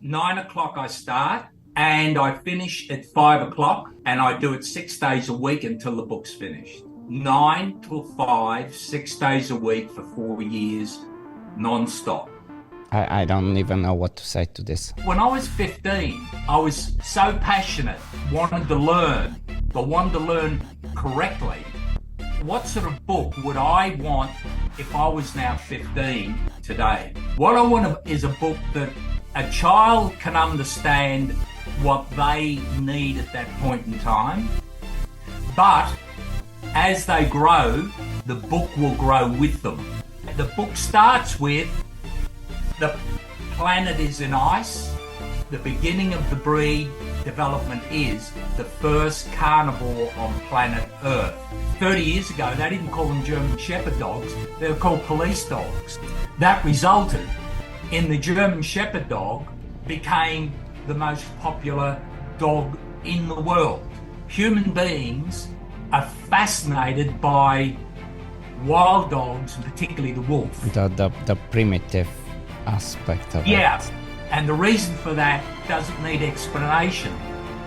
9 o'clock I start and I finish at 5 o'clock, and I do it 6 days a week until the book's finished. 9 till 5, 6 days a week for 4 years, non-stop. I don't even know what to say to this. When I was 15, I was so passionate, wanted to learn, but wanted to learn correctly. What sort of book would I want if I was now 15 today? What I want is a book that a child can understand what they need at that point in time, but as they grow, the book will grow with them. The book starts with the planet is in ice. The beginning of the breed development is the first carnivore on planet Earth. 30 years ago, they didn't call them German Shepherd dogs, they were called police dogs. That resulted in the German Shepherd dog became the most popular dog in the world. Human beings are fascinated by wild dogs, and particularly the wolf. The primitive aspect of it. Yeah, and the reason for that doesn't need explanation.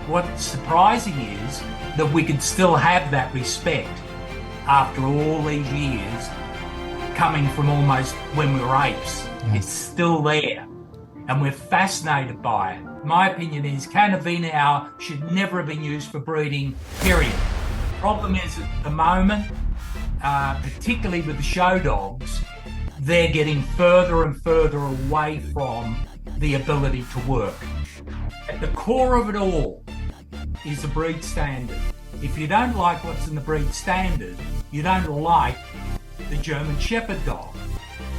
What's surprising is that we can still have that respect after all these years, coming from almost when we were apes. Yes. It's still there, and we're fascinated by it. My opinion is Canavinau should never have been used for breeding, period. Problem is, at the moment, particularly with the show dogs, they're getting further and further away from the ability to work. At the core of it all is the breed standard. If you don't like what's in the breed standard, you don't like the German Shepherd dog.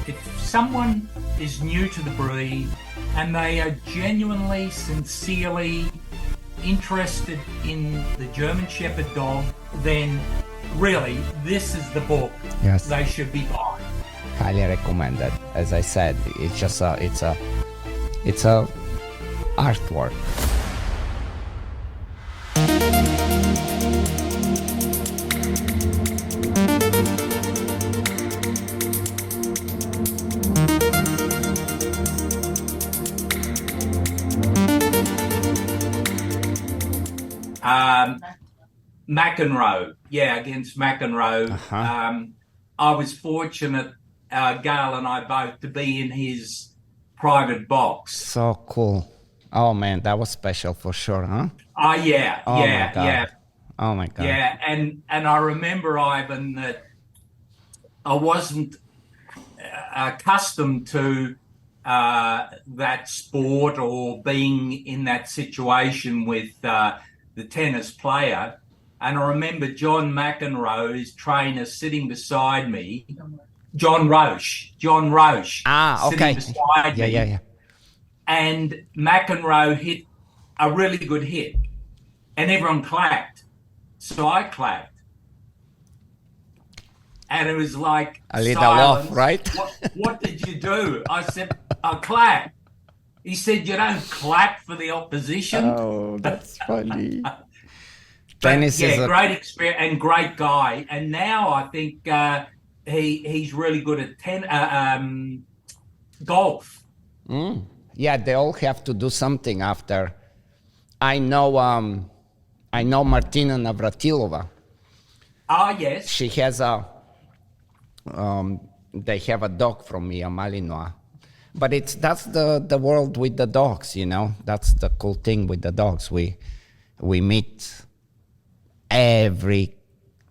If someone is new to the breed and they are genuinely, sincerely interested in the German Shepherd dog, then really this is the book they should be buying. Highly recommended. As I said, it's just it's a artwork. McEnroe, against McEnroe. I was fortunate, Gail and I both, to be in his private box. So cool. Oh man, that was special for sure, huh? Oh yeah, Oh yeah, my God. yeah. Oh my God. Yeah, and I remember, Ivan, that I wasn't accustomed to that sport or being in that situation with the tennis player. And I remember John McEnroe's trainer sitting beside me, John Roche, okay. sitting beside me. Yeah. And McEnroe hit a really good hit, and everyone clapped. So I clapped. And it was like A little silence. off, right? What did you do? I said, I clapped. He said, you don't clap for the opposition. Oh, that's funny. But, great experience and great guy. And now I think he's really good at golf. Yeah, they all have to do something after. I know Martina Navratilova. Ah, yes. She has they have a dog from me, a Malinois. But that's the world with the dogs, you know. That's the cool thing with the dogs. We meet every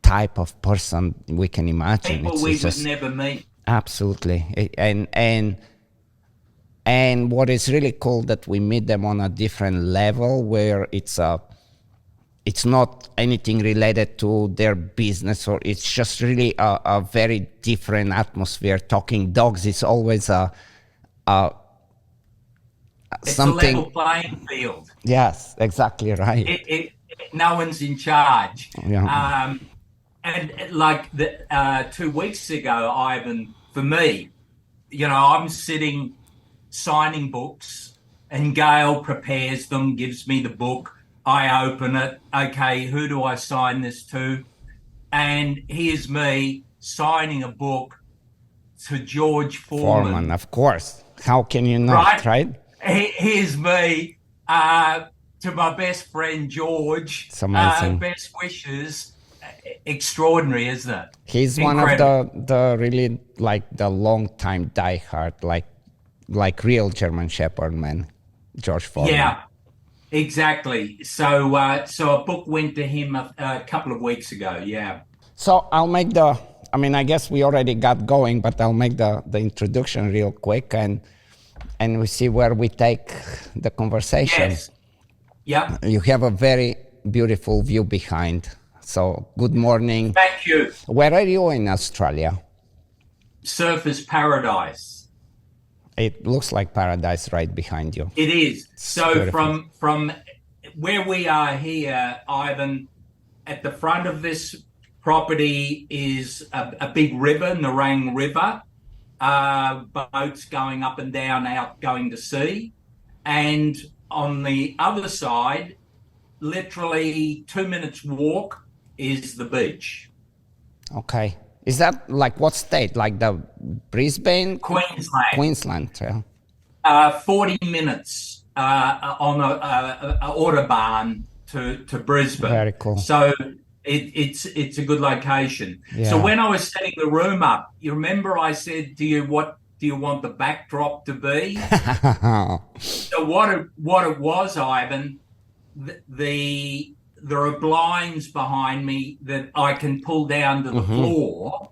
type of person we can imagine. People we would never meet. Absolutely. And what is really cool that we meet them on a different level where it's not anything related to their business, or it's just really a very different atmosphere. Talking dogs is always it's something. a level playing field. Yes, exactly right. No one's in charge. Yeah. And like 2 weeks ago, Ivan, for me, you know, I'm sitting signing books, and Gail prepares them, gives me the book. I open it. Okay, who do I sign this to? And here's me signing a book to George Foreman. Of course. How can you not, right? Here's me to my best friend George. It's amazing. Best wishes. Extraordinary, isn't it? He's one of Incredible. the really like the long time diehard, like real German Shepherd man, George Foreman. Yeah, exactly. So a book went to him a couple of weeks ago. Yeah. So I'll make I mean, I guess we already got going, but I'll make the introduction real quick and we see where we take the conversation. Yes. Yeah. You have a very beautiful view behind. So good morning. Thank you. Where are you in Australia? Surfer's paradise. It looks like paradise right behind you. It is. So beautiful. from where we are here, Ivan, at the front of this property is a big river, Nerang River. Boats going up and down, out going to sea. And on the other side, literally 2 minutes walk is the beach. Okay. Is that like what state? Like the Brisbane? Queensland. Queensland, yeah. 40 minutes on a autobahn to Brisbane. Very cool. So it's a good location. Yeah. So when I was setting the room up, you remember I said to you, what do you want the backdrop to be? So what it was, Ivan, there are blinds behind me that I can pull down to the floor.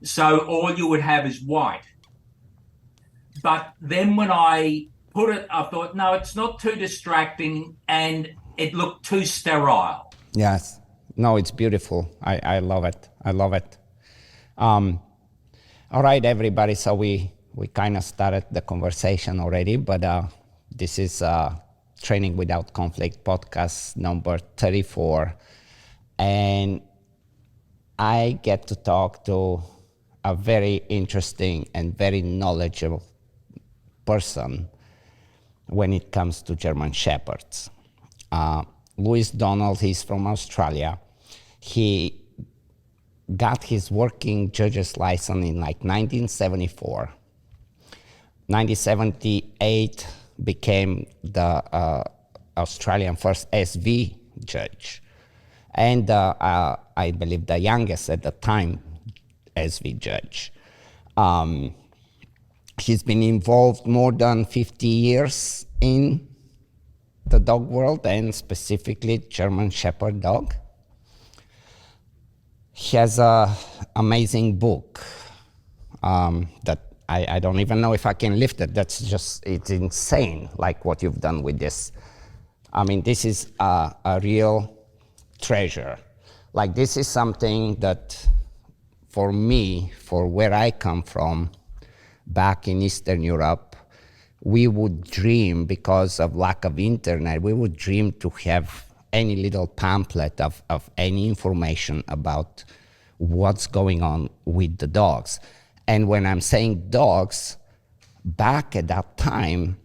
So all you would have is white. But then when I put it, I thought, no, it's not too distracting and it looked too sterile. Yes. No, it's beautiful. I love it. I love it. All right, everybody. So we kind of started the conversation already, but this is Training Without Conflict podcast number 34. And I get to talk to a very interesting and very knowledgeable person when it comes to German Shepherds. Louis Donald, he's from Australia. He got his working judge's license in like 1974. 1978 became the Australian first SV judge. And I believe the youngest at the time SV judge. He's been involved more than 50 years in the dog world and specifically German Shepherd dog. He has an amazing book that I don't even know if I can lift it. It's insane, like what you've done with this. I mean, this is a real treasure. Like this is something that for me, for where I come from, back in Eastern Europe, we would dream, because of lack of internet, we would dream to have any little pamphlet of any information about what's going on with the dogs. And when I'm saying dogs, back at that time,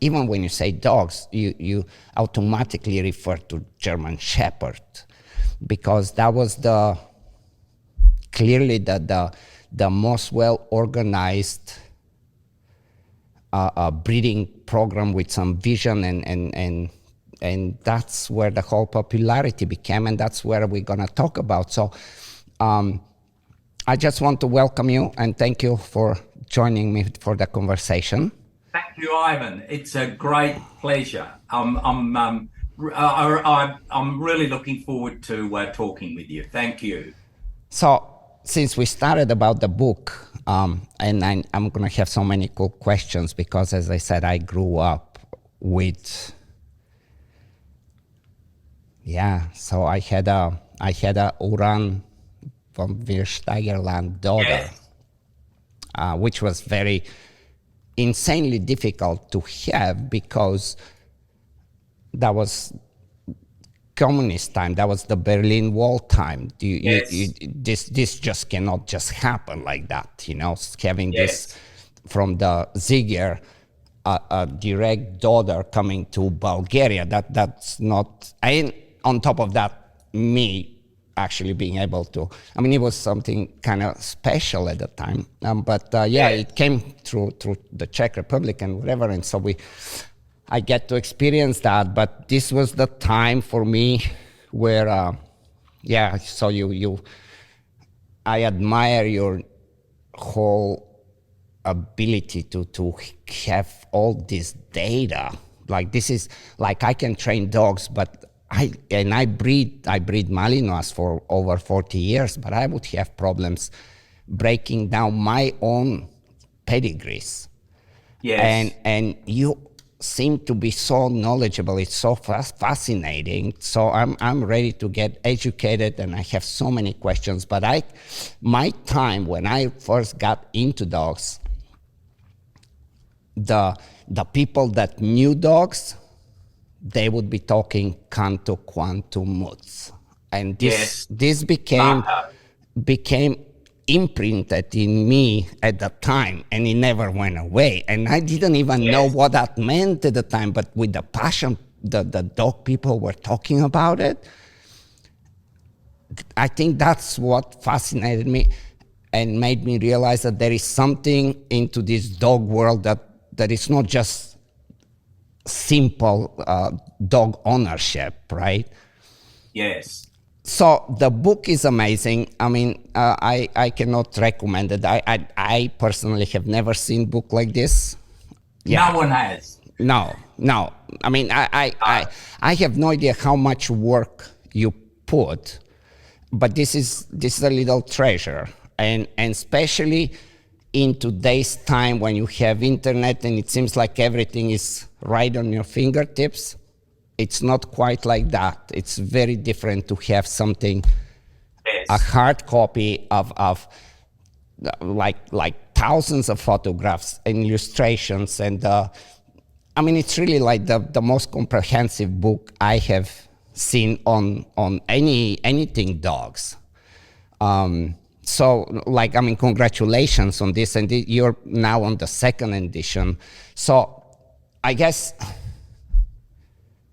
even when you say dogs, you automatically refer to German Shepherd, because that was clearly the most well-organized breeding program with some vision, and that's where the whole popularity became, and that's where we're going to talk about. So I just want to welcome you and thank you for joining me for the conversation. Thank you, Ivan. It's a great pleasure. I'm really looking forward to talking with you. Thank you. So since we started about the book, and I'm going to have so many cool questions because, as I said, I grew up with, so I had a Uran von Wirsteigerland daughter, Yes. Which was very insanely difficult to have because that was communist time. That was the Berlin Wall time. This just cannot just happen like that, you know, having this from the Ziegler, a direct daughter coming to Bulgaria. That's not, and on top of that, me actually being able to. I mean, it was something kind of special at the time. But it came through the Czech Republic and whatever, and so I get to experience that. But this was the time for me where, so I admire your whole ability to have all this data. Like, this is like, I can train dogs, but I breed Malinois for over 40 years, but I would have problems breaking down my own pedigrees. Yes. And you seem to be so knowledgeable. It's so fascinating. So I'm ready to get educated, and I have so many questions. But my time when I first got into dogs, the people that knew dogs, they would be talking canto quantum muts, and this became imprinted in me at the time, and it never went away. And I didn't even know what that meant at the time, but with the passion the dog people were talking about it, I think that's what fascinated me and made me realize that there is something into this dog world that is not just simple dog ownership, right? Yes. So the book is amazing. I mean, I cannot recommend it. I personally have never seen a book like this. Yeah. No one has. No. I mean, I have no idea how much work you put, but this is a little treasure, and especially in today's time when you have internet and it seems like everything is right on your fingertips. It's not quite like that. It's very different to have something, a hard copy of like thousands of photographs and illustrations, and I mean, it's really like the most comprehensive book I have seen on anything dogs. So, like, I mean, congratulations on this, and you're now on the second edition. So, I guess,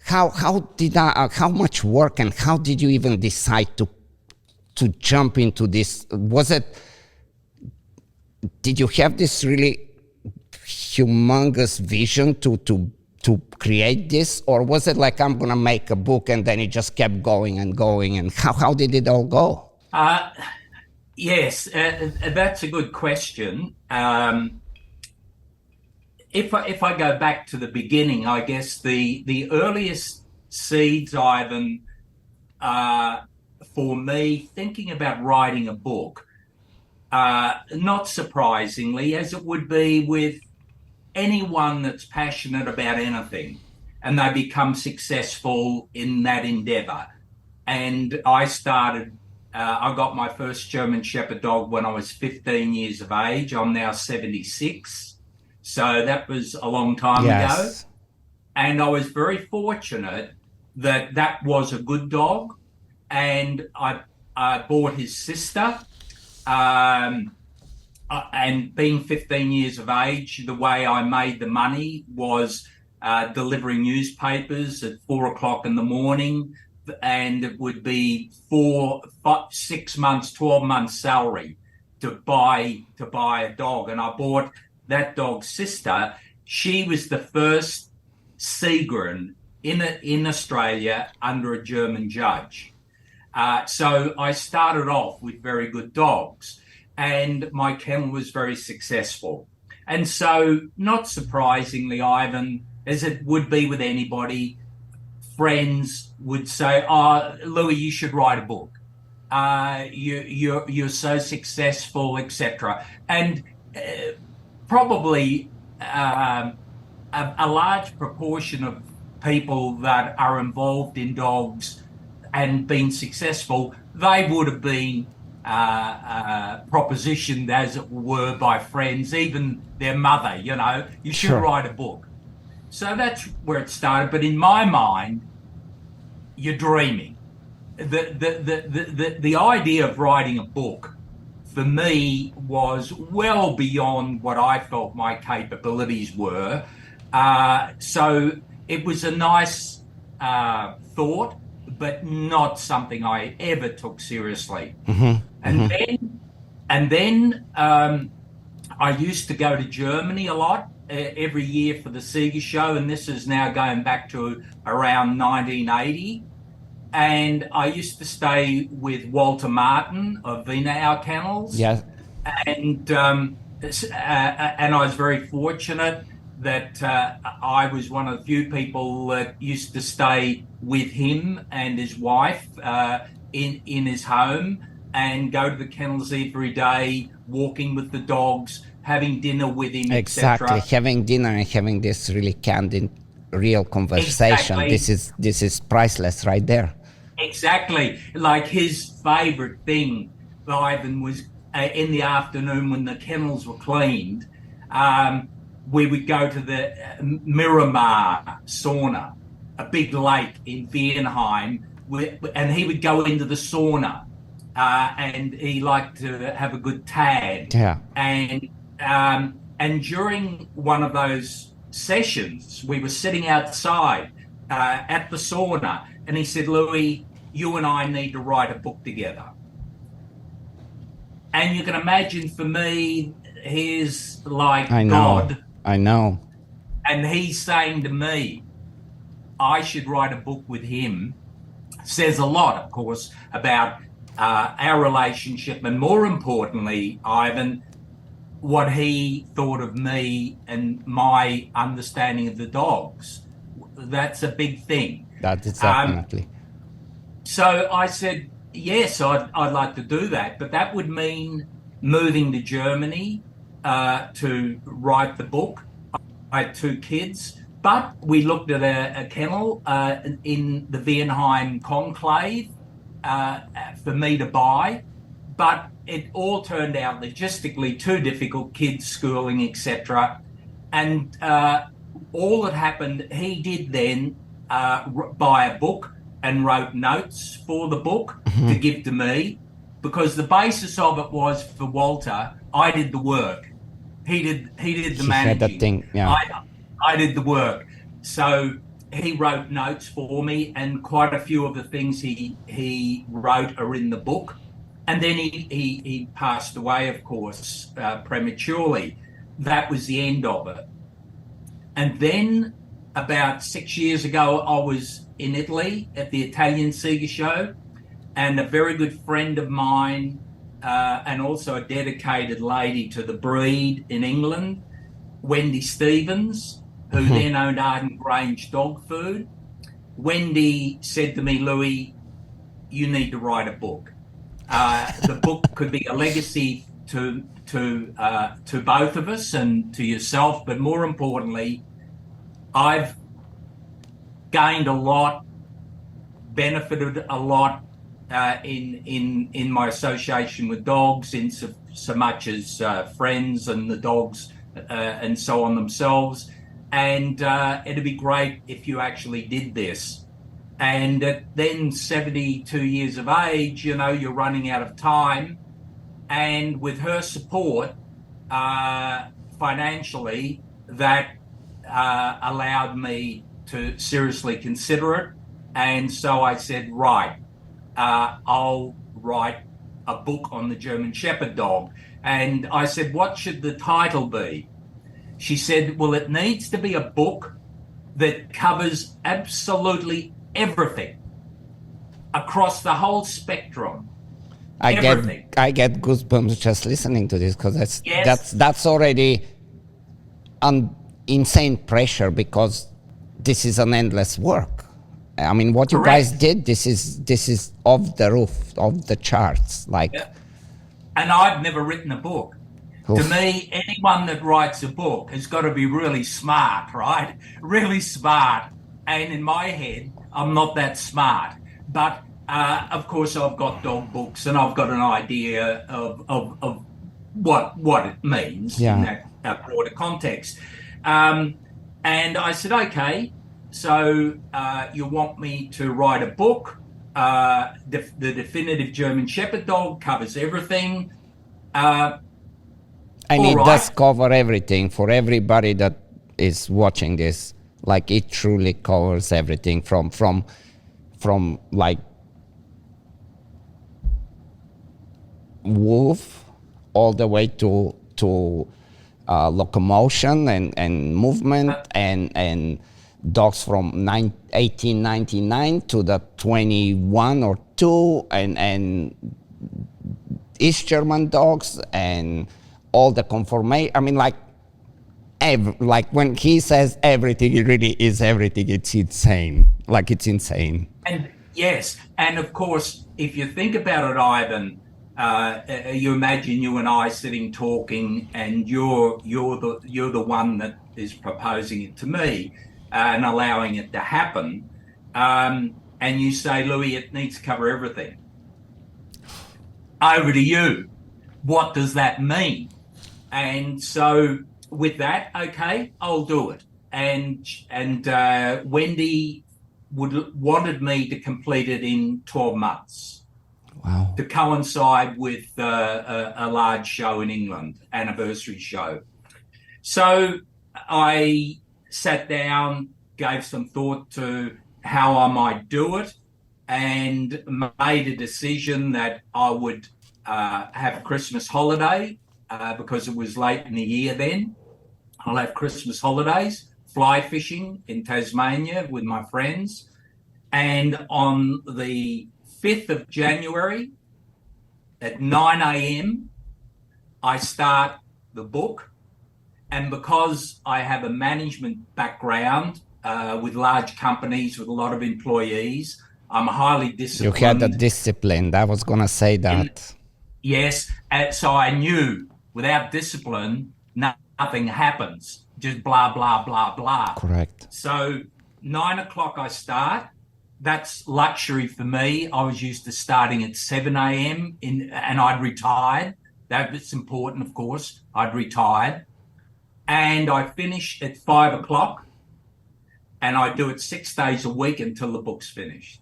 how much work, and how did you even decide to jump into this? Did you have this really humongous vision to create this, or was it like, I'm gonna make a book, and then it just kept going and going? And how did it all go? Yes, that's a good question. If I go back to the beginning, I guess the earliest seeds, Ivan, for me thinking about writing a book, not surprisingly, as it would be with anyone that's passionate about anything, and they become successful in that endeavor. And I got my first German Shepherd dog when I was 15 years of age. I'm now 76. So that was a long time ago. And I was very fortunate that was a good dog. And I bought his sister. And being 15 years of age, the way I made the money was delivering newspapers at 4 o'clock in the morning. And it would be 4, 5, 6 months, 12 months salary to buy a dog. And I bought that dog's sister. She was the first Seagren in Australia under a German judge. So I started off with very good dogs, and my kennel was very successful. And so, not surprisingly, Ivan, as it would be with anybody, friends would say, "Oh, Louis, you should write a book. You're so successful, etc." And probably a large proportion of people that are involved in dogs and been successful, they would have been propositioned, as it were, by friends, even their mother. You should write a book. So that's where it started. But in my mind, you're dreaming. The idea of writing a book for me was well beyond what I felt my capabilities were. So it was a nice thought. but not something I ever took seriously. And then I used to go to Germany a lot every year for the Sieger show, and this is now going back to around 1980. And I used to stay with Walter Martin of Wiener Kennels. Yeah. And I was very fortunate that I was one of the few people that used to stay with him and his wife in his home and go to the kennels every day, walking with the dogs, having dinner with him, Exactly, etc. having dinner and having this really candid, real conversation. Exactly. This is priceless right there. Exactly. Like his favorite thing, Ivan, was in the afternoon when the kennels were cleaned, we would go to the Miramar sauna, a big lake in Viernheim, and he would go into the sauna, and he liked to have a good tan. Yeah. And during one of those sessions, we were sitting outside at the sauna, and he said, "Louis, you and I need to write a book together." And you can imagine, for me, he's like God. I know. And he's saying to me, I should write a book with him. Says a lot, of course, about our relationship, and more importantly, Ivan, what he thought of me and my understanding of the dogs. That's a big thing. That is definitely. So I said, yes, I'd like to do that, but that would mean moving to Germany to write the book. I had 2 kids, but we looked at a kennel in the Viernheim conclave for me to buy, but it all turned out logistically too difficult, kids schooling, etc. And all that happened, he did then buy a book and wrote notes for the book to give to me, because the basis of it was, for Walter, I did the work. He did the managing. Had that thing, yeah. I did the work. So he wrote notes for me, and quite a few of the things he wrote are in the book. And then he passed away, of course, prematurely. That was the end of it. And then about 6 years ago, I was in Italy at the Italian Sieger show, and a very good friend of mine, and also a dedicated lady to the breed in England, Wendy Stevens, who then owned Arden Grange Dog Food. Wendy said to me, "Louis, you need to write a book. The book could be a legacy to both of us and to yourself, but more importantly, I've gained a lot, benefited a lot in my association with dogs, in so much as friends and the dogs and so on themselves. And it'd be great if you actually did this." And then 72 years of age, you're running out of time. And with her support, financially, that allowed me to seriously consider it. And so I said, right, I'll write a book on the German Shepherd dog. And I said, what should the title be? She said, well, it needs to be a book that covers absolutely everything across the whole spectrum. I get goosebumps just listening to this, because that's already an insane pressure, because this is an endless work. I mean, what you guys did, this is off the roof, off the charts. And I've never written a book. Oof. To me, anyone that writes a book has got to be really smart, right? Really smart. And in my head, I'm not that smart. But of course, I've got dog books, and I've got an idea of what it means in that broader context. And I said, okay, so you want me to write a book? The definitive German Shepherd dog covers everything. And it does cover everything for everybody that is watching this. Like, it truly covers everything from from like wolf all the way to locomotion and movement and dogs from 1899 to the 21 or 2 and East German dogs and all the conformation. I mean, like when he says everything, it really is everything. It's insane. Like, it's insane. And yes, and of course, if you think about it, Ivan, you imagine you and I sitting talking, and you're the one that is proposing it to me and allowing it to happen. And you say, Louis, it needs to cover everything. Over to you. What does that mean? And so with that, okay, I'll do it. And Wendy wanted me to complete it in 12 months. Wow. To coincide with a large show in England, anniversary show. So I sat down, gave some thought to how I might do it, and made a decision that I would have Christmas holiday because it was late in the year then. I'll have Christmas holidays, fly fishing in Tasmania with my friends. And on the 5th of January at 9 a.m., I start the book. And because I have a management background with large companies, with a lot of employees, I'm highly disciplined. You had the discipline. I was going to say that. Yes. So I knew without discipline, nothing happens. Just blah, blah, blah, blah. Correct. So 9 o'clock I start. That's luxury for me. I was used to starting at 7 a.m. and I'd retired. That's important, of course. I'd retired. And I finish at 5 o'clock, and I do it 6 days a week until the book's finished.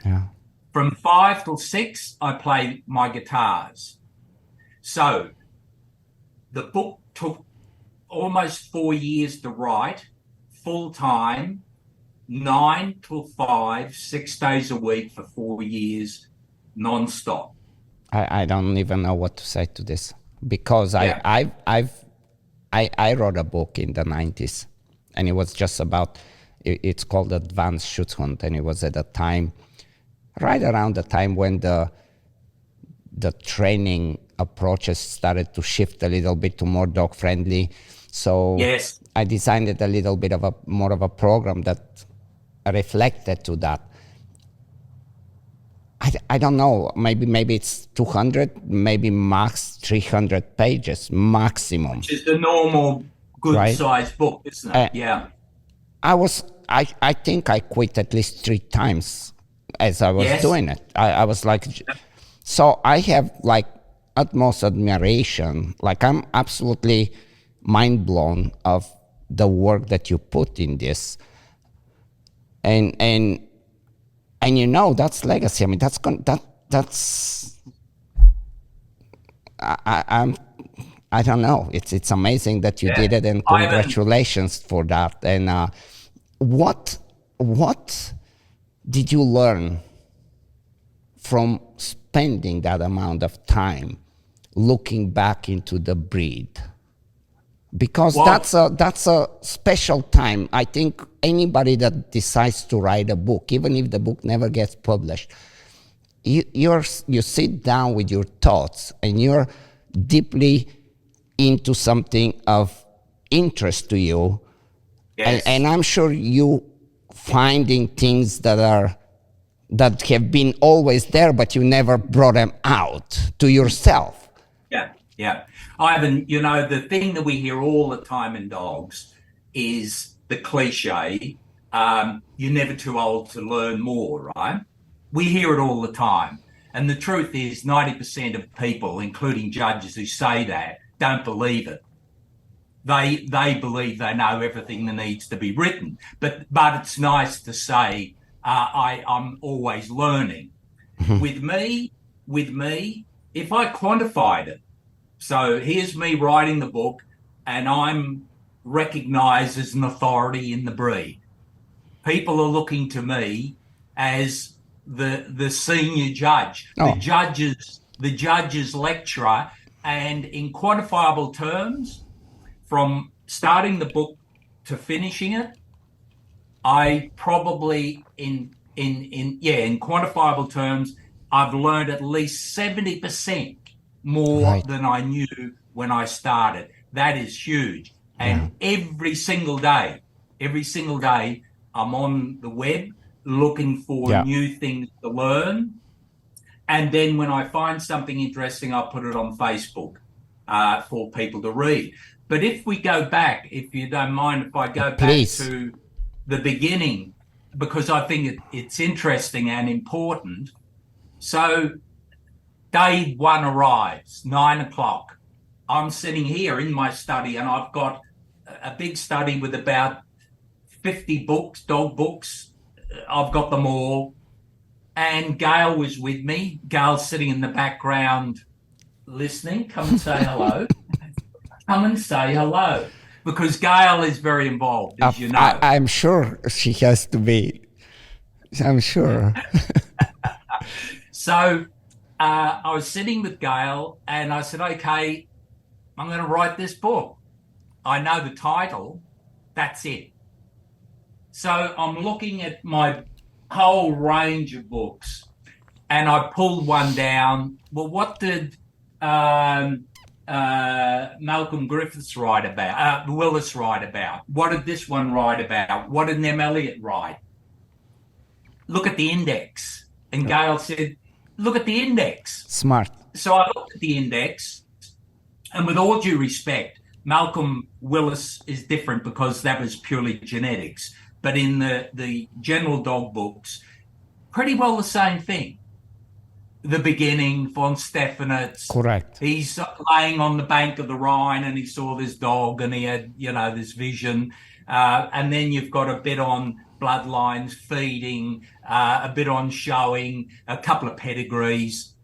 Yeah. From 5 till 6, I play my guitars. So the book took almost 4 years to write, full time, 9 till 5, 6 days a week for 4 years, non-stop. I don't even know what to say to this, because I wrote a book in the 90s, and it was just about, it's called Advanced Shoot Hunt, and it was at a time, right around the time when the training approaches started to shift a little bit to more dog friendly. So yes, I designed it a little bit of more of a program that reflected to that. I don't know, maybe it's 200, maybe max 300 pages maximum. Which is the normal good sized book, isn't it? Yeah. I think I quit at least 3 times as I was doing it. I was like, so I have like utmost admiration. Like, I'm absolutely mind blown of the work that you put in this. And you know, that's legacy. I mean, that's I don't know. It's amazing that you did it, and congratulations for that. And what did you learn from spending that amount of time looking back into the breed? Because that's a special time. I think anybody that decides to write a book, even if the book never gets published, you sit down with your thoughts, and you're deeply into something of interest to you. Yes. And I'm sure you finding things that have been always there, but you never brought them out to yourself. Yeah. Ivan, you know, the thing that we hear all the time in dogs is the cliche, you're never too old to learn more, right? We hear it all the time. And the truth is 90% of people, including judges who say that, don't believe it. They believe they know everything that needs to be written. But it's nice to say, I'm always learning. With me, if I quantified it, so here's me writing the book, and I'm recognized as an authority in the breed. People are looking to me as the senior judge, Oh. the judge's lecturer, and in quantifiable terms, from starting the book to finishing it, I probably in quantifiable terms, I've learned at least 70% more Right. than I knew when I started. That is huge. Yeah. And every single day, I'm on the web looking for Yeah. new things to learn. And then when I find something interesting, I'll put it on Facebook for people to read. But if we go back, if you don't mind, if I go back Please. to the beginning, because I think it's interesting and important. So day one arrives, 9 o'clock. I'm sitting here in my study and I've got a big study with about 50 books, dog books. I've got them all. And Gail was with me. Gail's sitting in the background listening. Come and say hello. Come and say hello. Because Gail is very involved, as you know. I'm sure she has to be. I'm sure. So I was sitting with Gail and I said, okay, I'm going to write this book. I know the title. That's it. So I'm looking at my whole range of books and I pulled one down. Well, what did Malcolm Griffiths write about? Willis write about? What did this one write about? What did Nem Elliott write? Look at the index. And Gail said, look at the index. Smart. So I looked at the index, and with all due respect, Malcolm Willis is different because that was purely genetics. But in the general dog books, pretty well the same thing. The beginning, von Stephanitz. Correct. He's laying on the bank of the Rhine and he saw this dog and he had, this vision. And then you've got a bit on bloodlines, feeding, a bit on showing, a couple of pedigrees.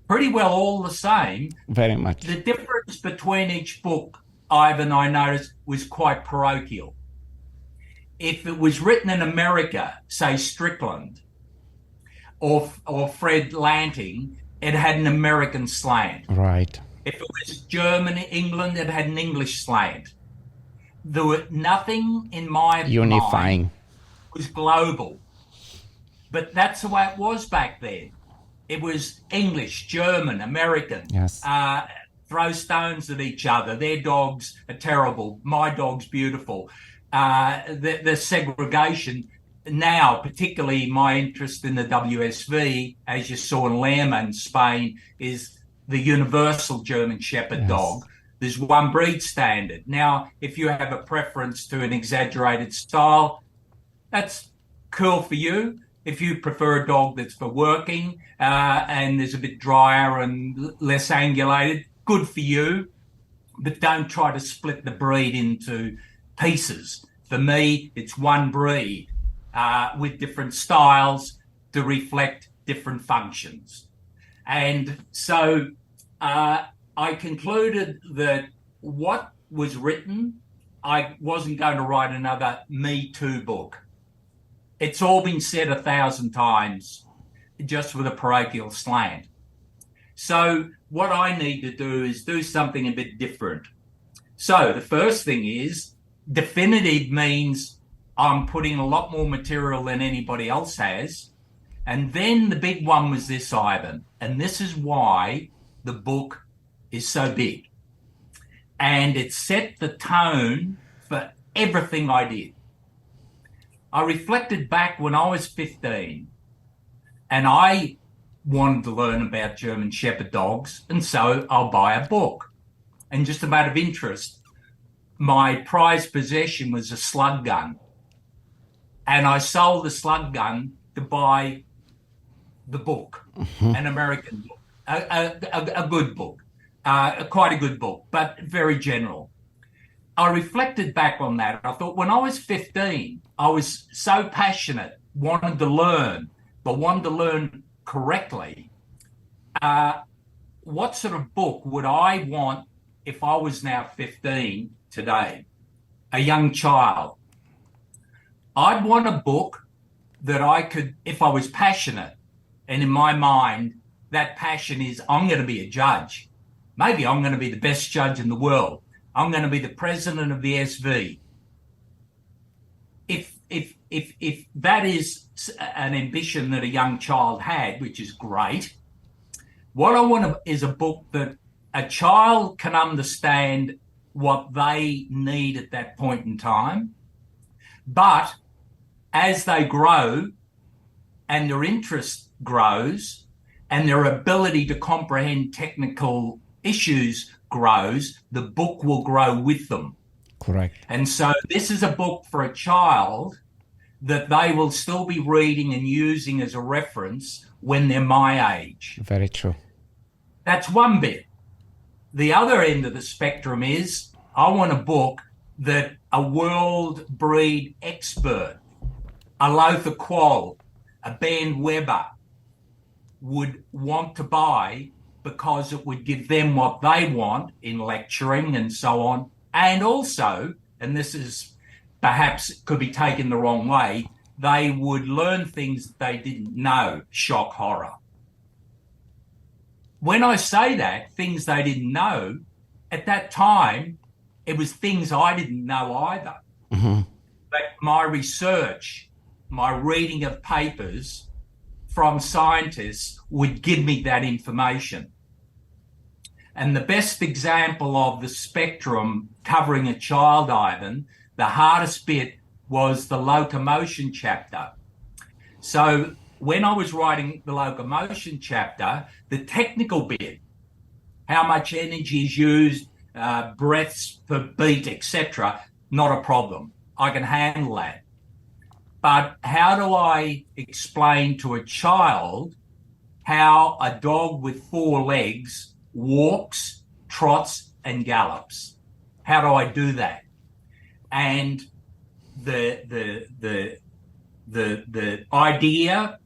Pretty well all the same. Very much. The difference between each book, Ivan, I noticed, was quite parochial. If it was written in America, say Strickland, or Fred Lanting, it had an American slant. Right. If it was Germany, England, it had an English slant. There was nothing in my Unifying. mind was global. But that's the way it was back then. It was English, German, American. Yes. Throw stones at each other. Their dogs are terrible. My dog's beautiful. The segregation now, particularly my interest in the WSV, as you saw in Lerma in Spain, is the universal German Shepherd dog. There's one breed standard. Now, if you have a preference to an exaggerated style, that's cool for you. If you prefer a dog that's for working and is a bit drier and less angulated, good for you. But don't try to split the breed into pieces. For me, it's one breed with different styles to reflect different functions. And so I concluded that what was written, I wasn't going to write another Me Too book. It's all been said 1,000 times, just with a parochial slant. So what I need to do is do something a bit different. So the first thing is, definitive means I'm putting a lot more material than anybody else has. And then the big one was this, Ivan. And this is why the book is so big. And it set the tone for everything I did. I reflected back when I was 15 and I wanted to learn about German Shepherd dogs. And so I'll buy a book. And just out of interest, my prized possession was a slug gun. And I sold the slug gun to buy the book, an American book, a good book, quite a good book, but very general. I reflected back on that. I thought when I was 15, I was so passionate, wanted to learn, but wanted to learn correctly. What sort of book would I want if I was now 15 today, a young child? I'd want a book that I could, if I was passionate, and in my mind, that passion is I'm going to be a judge. Maybe I'm going to be the best judge in the world. I'm going to be the president of the SV. If that is an ambition that a young child had, which is great, what I want is a book that a child can understand what they need at that point in time, but as they grow and their interest grows and their ability to comprehend technical issues grows, the book will grow with them. Correct. And so this is a book for a child that they will still be reading and using as a reference when they're my age. Very true. That's one bit. The other end of the spectrum is I want a book that a world breed expert, a Lothar Quoll, a Ben Weber would want to buy because it would give them what they want in lecturing and so on. And also, and this is perhaps could be taken the wrong way, they would learn things that they didn't know, shock horror. When I say that, things they didn't know, at that time, it was things I didn't know either. Mm-hmm. But my research, my reading of papers from scientists would give me that information. And the best example of the spectrum covering a child, Ivan, the hardest bit was the locomotion chapter. So when I was writing the locomotion chapter, the technical bit, how much energy is used, breaths per beat, etc., not a problem. I can handle that. But how do I explain to a child how a dog with 4 legs walks, trots, and gallops? How do I do that? And the idea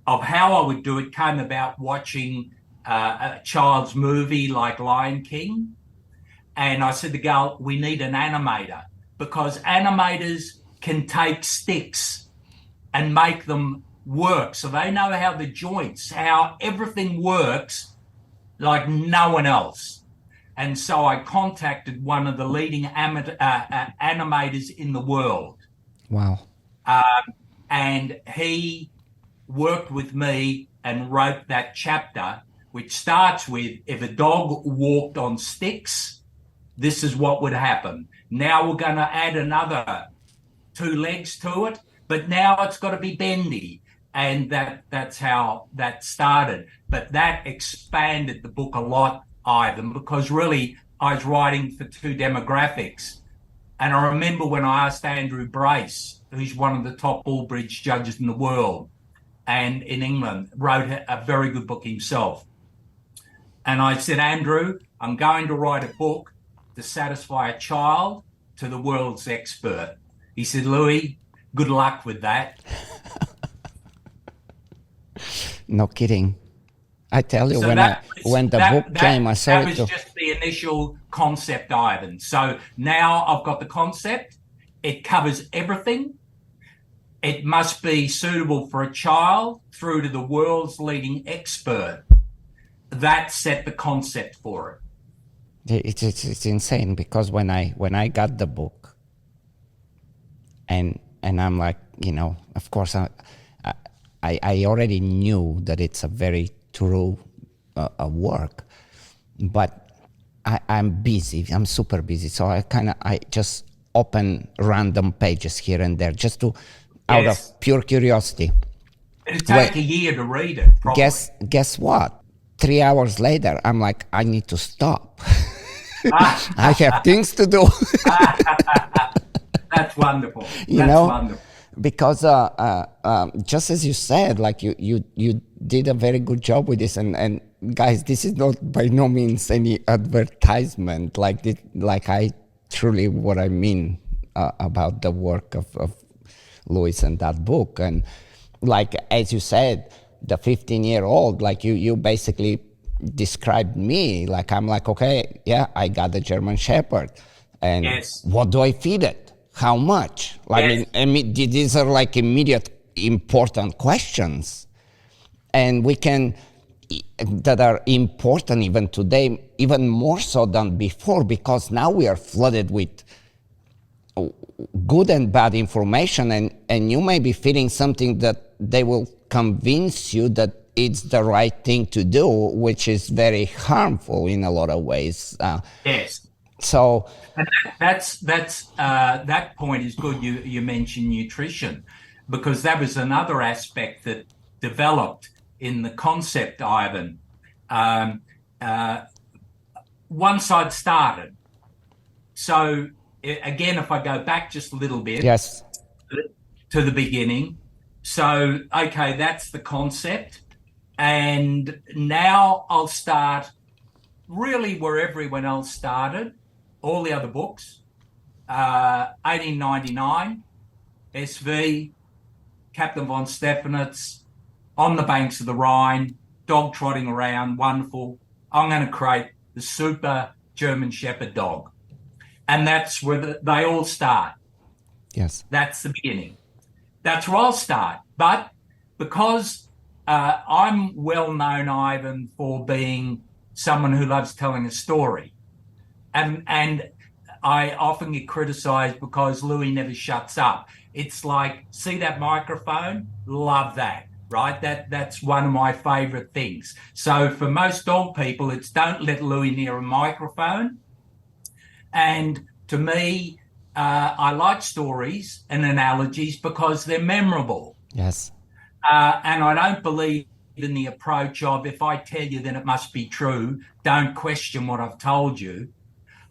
of how I would do it came about watching a child's movie like Lion King. And I said to Gal, we need an animator because animators can take sticks and make them work. So they know how the joints, how everything works like no one else. And so I contacted one of the leading animators in the world. Wow. And he worked with me and wrote that chapter, which starts with, if a dog walked on sticks, this is what would happen. Now we're going to add another 2 legs to it, but now it's got to be bendy. And that's how that started. But that expanded the book a lot, Ivan, because really I was writing for 2 demographics. And I remember when I asked Andrew Brace, who's one of the top bull bridge judges in the world and in England, wrote a very good book himself. And I said, Andrew, I'm going to write a book to satisfy a child to the world's expert. He said, Louis, good luck with that. No kidding. I tell you, So when the book came, I saw it. That was just the initial concept, Ivan. So now I've got the concept. It covers everything. It must be suitable for a child through to the world's leading expert. That set the concept for it. It's insane because when I got the book, and I'm like, of course I already knew that it's a very true work, but I'm busy. I'm super busy, so I just open random pages here and there just to out of pure curiosity. It'd take a year to read it. Probably. Guess what? 3 hours later, I'm like, I need to stop. I have things to do. That's wonderful. Wonderful. Because just as you said, like you did a very good job with this, and guys, this is not by no means any advertisement. Like I truly what I mean about the work of Louis and that book, and like as you said, the 15-year-old, like you basically described me. Like I'm like, okay, yeah, I got a German Shepherd, and what do I feed it? How much? Like, these are like immediate important questions, and we can that are important even today, even more so than before, because now we are flooded with good and bad information, and you may be feeling something that they will convince you that it's the right thing to do, which is very harmful in a lot of ways. Yes. So And that point is good. You mentioned nutrition, because that was another aspect that developed in the concept, Ivan. Um, Once I'd started. So again, if I go back just a little bit, yes, to the beginning. So, okay, that's the concept. And now I'll start really where everyone else started, all the other books. 1899, SV, Captain von Stephanitz, On the Banks of the Rhine, dog trotting around, wonderful. I'm going to create the super German Shepherd dog. And that's where they all start. yes, That's the beginning. That's where I'll start. But because I'm well known, Ivan, for being someone who loves telling a story, and I often get criticized because Louis never shuts up. It's like, see that microphone? Love that, right? That's one of my favorite things. So for most dog people, it's don't let Louis near a microphone. And to me, I like stories and analogies because they're memorable. yes, And I don't believe in the approach of, if I tell you, then it must be true. Don't question what I've told you.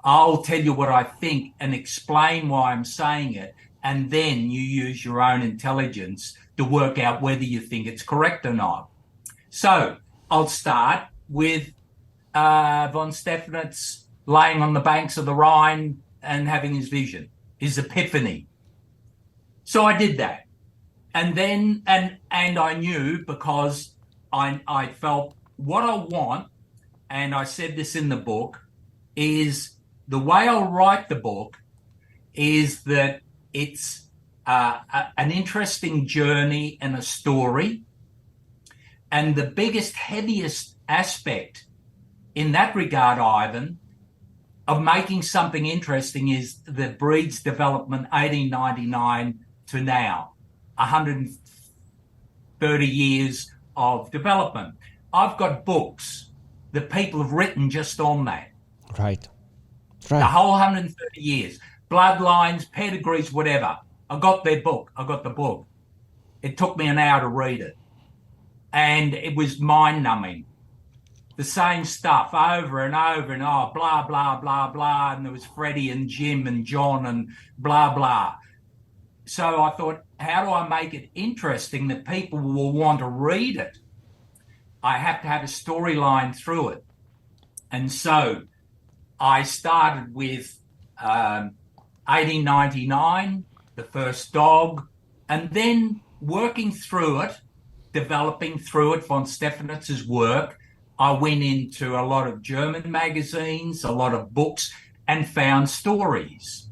I'll tell you what I think and explain why I'm saying it. And then you use your own intelligence to work out whether you think it's correct or not. So I'll start with von Stephanitz laying on the banks of the Rhine and having his vision, his epiphany. So I did that. And then, and I knew, because I felt what I want, and I said this in the book, is the way I'll write the book is that it's an interesting journey and a story. And the biggest, heaviest aspect in that regard, Ivan, of making something interesting is the breed's development 1899 to now, 130 years of development. I've got books that people have written just on that. right, The whole 130 years, bloodlines, pedigrees, whatever. I got their book. I got the book. It took me an hour to read it. And it was mind-numbing. The same stuff over and over and blah, blah, blah, blah. And there was Freddie and Jim and John and blah, blah. So I thought, how do I make it interesting that people will want to read it? I have to have a storyline through it. And so I started with 1899, the first dog, and then working through it, developing through it, von Stephanitz's work. I went into a lot of German magazines, a lot of books, and found stories.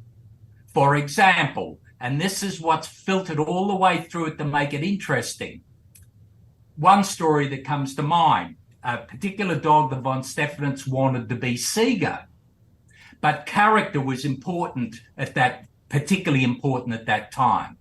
For example, and this is what's filtered all the way through it to make it interesting. One story that comes to mind, a particular dog that von Stephanitz wanted to be Seeger, but character was important at that, particularly important at that time.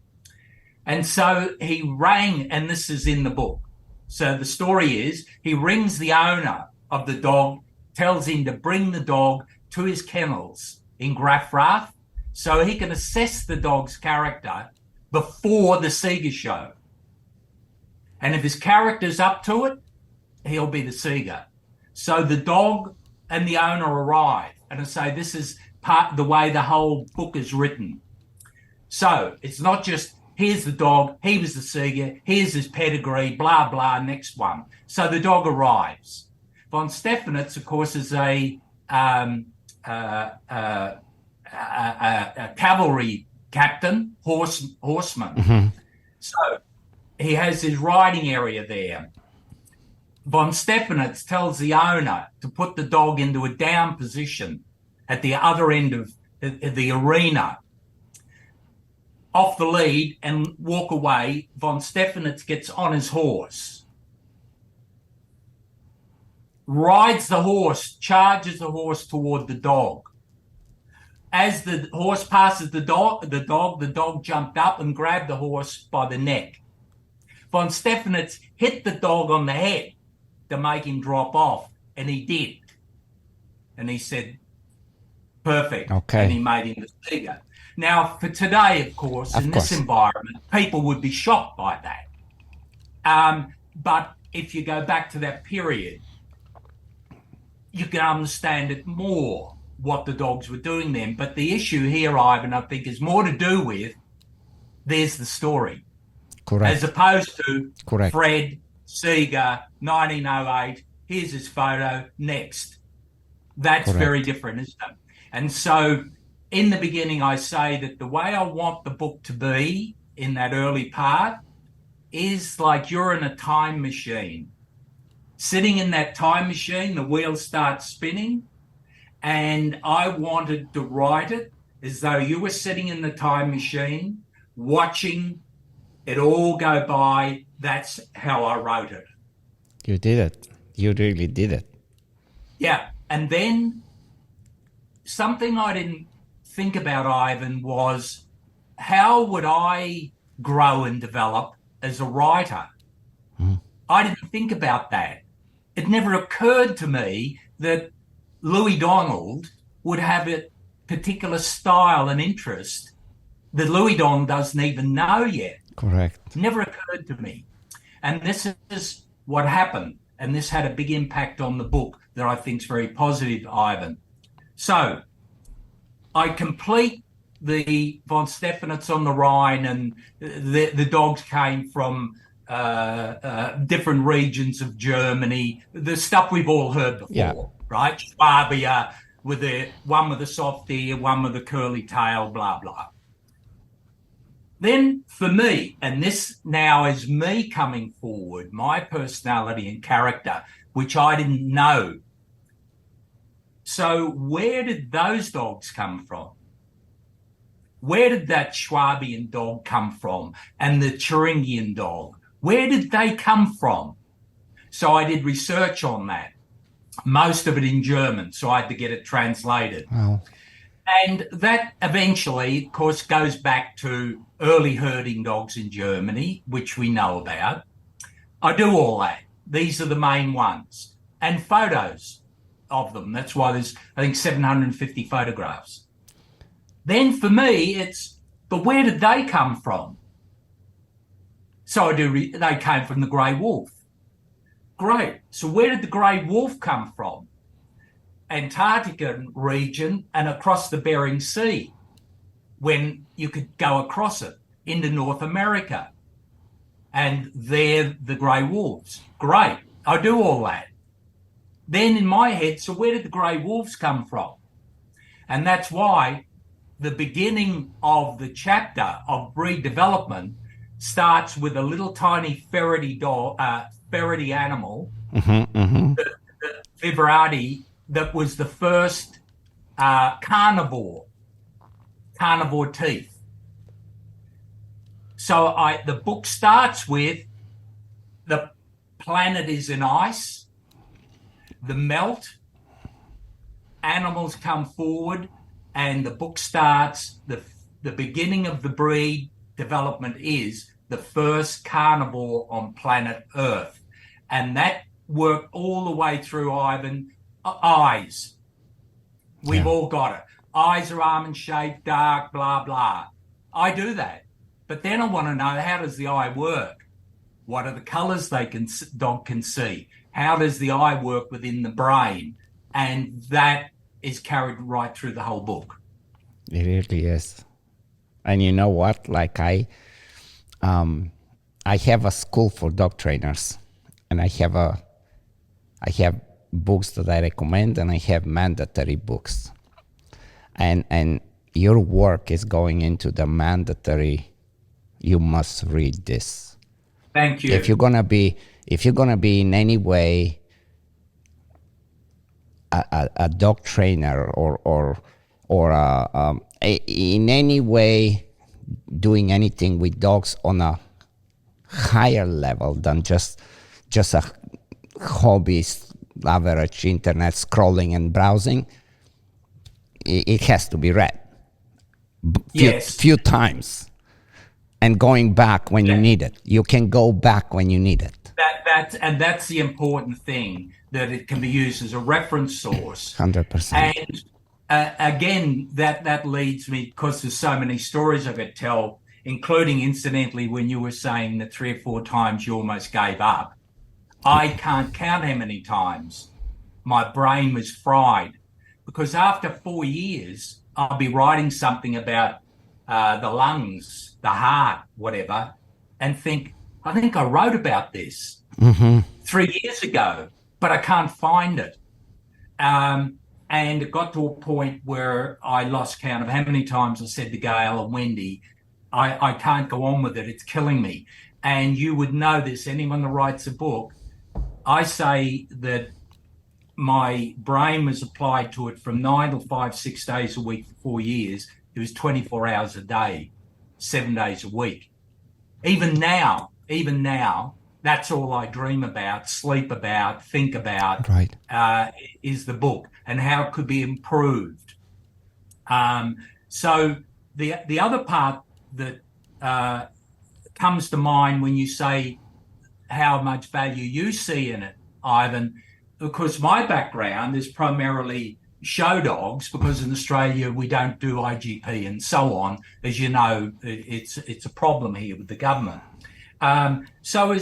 And so he rang, and this is in the book. So the story is, he rings the owner of the dog, tells him to bring the dog to his kennels in Grafrath so he can assess the dog's character before the Seeger show. And if his character's up to it, he'll be the Seeger. So the dog and the owner arrive. And I say, this is part of the way the whole book is written. So it's not just, here's the dog, he was the Seeger, here's his pedigree, blah, blah, next one. So the dog arrives. Von Stephanitz, of course, is a cavalry captain, horseman. Mm-hmm. So he has his riding area there. Von Stephanitz tells the owner to put the dog into a down position at the other end of the arena. off the lead and walk away. Von Stephanitz gets on his horse, rides the horse, charges the horse toward the dog. As the horse passes the dog jumped up and grabbed the horse by the neck. Von Stephanitz hit the dog on the head to make him drop off, and he did. And he said, perfect. Okay. And he made him the figure. Now, for today, of course, this environment, people would be shocked by that. But if you go back to that period, you can understand it more, what the dogs were doing then. But the issue here, Ivan, I think, is more to do with, there's the story. Correct. As opposed to Correct. Fred Seeger, 1908, here's his photo, next. That's Correct. very different, isn't it? And so in the beginning, I say that the way I want the book to be in that early part is like you're in a time machine. Sitting in that time machine, the wheels start spinning, and I wanted to write it as though you were sitting in the time machine, watching it all go by. That's how I wrote it. You did it. You really did it. Yeah. And then something I didn't think about, Ivan, was how would I grow and develop as a writer? I didn't think about that. It never occurred to me that Louis Donald would have a particular style and interest that Louis Donald doesn't even know yet. Correct. Never occurred to me. And this is what happened. And this had a big impact on the book that I think is very positive, Ivan. So I complete the Von Stephanitz on the Rhine, and the dogs came from different regions of Germany, the stuff we've all heard before, right? Swabia, with the one with the soft ear, one with the curly tail, blah, blah. Then for me, and this now is me coming forward, my personality and character, which I didn't know. So where did those dogs come from? Where did that Swabian dog come from? And the Thuringian dog? Where did they come from? So I did research on that, most of it in German, so I had to get it translated. Wow. And that eventually, of course, goes back to early herding dogs in Germany, which we know about. I do all that. These are the main ones. And photos of them. That's why there's, I think, 750 photographs. Then for me, it's, but where did they come from? So they came from the grey wolf. Great. So where did the grey wolf come from? Antarctica region and across the Bering Sea, when you could go across it into North America. And they're the grey wolves. Great. I do all that. Then in my head, so where did the grey wolves come from? And that's why the beginning of the chapter of breed development starts with a little tiny ferrety animal, the Viverati, that was the first carnivore teeth. So the book starts with the planet is in ice, the melt, animals come forward, and the book starts, the beginning of the breed development is the first carnivore on planet Earth. And that worked all the way through, Ivan. Eyes. We've all got it. Eyes are almond-shaped, dark, blah, blah. I do that. But then I want to know, how does the eye work? What are the colours dog can see? How does the eye work within the brain? And that is carried right through the whole book. It really is. And you know what? Like I have a school for dog trainers, and I have books that I recommend, and I have mandatory books. And your work is going into the mandatory. You must read this. Thank you. If you're gonna be in any way a dog trainer or in any way doing anything with dogs on a higher level than just a hobbyist, average internet scrolling and browsing, it has to be read few times and going back when you need it. You can go back when you need it. That's the important thing, that it can be used as a reference source. 100%. And again, that leads me, because there's so many stories I could tell, including, incidentally, when you were saying that 3 or 4 times you almost gave up. I can't count how many times my brain was fried, because after 4 years, I'll be writing something about the lungs, the heart, whatever, and think, I think I wrote about this 3 years ago, but I can't find it. And it got to a point where I lost count of how many times I said to Gail and Wendy, I can't go on with it. It's killing me. And you would know this, anyone that writes a book, I say that my brain was applied to it from 9 to 5, 6 days a week for 4 years. It was 24 hours a day, 7 days a week. Even now, that's all I dream about, sleep about, think about, right. Is the book and how it could be improved. So the other part that comes to mind when you say how much value you see in it, Ivan, because my background is primarily show dogs, because in Australia we don't do IGP and so on. As you know, it's a problem here with the government. So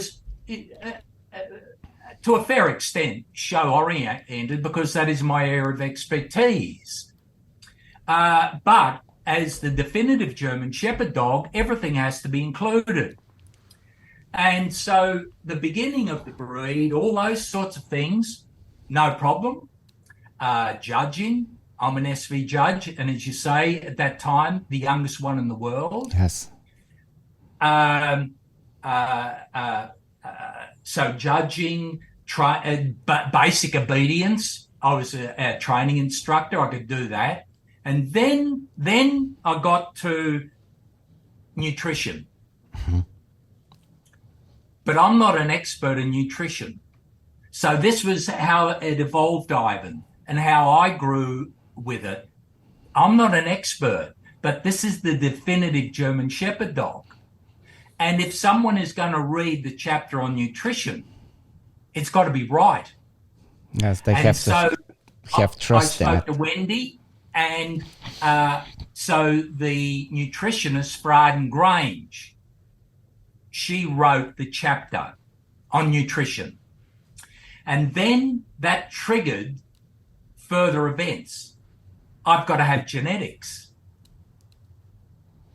to a fair extent, show oriented, because that is my area of expertise. But as the definitive German Shepherd dog, everything has to be included. And so the beginning of the breed, all those sorts of things, no problem. Judging, I'm an SV judge, and as you say, at that time, the youngest one in the world. Yes. So judging, basic obedience. I was a training instructor. I could do that. And then I got to nutrition. Mm-hmm. But I'm not an expert in nutrition. So this was how it evolved, Ivan, and how I grew with it. I'm not an expert, but this is the definitive German Shepherd dog. And if someone is going to read the chapter on nutrition, it's got to be right. Yes, they have to have trust in it. I spoke to Wendy, and so the nutritionist for Arden Grange, she wrote the chapter on nutrition. And then that triggered further events. I've got to have genetics.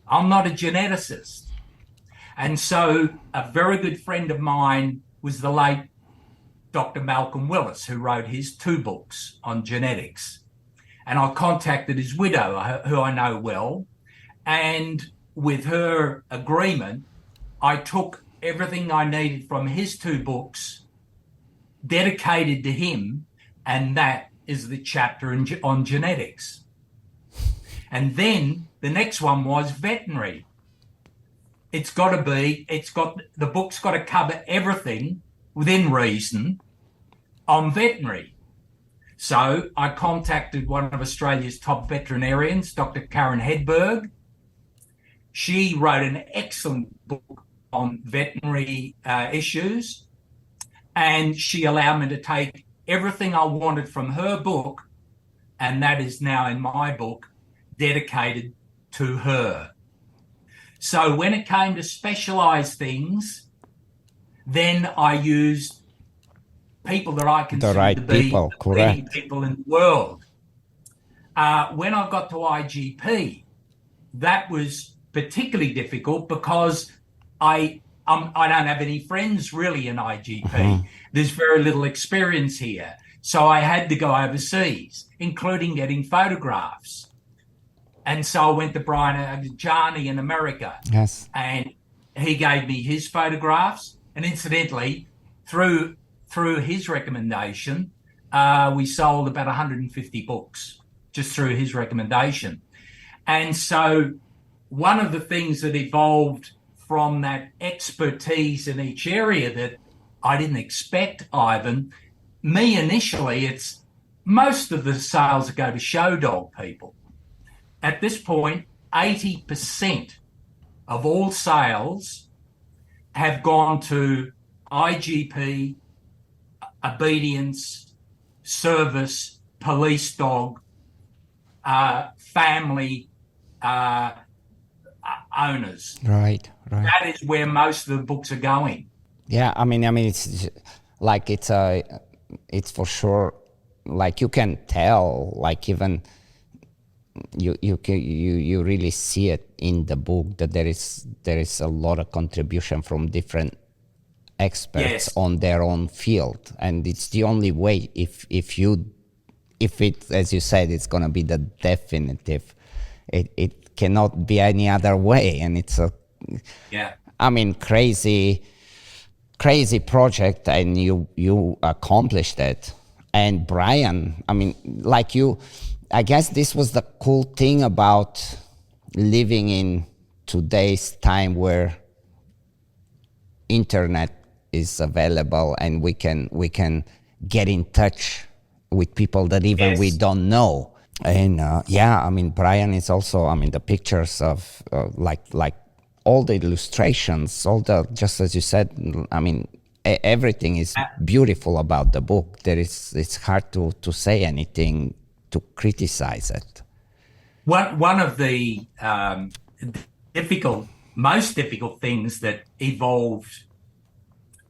I'm not a geneticist. And so a very good friend of mine was the late Dr. Malcolm Willis, who wrote his 2 books on genetics. And I contacted his widow, who I know well, and with her agreement, I took everything I needed from his 2 books, dedicated to him, and that is the chapter on genetics. And then the next one was veterinary. The book's got to cover everything within reason on veterinary. So I contacted one of Australia's top veterinarians, Dr. Karen Hedberg. She wrote an excellent book on veterinary issues, and she allowed me to take everything I wanted from her book, and that is now in my book, dedicated to her. So when it came to specialised things, then I used people that I consider to be the leading people in the world. When I got to IGP, that was particularly difficult because I don't have any friends really in IGP. Mm-hmm. There's very little experience here. So I had to go overseas, including getting photographs. And so I went to Brian Ajani in America. Yes. And he gave me his photographs. And incidentally, through his recommendation, we sold about 150 books just through his recommendation. And so one of the things that evolved from that expertise in each area that I didn't expect, Ivan, me initially, it's most of the sales that go to show dog people. At this point, 80% of all sales have gone to IGP, obedience, service, police dog, family owners. Right. That is where most of the books are going. Yeah, I mean, it's like it's for sure. Like you can tell, like even you really see it in the book that there is a lot of contribution from different experts on their own field, and it's the only way. If it, as you said, it's gonna be the definitive. It cannot be any other way, and it's a I mean crazy project, and you accomplished it. And Brian, I mean, like you, I guess this was the cool thing about living in today's time where internet is available and we can get in touch with people that even we don't know. And I mean, Brian is also, I mean, the pictures of like all the illustrations, all the, just as you said, I mean, everything is beautiful about the book. It's hard to say anything to criticize it. One of the most difficult things that evolved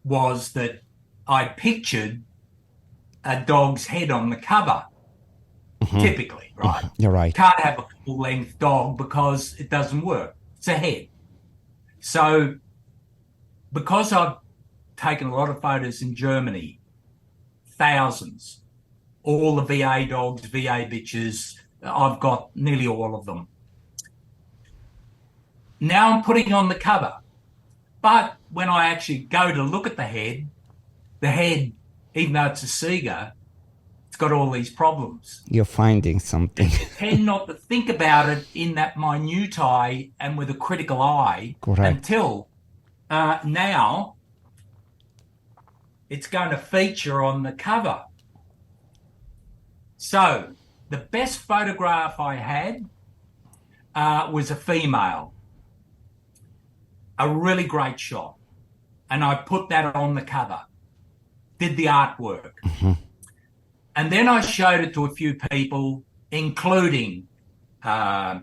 was that I pictured a dog's head on the cover. Typically, right? You're right. Can't have a full-length dog because it doesn't work. It's a head. So because I've taken a lot of photos in Germany, thousands, all the VA dogs, VA bitches, I've got nearly all of them. Now I'm putting on the cover. But when I actually go to look at the head, even though it's a Seeger, it's got all these problems. You're finding something. I tend not to think about it in that minutiae and with a critical eye. Correct. Until now it's going to feature on the cover. So the best photograph I had was a female, a really great shot. And I put that on the cover, did the artwork. And then I showed it to a few people, including Gail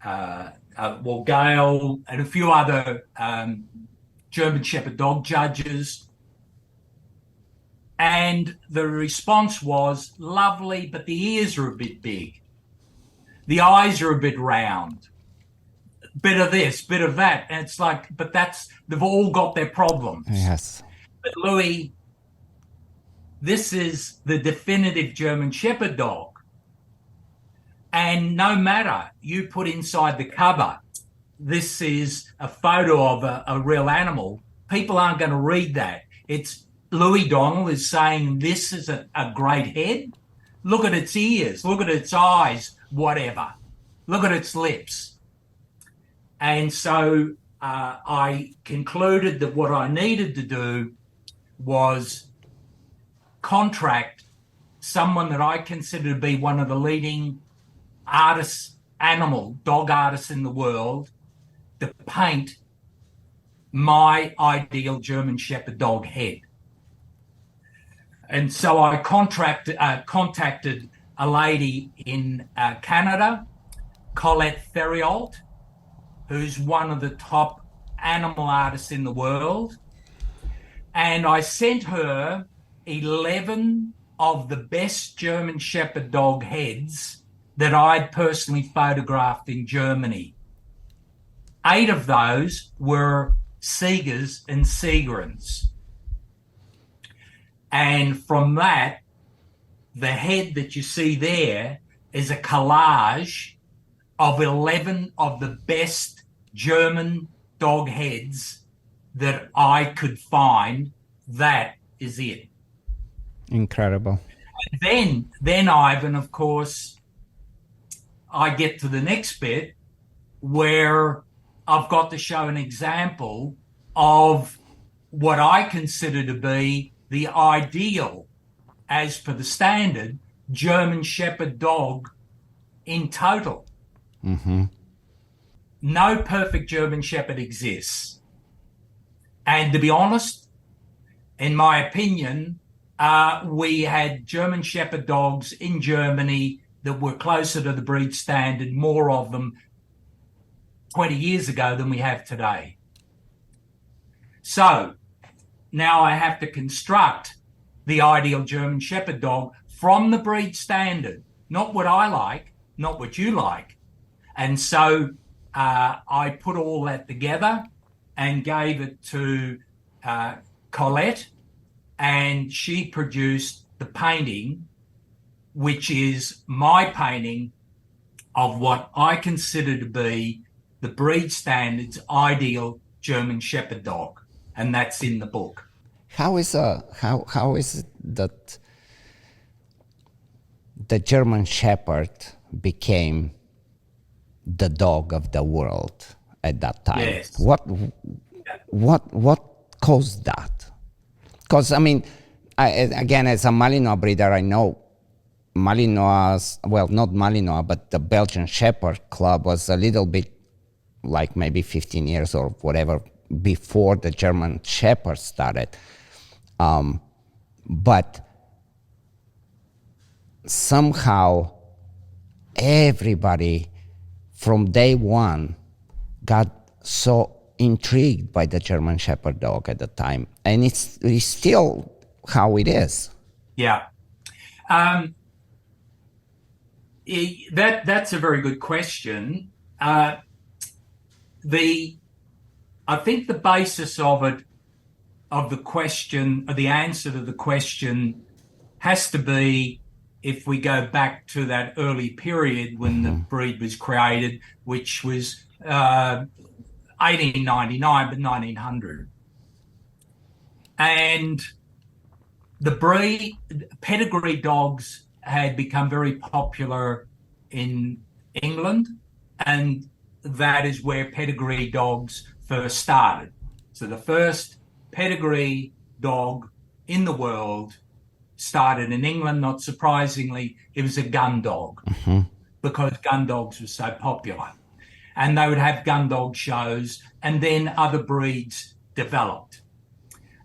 and a few other German Shepherd dog judges. And the response was lovely, but the ears are a bit big. The eyes are a bit round. Bit of this, bit of that. And it's like, but they've all got their problems. Yes. But Louis, this is the definitive German Shepherd dog. And no matter you put inside the cover, this is a photo of a real animal, people aren't going to read that. It's Louis Donald is saying this is a great head. Look at its ears, look at its eyes, whatever. Look at its lips. And so I concluded that what I needed to do was contract someone that I consider to be one of the leading artists, dog artists in the world, to paint my ideal German Shepherd dog head. And so I contacted a lady in Canada, Colette Theriault, who's one of the top animal artists in the world. And I sent her 11 of the best German Shepherd dog heads that I'd personally photographed in Germany. 8 of those were Seegers and Siegerins. And from that, the head that you see there is a collage of 11 of the best German dog heads that I could find. That is it. Incredible. Then Ivan, of course, I get to the next bit, where I've got to show an example of what I consider to be the ideal, as per the standard, German Shepherd dog in total. Mm-hmm. No perfect German Shepherd exists. And to be honest, in my opinion, we had German Shepherd dogs in Germany that were closer to the breed standard, more of them 20 years ago than we have today. So now I have to construct the ideal German Shepherd dog from the breed standard, not what I like, not what you like. And so I put all that together and gave it to Colette, and she produced the painting, which is my painting of what I consider to be the breed standard's ideal German Shepherd dog, and that's in the book. How is it that the German Shepherd became the dog of the world at that time? Yes. What caused that? Because I mean, again, as a Malinois breeder, I know Malinois, well, not Malinois, but the Belgian Shepherd Club was a little bit like maybe 15 years or whatever before the German Shepherd started. But somehow everybody from day one got so intrigued by the German Shepherd dog at the time. And it's still how it is. Yeah. That's a very good question. I think the basis of it, of the question, or the answer to the question, has to be, if we go back to that early period when the breed was created, which was 1899, but 1900. And the breed, pedigree dogs had become very popular in England, and that is where pedigree dogs first started. So the first pedigree dog in the world started in England. Not surprisingly, it was a gun dog, because gun dogs were so popular. And they would have gun dog shows, and then other breeds developed.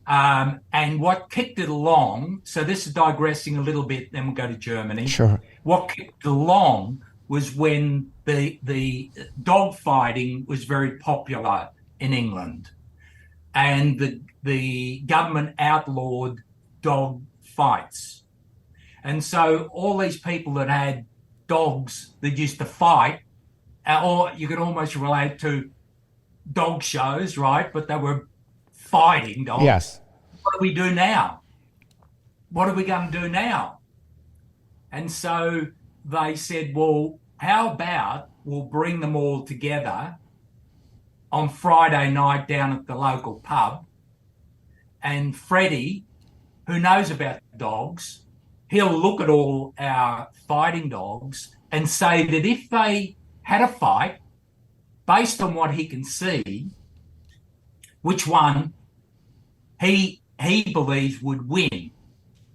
And what kicked it along, so this is digressing a little bit, then we'll go to Germany. Sure. What kicked it along was when the dog fighting was very popular in England, and the government outlawed dog fights. And so all these people that had dogs that used to fight, or you could almost relate to dog shows, right? But they were fighting dogs. Yes. What do we do now? What are we going to do now? And so they said, well, how about we'll bring them all together on Friday night down at the local pub, and Freddie, who knows about dogs, he'll look at all our fighting dogs and say that if they had a fight, based on what he can see, which one he believes would win,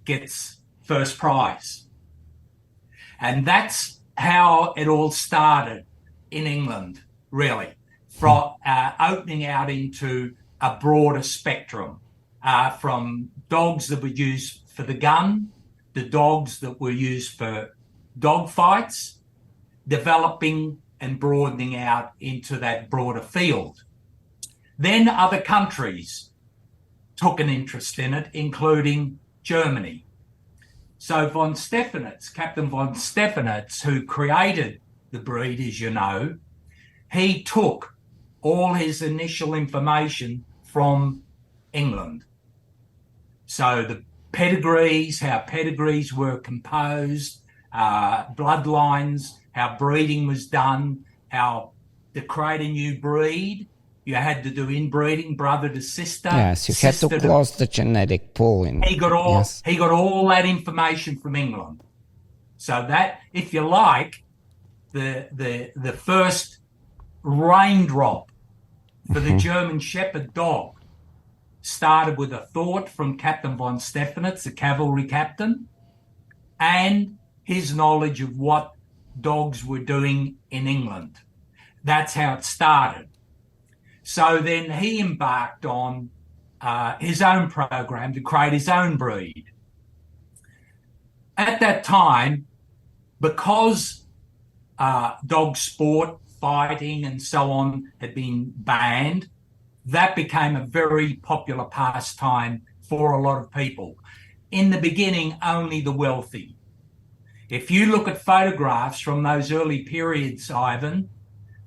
gets first prize. And that's how it all started in England, really, from opening out into a broader spectrum, from dogs that were used for the gun, the dogs that were used for dog fights, developing and broadening out into that broader field. Then other countries took an interest in it, including Germany. So von Stephanitz, Captain von Stephanitz, who created the breed, as you know, he took all his initial information from England. So the pedigrees, how pedigrees were composed, bloodlines, how breeding was done, how to create a new breed, you had to do inbreeding, brother to sister. Yes, you had to close the genetic pool. He got all that information from England. So that, if you like, the first raindrop for the German Shepherd dog started with a thought from Captain von Stephanitz, the cavalry captain, and his knowledge of what dogs were doing in England. That's how it started. So then he embarked on his own program to create his own breed. At that time, because dog sport, fighting, and so on had been banned, that became a very popular pastime for a lot of people. In the beginning, only the wealthy. If you look at photographs from those early periods, Ivan,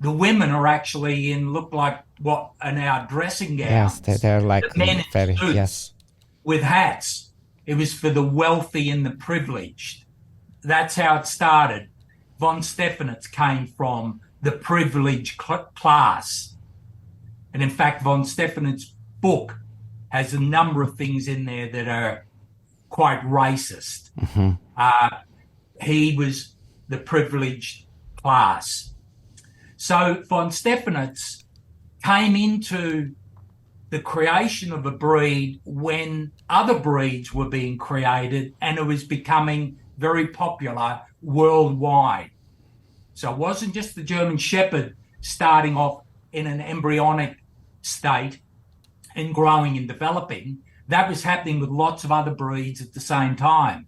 the women are actually look like what are now dressing gowns. Yes, they're like the men very, in suits yes. with hats. It was for the wealthy and the privileged. That's how it started. Von Stephanitz came from the privileged class. And in fact, von Stephanitz's book has a number of things in there that are quite racist. He was the privileged class. So von Stephanitz came into the creation of a breed when other breeds were being created, and it was becoming very popular worldwide. So it wasn't just the German Shepherd starting off in an embryonic state and growing and developing. That was happening with lots of other breeds at the same time.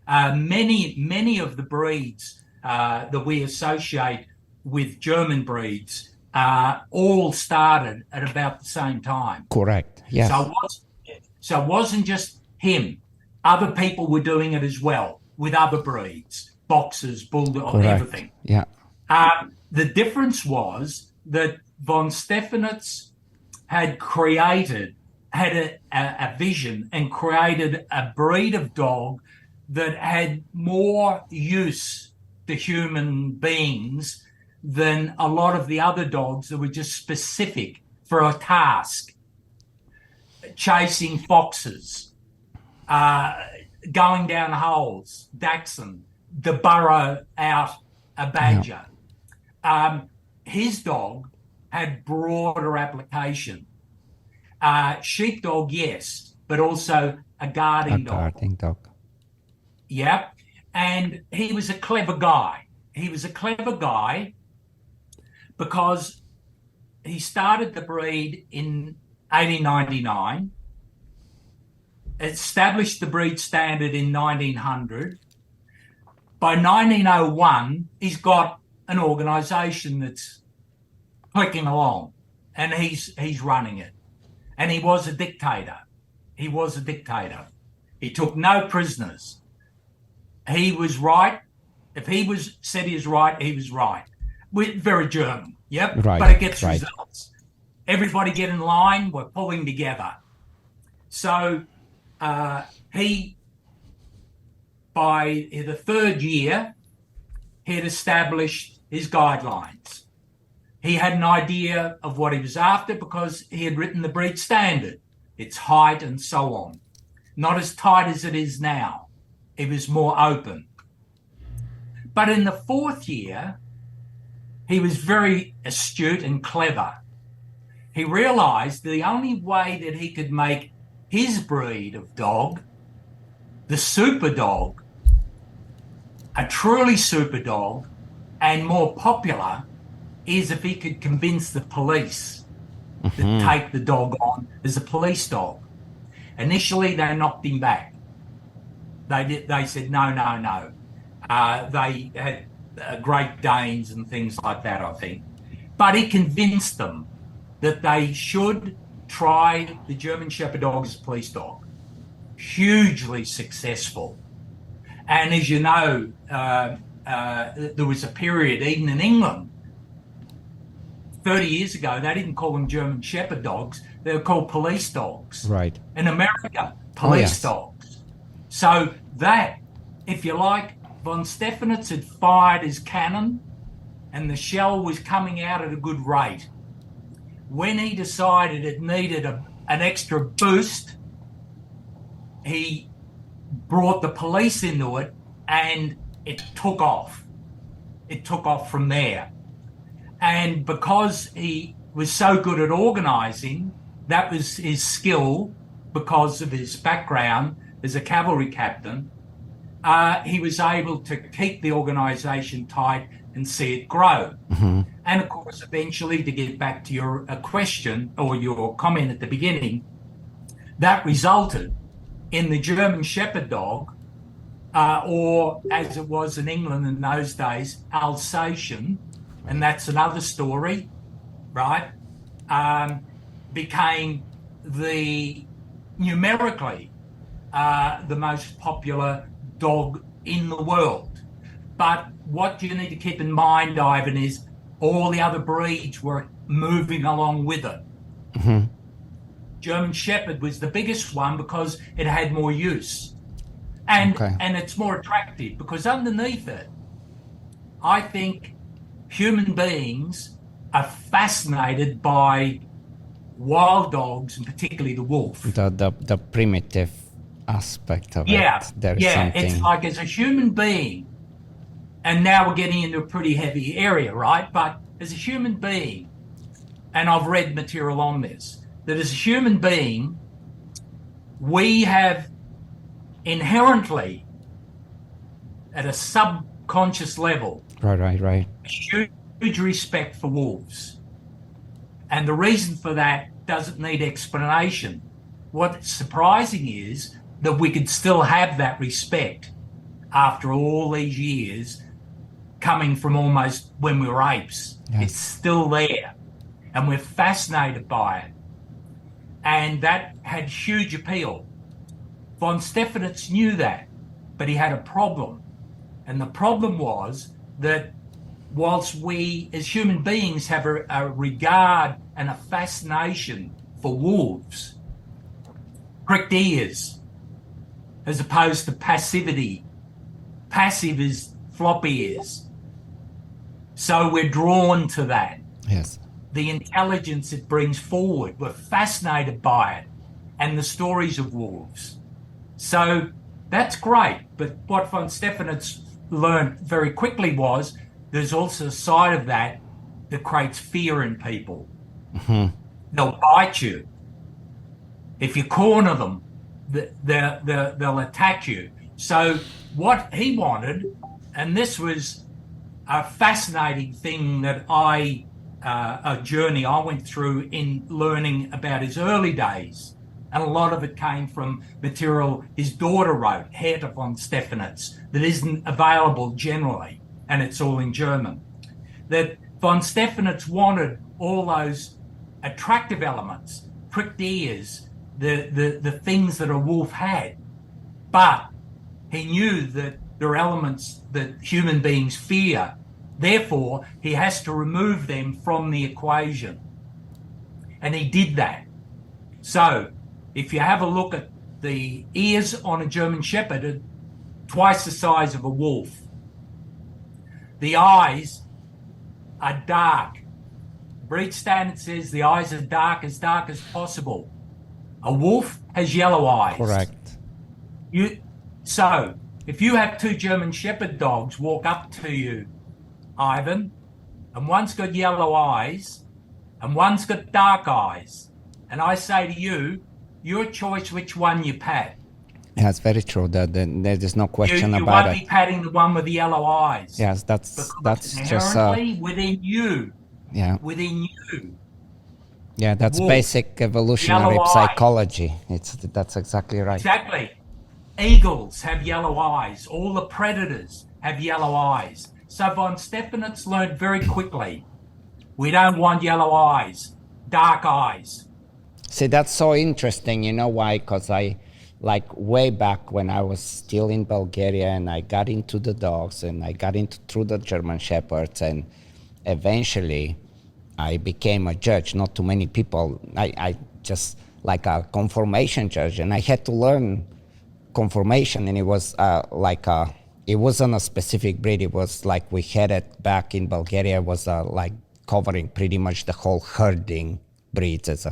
Many of the breeds that we associate with German breeds all started at about the same time. Correct. Yes. So it wasn't just him. Other people were doing it as well with other breeds, boxers, bulldogs, everything. Yeah. The difference was that von Stephanitz had a vision and created a breed of dog that had more use to human beings than a lot of the other dogs that were just specific for a task. Chasing foxes, going down holes, dachshund, to burrow out a badger. Yeah. His dog had broader application. Sheepdog, yes, but also a guarding dog. Guarding dog. Yeah. And he was a clever guy. Because he started the breed in 1899, established the breed standard in 1900. By 1901, he's got an organisation that's clicking along, and he's running it. And he was a dictator. He took no prisoners. He was right. If he said he was right, he was right. We're very German, yep. Right, but it gets right. results. Everybody get in line. We're pulling together. So he, by the third year, he had established his guidelines. He had an idea of what he was after because he had written the breed standard, its height and so on. Not as tight as it is now. It was more open. But in the fourth year, he was very astute and clever. He realized the only way that he could make his breed of dog, the super dog, a truly super dog and more popular, is if he could convince the police to take the dog on as a police dog. Initially, they knocked him back. They said, no. They had Great Danes and things like that, I think. But he convinced them that they should try the German Shepherd dog as a police dog. Hugely successful. And as you know, there was a period, even in England, 30 years ago, they didn't call them German Shepherd dogs. They were called police dogs. Right. In America, police dogs. So that, if you like, von Stephanitz had fired his cannon and the shell was coming out at a good rate. When he decided it needed an extra boost, he brought the police into it and it took off. It took off from there. And because he was so good at organizing, that was his skill because of his background as a cavalry captain. He was able to keep the organization tight and see it grow. And of course, eventually, to get back to your question or your comment at the beginning, that resulted in the German Shepherd dog, or as it was in England in those days, Alsatian, and that's another story, right? Became numerically the most popular dog in the world. But what you need to keep in mind, Ivan, is all the other breeds were moving along with it. German Shepherd was the biggest one because it had more use. And it's more attractive because underneath it, I think human beings are fascinated by wild dogs, and particularly the wolf. The primitive aspect of it. There is something. It's like as a human being, and now we're getting into a pretty heavy area, right? But as a human being, and I've read material on this, that as a human being, we have inherently, at a subconscious level, right, huge respect for wolves. And the reason for that doesn't need explanation. What's surprising is that we could still have that respect after all these years, coming from almost when we were apes. Yes. It's still there, and we're fascinated by it. And that had huge appeal. Von Stephanitz knew that, but he had a problem. And the problem was that whilst we as human beings have a regard and a fascination for wolves, pricked ears, as opposed to passivity. Passive is flop ears. So we're drawn to that. Yes. The intelligence it brings forward. We're fascinated by it and the stories of wolves. So that's great. But what von Stephanitz learned very quickly was there's also a side of that creates fear in people. They'll bite you. If you corner them, they'll attack you. So what he wanted, and this was a fascinating thing that a journey I went through in learning about his early days. And a lot of it came from material his daughter wrote, Hertha von Stephanitz, that isn't available generally, and it's all in German. That von Stephanitz wanted all those attractive elements, pricked ears, the things that a wolf had. But he knew that there are elements that human beings fear. Therefore, he has to remove them from the equation. And he did that. So, if you have a look at the ears on a German Shepherd, are twice the size of a wolf. The eyes are dark. Breed standard says the eyes are dark as possible. A wolf has yellow eyes. Correct. So, if you have two German Shepherd dogs walk up to you, Ivan, and one's got yellow eyes and one's got dark eyes, and I say to you, your choice which one you pat. Yes, very true. There's no question you about it. You won't be patting the one with the yellow eyes. Yes, that's just within you. Yeah. Within you. Yeah, that's wolf, basic evolutionary psychology. That's exactly right. Exactly. Eagles have yellow eyes. All the predators have yellow eyes. So von Stephanitz learned very quickly, we don't want yellow eyes, dark eyes. See, that's so interesting. You know why? Because way back when I was still in Bulgaria and I got into the dogs and I got through the German Shepherds, and eventually I became a judge. Not too many people. I just like a conformation judge, and I had to learn conformation, and it was it wasn't a specific breed. It was like we had it back in Bulgaria. It was like covering pretty much the whole herding breeds as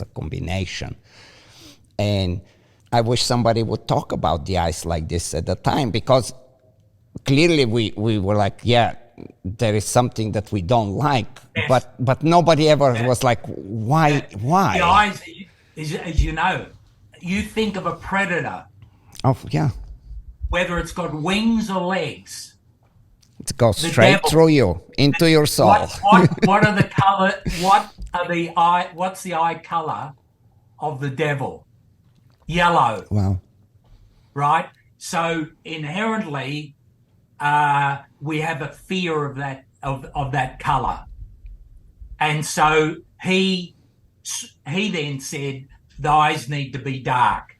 a combination. And I wish somebody would talk about the eyes like this at the time, because clearly we were like, yeah, there is something that we don't like, Yes. but nobody ever was like, why? The eyes, as you know, you think of a predator, Oh yeah, whether it's got wings or legs. it goes The straight devil. through you into your soul. What are the color? What's the eye color of the devil? Yellow, Wow. right? So inherently, we have a fear of that color, and so he then said the eyes need to be dark,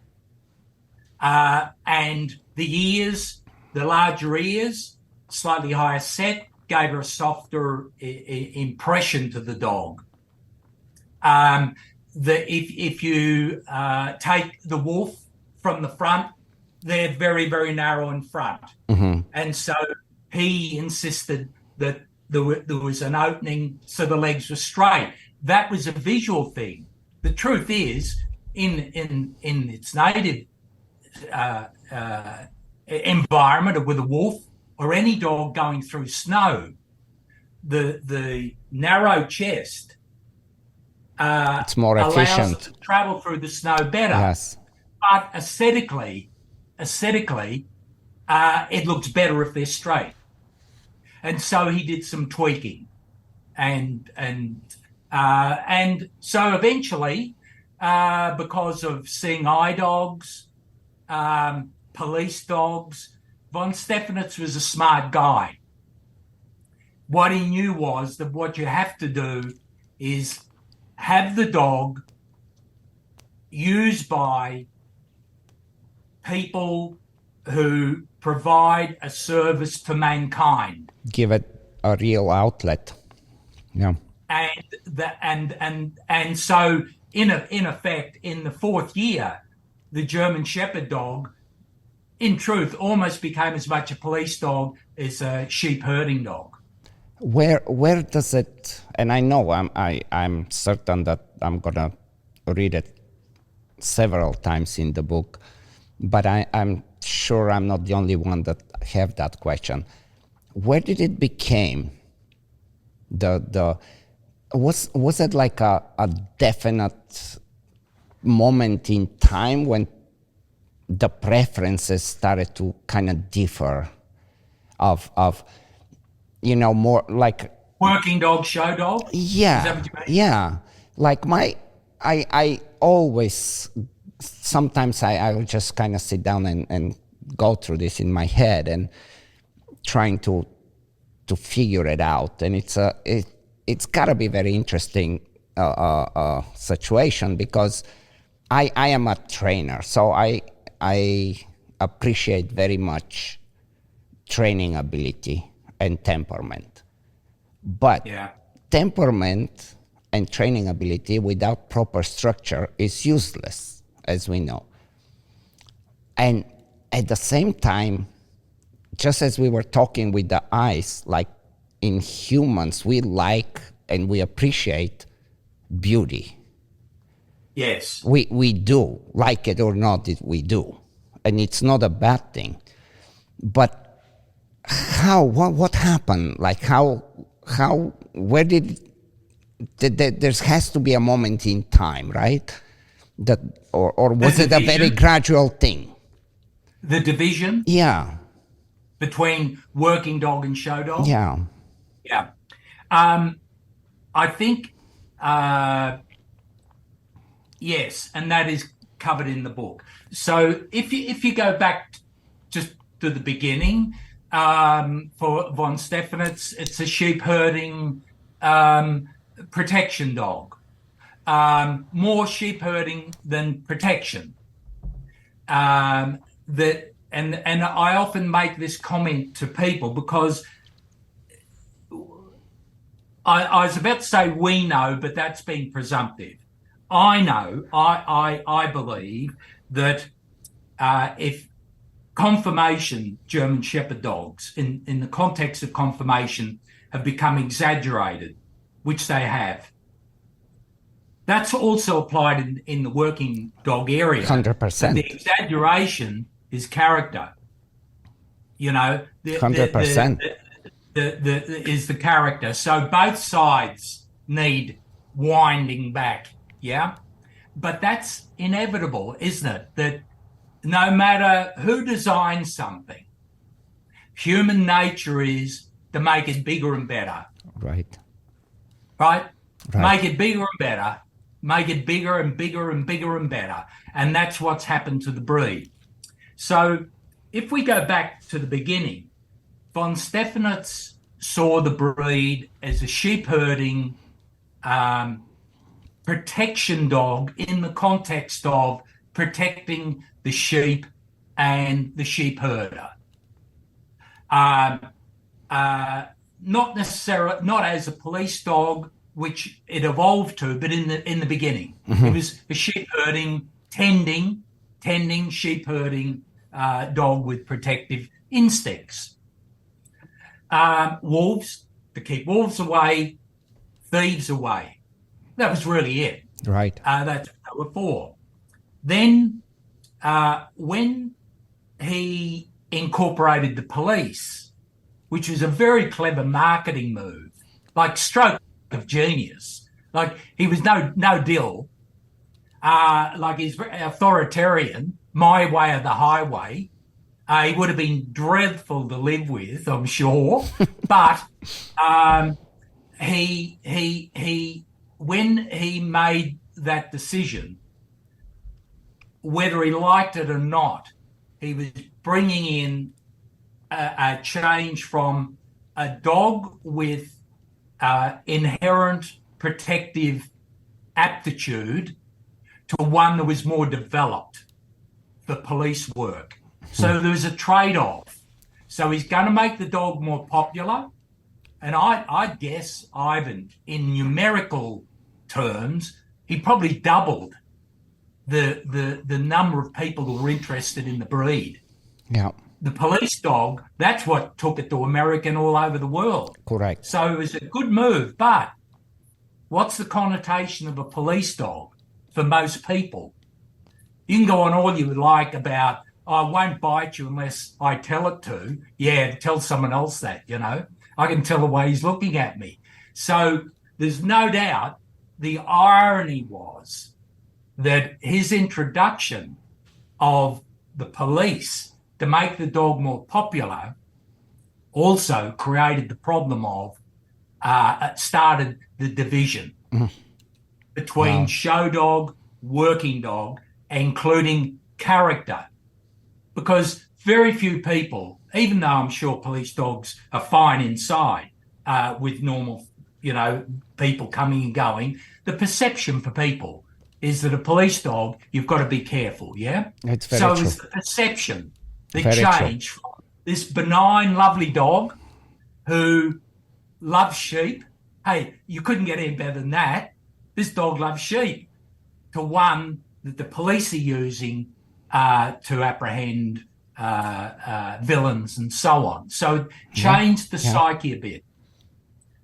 and the ears, the larger ears, slightly higher set, gave her a softer impression to the dog. If you take the wolf from the front, they're very, very narrow in front. And so he insisted that there was an opening so the legs were straight. That was a visual thing. The truth is, in its native environment, or with a wolf or any dog going through snow, the narrow chest It's more allows efficient. it to travel through the snow better. Yes. But aesthetically, it looks better if they're straight. And so he did some tweaking, and so eventually, because of seeing eye dogs, police dogs, von Stephanitz was a smart guy. What he knew was that what you have to do is have the dog used by people who provide a service to mankind. Give it a real outlet. Yeah. And so in effect, in the fourth year, the German Shepherd dog, in truth, almost became as much a police dog as a sheep herding dog. Where does it? And I know I'm certain that I'm gonna read it several times in the book, but I'm sure I'm not the only one that have that question. Where did it became was it like a definite moment in time when the preferences started to kind of differ of more like Working dog, show dog? yeah. Is that what you mean? Yeah, like I always, sometimes I'll just kind of sit down and go through this in my head and trying to figure it out, and it's gotta be very interesting situation, because I am a trainer, so I appreciate very much training ability and temperament, but temperament and training ability without proper structure is useless, as we know. And at the same time, just as we were talking with the eyes, like in humans, we like and we appreciate beauty. Yes. We do, like it or not, we do. And it's not a bad thing. But what happened? Like where did there has to be a moment in time, right? That, or was it a very gradual thing? The division? Yeah. Between working dog and show dog? Yeah. Yeah. I think, yes, and that is covered in the book. So if you go back just to the beginning, for von Stephanitz, it's a sheep herding protection dog. More sheep herding than protection. And I often make this comment to people, because I was about to say we know, but that's being presumptive. I know, I believe that if conformation German Shepherd dogs, in the context of conformation, have become exaggerated, which they have, that's also applied in the working dog area. 100%. The exaggeration is character. 100%. is the character. So both sides need winding back, yeah? But that's inevitable, isn't it? That no matter who designs something, human nature is to make it bigger and better. Right. Right? Right. Make it bigger and better, make it bigger and bigger and bigger and better. And that's what's happened to the breed. So if we go back to the beginning, von Stephanitz saw the breed as a sheep herding protection dog in the context of protecting the sheep and the sheep herder. Not necessarily, not as a police dog, which it evolved to, but in the beginning, it was a sheep herding, tending sheep herding dog with protective instincts. Wolves, to keep wolves away, thieves away. That was really it. Right. That's what they were for. Then, when he incorporated the police, which was a very clever marketing move, like stroke of genius. Like he was no dill. Like he's authoritarian, my way or the highway. He would have been dreadful to live with, I'm sure. But he when he made that decision, whether he liked it or not, he was bringing in a change from a dog with inherent protective aptitude to one that was more developed for police work. So there was a trade-off. So he's going to make the dog more popular. And I guess, Ivan, in numerical terms, he probably doubled the number of people who were interested in the breed. Yeah. The police dog, that's what took it to America and all over the world. Correct. So it was a good move, but what's the connotation of a police dog for most people? You can go on all you would like about, I won't bite you unless I tell it to. Yeah, tell someone else that, you know. I can tell the way he's looking at me. So there's no doubt the irony was that his introduction of the police to make the dog more popular also created the problem of, started the division between show dog, working dog, including character. Because very few people, even though I'm sure police dogs are fine inside with normal, people coming and going, the perception for people is that a police dog, you've got to be careful, yeah? It's very so true. it's the perception that Very changed from this benign, lovely dog who loves sheep. Hey, you couldn't get any better than that. This dog loves sheep, to one that the police are using to apprehend villains and so on. So it changed the psyche a bit.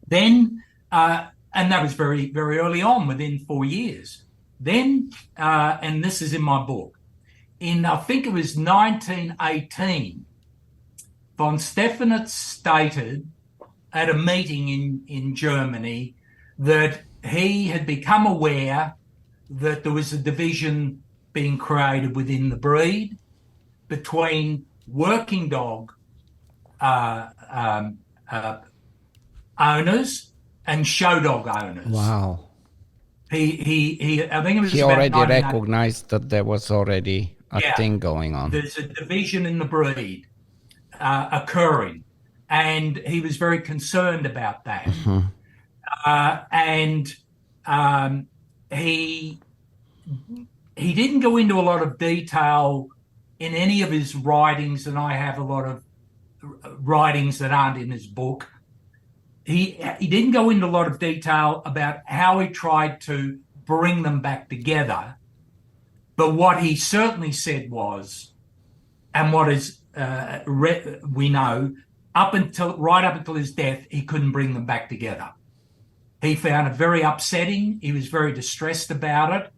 Then, and that was very, very early on, within 4 years. Then, and this is in my book, in I think it was 1918, von Stephanitz stated at a meeting in Germany that he had become aware that there was a division being created within the breed between working dog owners and show dog owners. Wow. He I think it was He about already 1980. recognized that there was already a thing going on. There's a division in the breed occurring, and he was very concerned about that. He didn't go into a lot of detail in any of his writings, and I have a lot of writings that aren't in his book. He didn't go into a lot of detail about how he tried to bring them back together. But what he certainly said was, and what is we know, right up until his death, he couldn't bring them back together. He found it very upsetting. He was very distressed about it.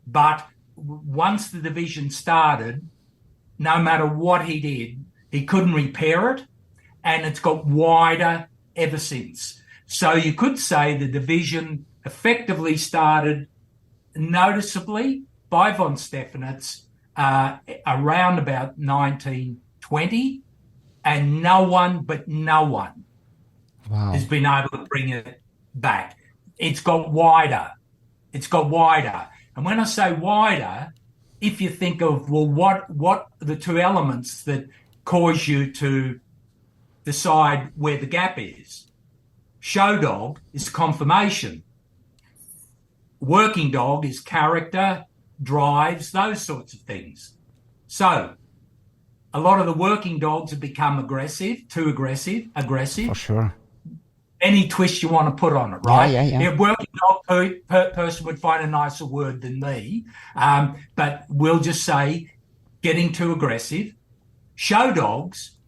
But once the division started, no matter what he did, he couldn't repair it. And it's got wider ever since. So you could say the division effectively started noticeably by von Stephanitz around about 1920, and no one Wow. has been able to bring it back. It's got wider. And when I say wider, if you think of, well, what are the two elements that cause you to decide where the gap is? Show dog is conformation. Working dog is character, drives, those sorts of things. So a lot of the working dogs have become aggressive, too aggressive. For sure. Any twist you want to put on it, right? Yeah. A working dog person would find a nicer word than me, but we'll just say getting too aggressive. Show dogs,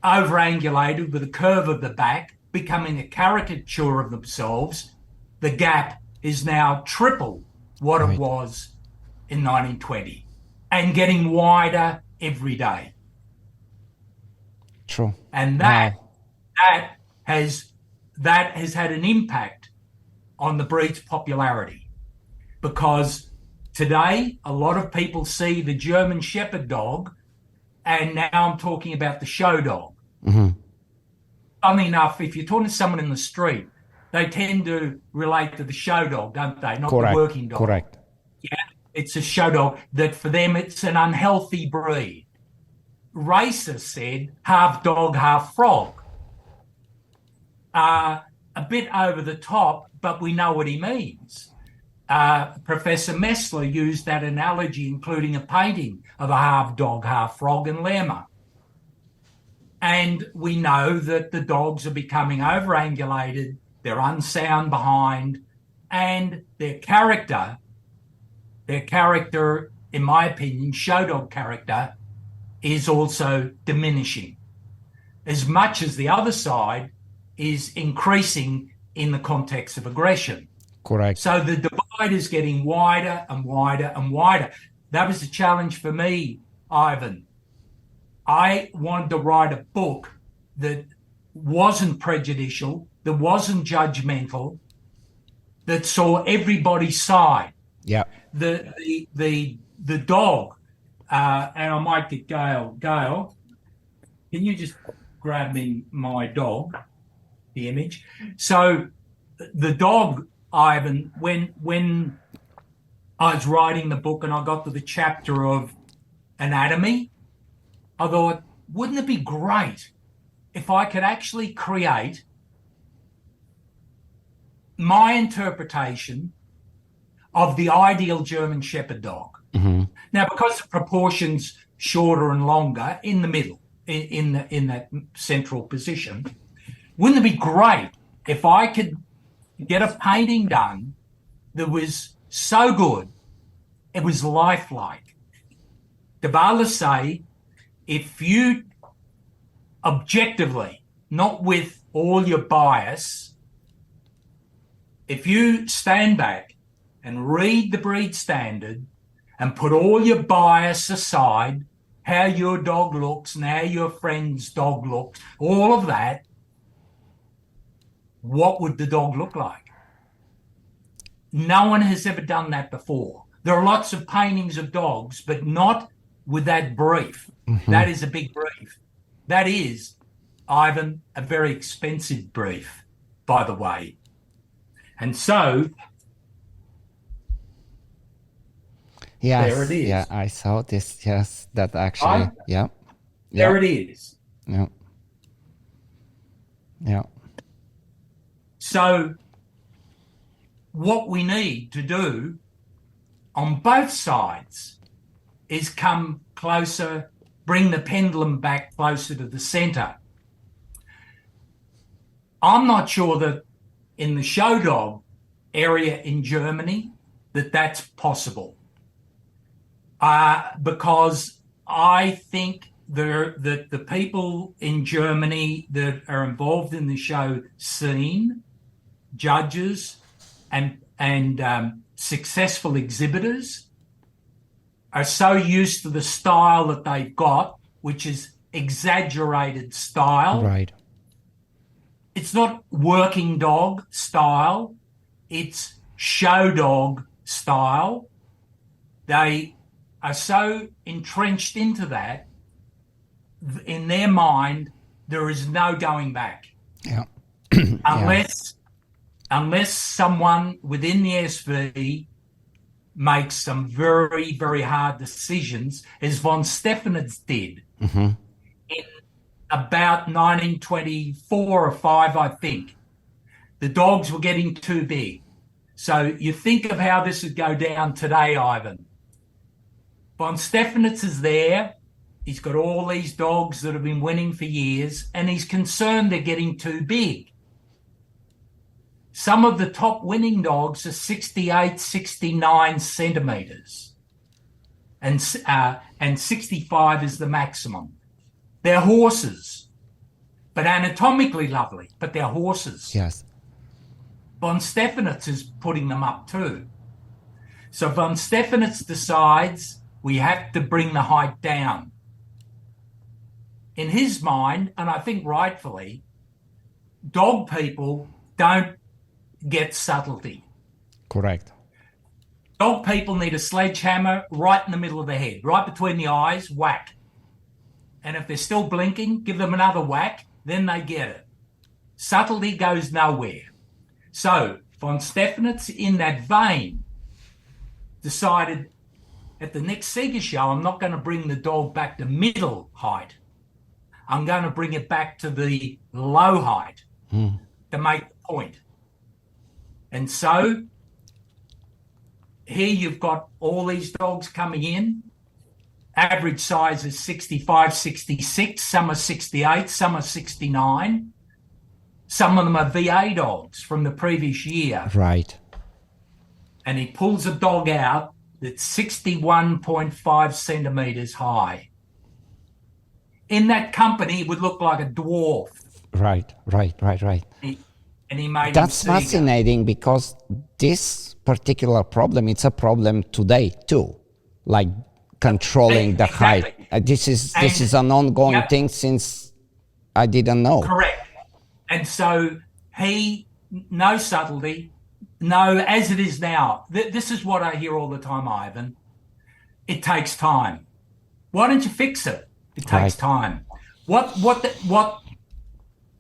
overangulated with a curve of the back, becoming a caricature of themselves. The gap is now triple what it was in 1920 and getting wider every day. True. And that has had an impact on the breed's popularity, because today a lot of people see the German Shepherd dog, and now I'm talking about the show dog. Mm-hmm. Funnily enough, if you're talking to someone in the street, they tend to relate to the show dog, don't they? Not the working dog. Correct. Yeah, it's a show dog that for them it's an unhealthy breed. Racer said half dog, half frog. A bit over the top, but we know what he means. Professor Messler used that analogy, including a painting of a half dog, half frog in Lerma. And we know that the dogs are becoming overangulated, they're unsound behind, and their character, in my opinion, show dog character, is also diminishing, as much as the other side is increasing in the context of aggression. Correct. So the divide is getting wider and wider and wider. That was a challenge for me, Ivan. I wanted to write a book that wasn't prejudicial, that wasn't judgmental, that saw everybody's side. Yeah. The dog, and I might get Gail. Gail, can you just grab me my dog, the image? So the dog, Ivan, when I was writing the book and I got to the chapter of anatomy, I thought, wouldn't it be great if I could actually create my interpretation of the ideal German Shepherd dog? Mm-hmm. Now, because the proportions shorter and longer in the middle, in that central position, wouldn't it be great if I could get a painting done that was so good it was lifelike? Dabala say, if you objectively, not with all your bias, if you stand back and read the breed standard and put all your bias aside, how your dog looks and how your friend's dog looks, all of that, what would the dog look like? No one has ever done that before. There are lots of paintings of dogs, but not with that brief. Mm-hmm. That is a big brief. That is, Ivan, a very expensive brief, by the way. And so, yes, there it is. Yeah, I saw this. Yes, that actually, yeah. There it is. Yeah. Yeah. So, what we need to do on both sides is come closer, bring the pendulum back closer to the center. I'm not sure that in the show dog area in Germany that that's possible, because I think that the people in Germany that are involved in the show scene, judges and successful exhibitors, are so used to the style that they've got, which is exaggerated style. Right. it's not working dog style, it's show dog style. They are so entrenched into that, in their mind, there is no going back. Yeah. Unless someone within the SV makes some very, very hard decisions, as von Stephanitz did in about 1924 or 5, I think. The dogs were getting too big. So you think of how this would go down today, Ivan. Von Stephanitz is there. He's got all these dogs that have been winning for years, and he's concerned they're getting too big. Some of the top winning dogs are 68, 69 centimeters, and 65 is the maximum. They're horses, but anatomically lovely, but they're horses. Yes. Von Stephanitz is putting them up too. So von Stephanitz decides we have to bring the height down. In his mind, and I think rightfully, dog people don't get subtlety. Correct. Dog people need a sledgehammer right in the middle of the head, right between the eyes, whack. And if they're still blinking, give them another whack, then they get it. Subtlety goes nowhere. So von Stephanitz, in that vein, decided at the next Sega show, I'm not going to bring the dog back to middle height. I'm going to bring it back to the low height to make the point. And so here you've got all these dogs coming in. Average size is 65, 66. Some are 68, some are 69. Some of them are VA dogs from the previous year. Right. And he pulls a dog out that's 61.5 centimeters high. In that company, it would look like a dwarf. Right. And he made That's fascinating, because this particular problem, it's a problem today too, like controlling the height. This is an ongoing thing since I didn't know. Correct. And so no subtlety, no, as it is now. This is what I hear all the time, Ivan. It takes time. Why don't you fix it? It takes time. What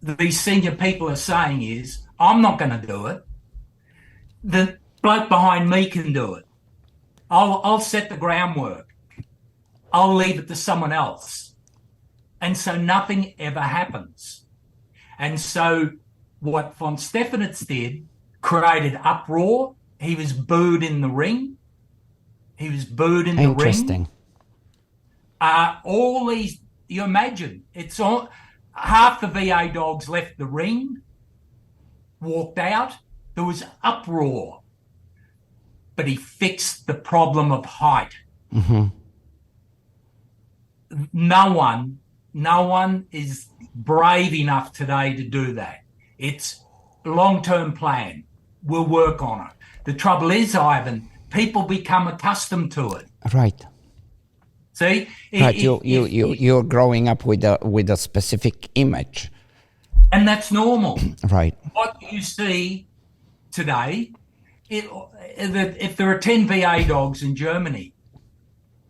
these senior people are saying is, I'm not going to do it. The bloke behind me can do it. I'll set the groundwork. I'll leave it to someone else. And so nothing ever happens. And so what von Stephanitz did created uproar. He was booed in the ring. Interesting. All these, you imagine, it's all, half the VA dogs left the ring, walked out. There was uproar. But he fixed the problem of height. No one is brave enough today to do that. It's a long-term plan. We'll work on it. The trouble is, Ivan, people become accustomed to it. Right. See? Right. You're growing up with a specific image. And that's normal. Right. What you see today, if there are 10 VA dogs in Germany,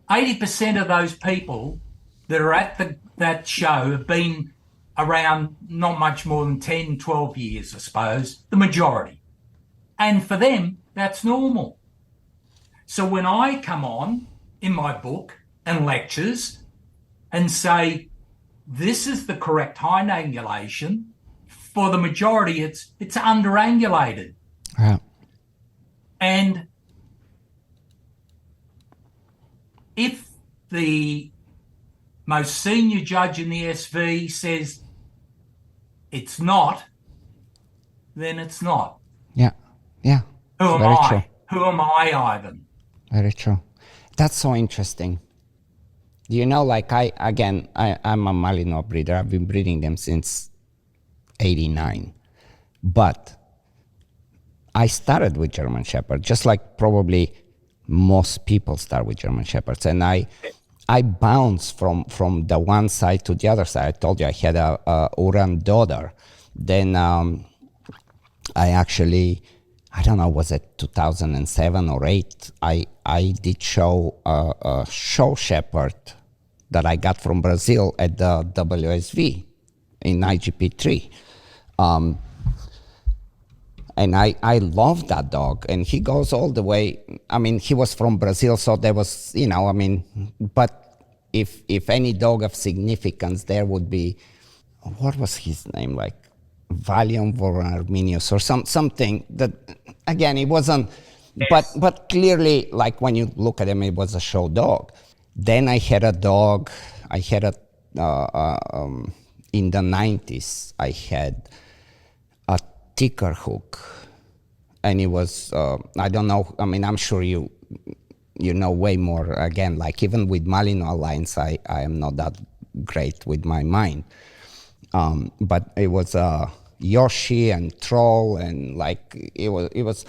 80% of those people that are at that show have been around not much more than 10, 12 years, I suppose, the majority. And for them, that's normal. So when I come on in my book and lectures and say, this is the correct hind angulation, for the majority, it's underangulated. Yeah. And if the most senior judge in the SV says it's not, then it's not. Yeah. Who am Very I? true. Who am I, Ivan? Very true. That's so interesting. You know, like I'm a Malinois breeder. I've been breeding them since 89. But I started with German Shepherd, just like probably most people start with German Shepherds. And I bounce from the one side to the other side. I told you I had a Uran daughter, Then I actually, I don't know, was it 2007 or 8? I did show a show shepherd that I got from Brazil at the WSV in IGP3. And I love that dog, and he goes all the way. I mean, he was from Brazil, so there was, you know, I mean, but if any dog of significance, there would be, what was his name, like Valium or Arminius or something that, again, it wasn't, Yes. but clearly, like when you look at him, it was a show dog. Then I had a dog, I had a, in the 90s, I had a ticker hook, and it was, I don't know, I mean, I'm sure you know way more, again, like even with Malinois lines, I am not that great with my mind. But it was Yoshi and Troll, and like it was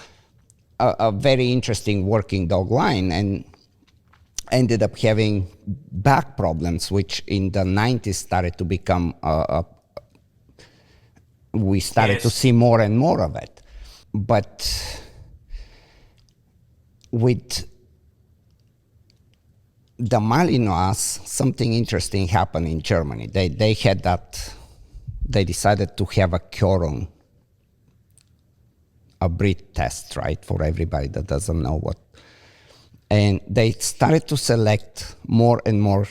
a very interesting working dog line, and ended up having back problems, which in the 90s started to become we started to Yes. see more and more of it. But with the Malinois, something interesting happened in Germany. They had that, they decided to have a quorum, a breed test, right, for everybody that doesn't know what. And they started to select more and more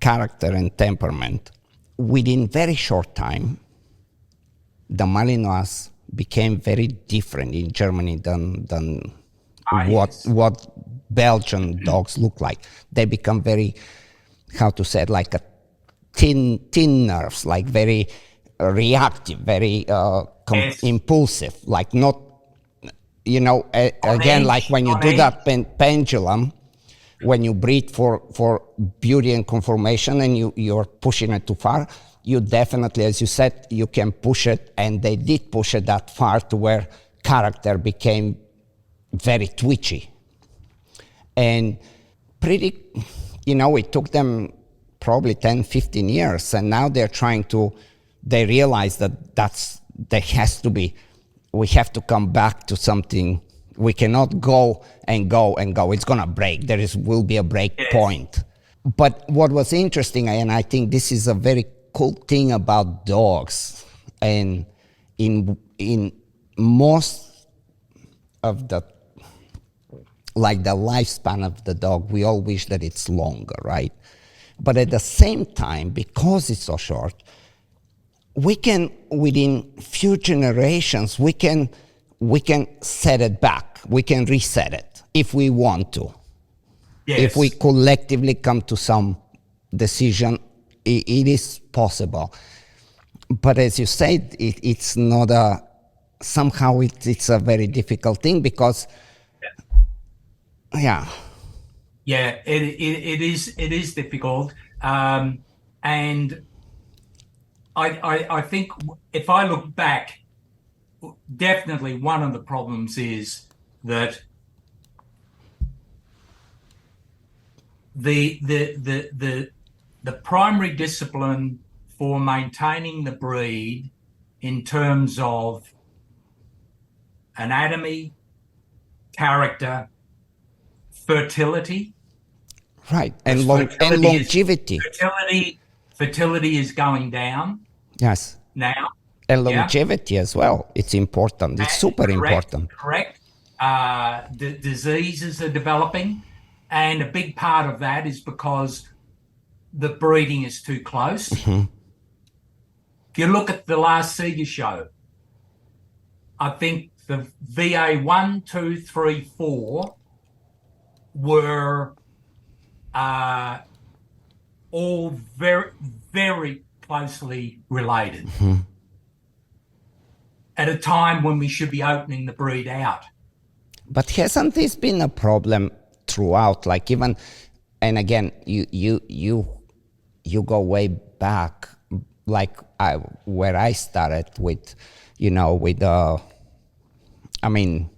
character and temperament. Within very short time, the Malinois became very different in Germany than Yes. what Belgian dogs look like. They become very, how to say it, like a thin nerves, like very reactive, very Yes. impulsive, like not, you know, again, edge, like when you on do edge. that pendulum, when you breed for beauty and conformation and you're pushing it too far, you definitely, as you said, you can push it, and they did push it that far to where character became very twitchy. And pretty, you know, it took them probably 10, 15 years, and now they're trying to, they realize that there has to be, we have to come back to something. We cannot go and go and go. It's going to break. Will be a break Yes. point. But what was interesting, and I think this is a very cool thing about dogs, and in most of the, like the lifespan of the dog, we all wish that it's longer, right? But at the same time, because it's so short, we can, within few generations, we can set it back. We can reset it if we want to. Yes. If we collectively come to some decision, it is possible. But as you said, it's not a, somehow it's a very difficult thing because, yeah. Yeah, it is difficult, and I think if I look back, definitely one of the problems is that the primary discipline for maintaining the breed in terms of anatomy, character, fertility. Right, and longevity. Fertility is going down. Yes. Now. And longevity as well. It's important. It's super important. Correct. Diseases are developing, and a big part of that is because the breeding is too close. Mm-hmm. If you look at the last Sega show, I think the VA 1, 2, 3, 4 were all very, very closely related. Mm-hmm. At a time when we should be opening the breed out. But hasn't this been a problem throughout? Like even, and again, you go way back, like where I started with, you know, with I mean,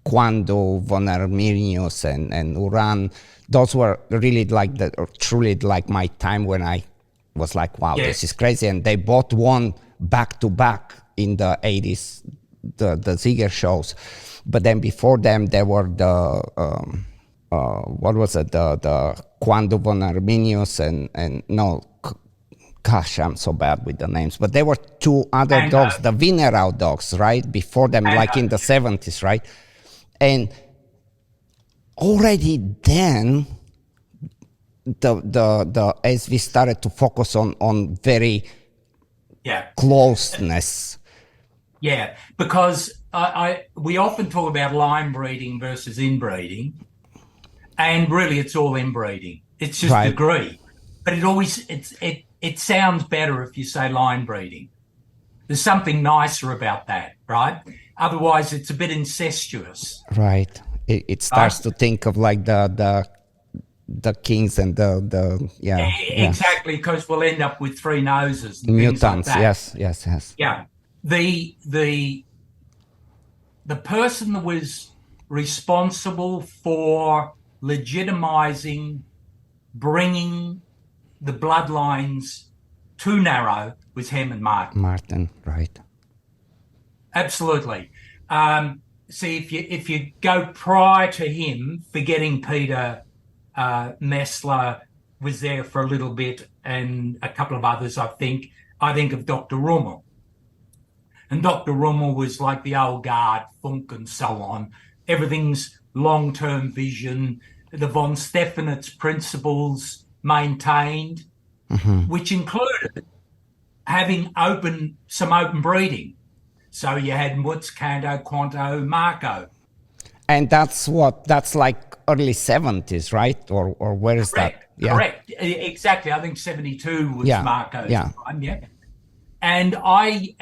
Quando, Von Arminius, and Uran. Those were really truly like my time when I was like, wow, Yes. This is crazy. And they both won back to back in the 80s, the Ziegler shows. But then before them, there were the, what was it, the Quando von Arminius and no, gosh, I'm so bad with the names. But there were two other dogs, the Wienerau dogs, right? Before them, like in the 70s, right? And already then, as we started to focus on very closeness. Yeah, because we often talk about line breeding versus inbreeding, and really it's all inbreeding. It's just degree, but it sounds better if you say line breeding. There's something nicer about that, right? Otherwise, it's a bit incestuous. Right. It starts to think of like the kings and exactly, because we'll end up with three noses and mutants. Things like that. Yes. Yeah. The person that was responsible for legitimizing bringing the bloodlines too narrow was Herman Martin. Martin, right. Absolutely. See, if you go prior to him, forgetting Peter Messler was there for a little bit, and a couple of others, I think of Dr. Rummel. And Dr. Rummel was like the old guard, Funk and so on. Everything's long-term vision, the von Stephanitz principles maintained, which included having some open breeding. So you had Mutz, Canto, Quanto, Marco. And that's like early 70s, right? Or where is that? Yeah. Correct. Exactly. I think 72 was Marco's time, And I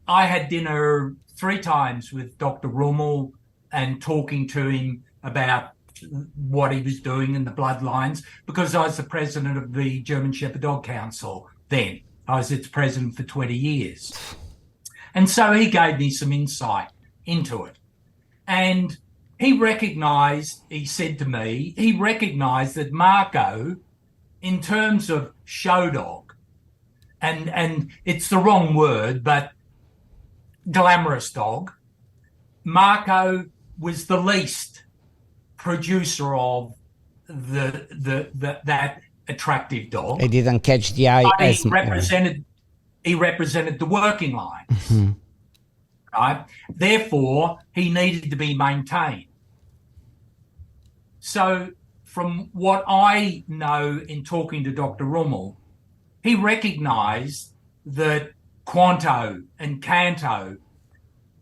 had dinner 3 times with Dr. Rummel and talking to him about what he was doing in the bloodlines, because I was the president of the German Shepherd Dog Council then. I was its president for 20 years. And so he gave me some insight into it. And he said to me, he recognized that Marco, in terms of show dog, and it's the wrong word, but glamorous dog, Marco was the least producer of that attractive dog. He didn't catch the eye. He represented the working lines, right? Therefore, he needed to be maintained. So, from what I know in talking to Dr. Rummel, he recognized that Quanto and Canto,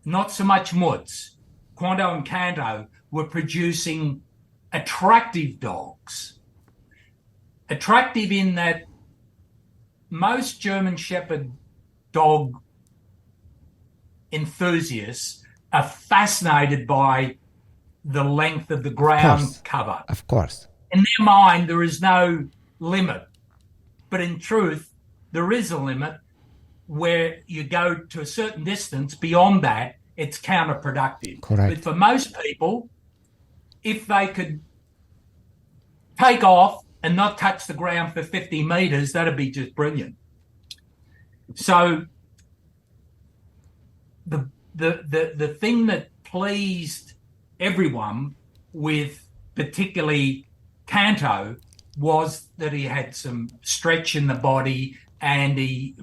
not so much Mutz, Quanto and Canto were producing attractive dogs. Attractive in that most German Shepherd dog enthusiasts are fascinated by the length of the ground cover. Of course. In their mind, there is no limit. But in truth, there is a limit where you go to a certain distance. Beyond that, it's counterproductive. Correct. But for most people, if they could take off and not touch the ground for 50 meters, that'd be just brilliant. So the thing that pleased everyone with particularly Canto was that he had some stretch in the body, and he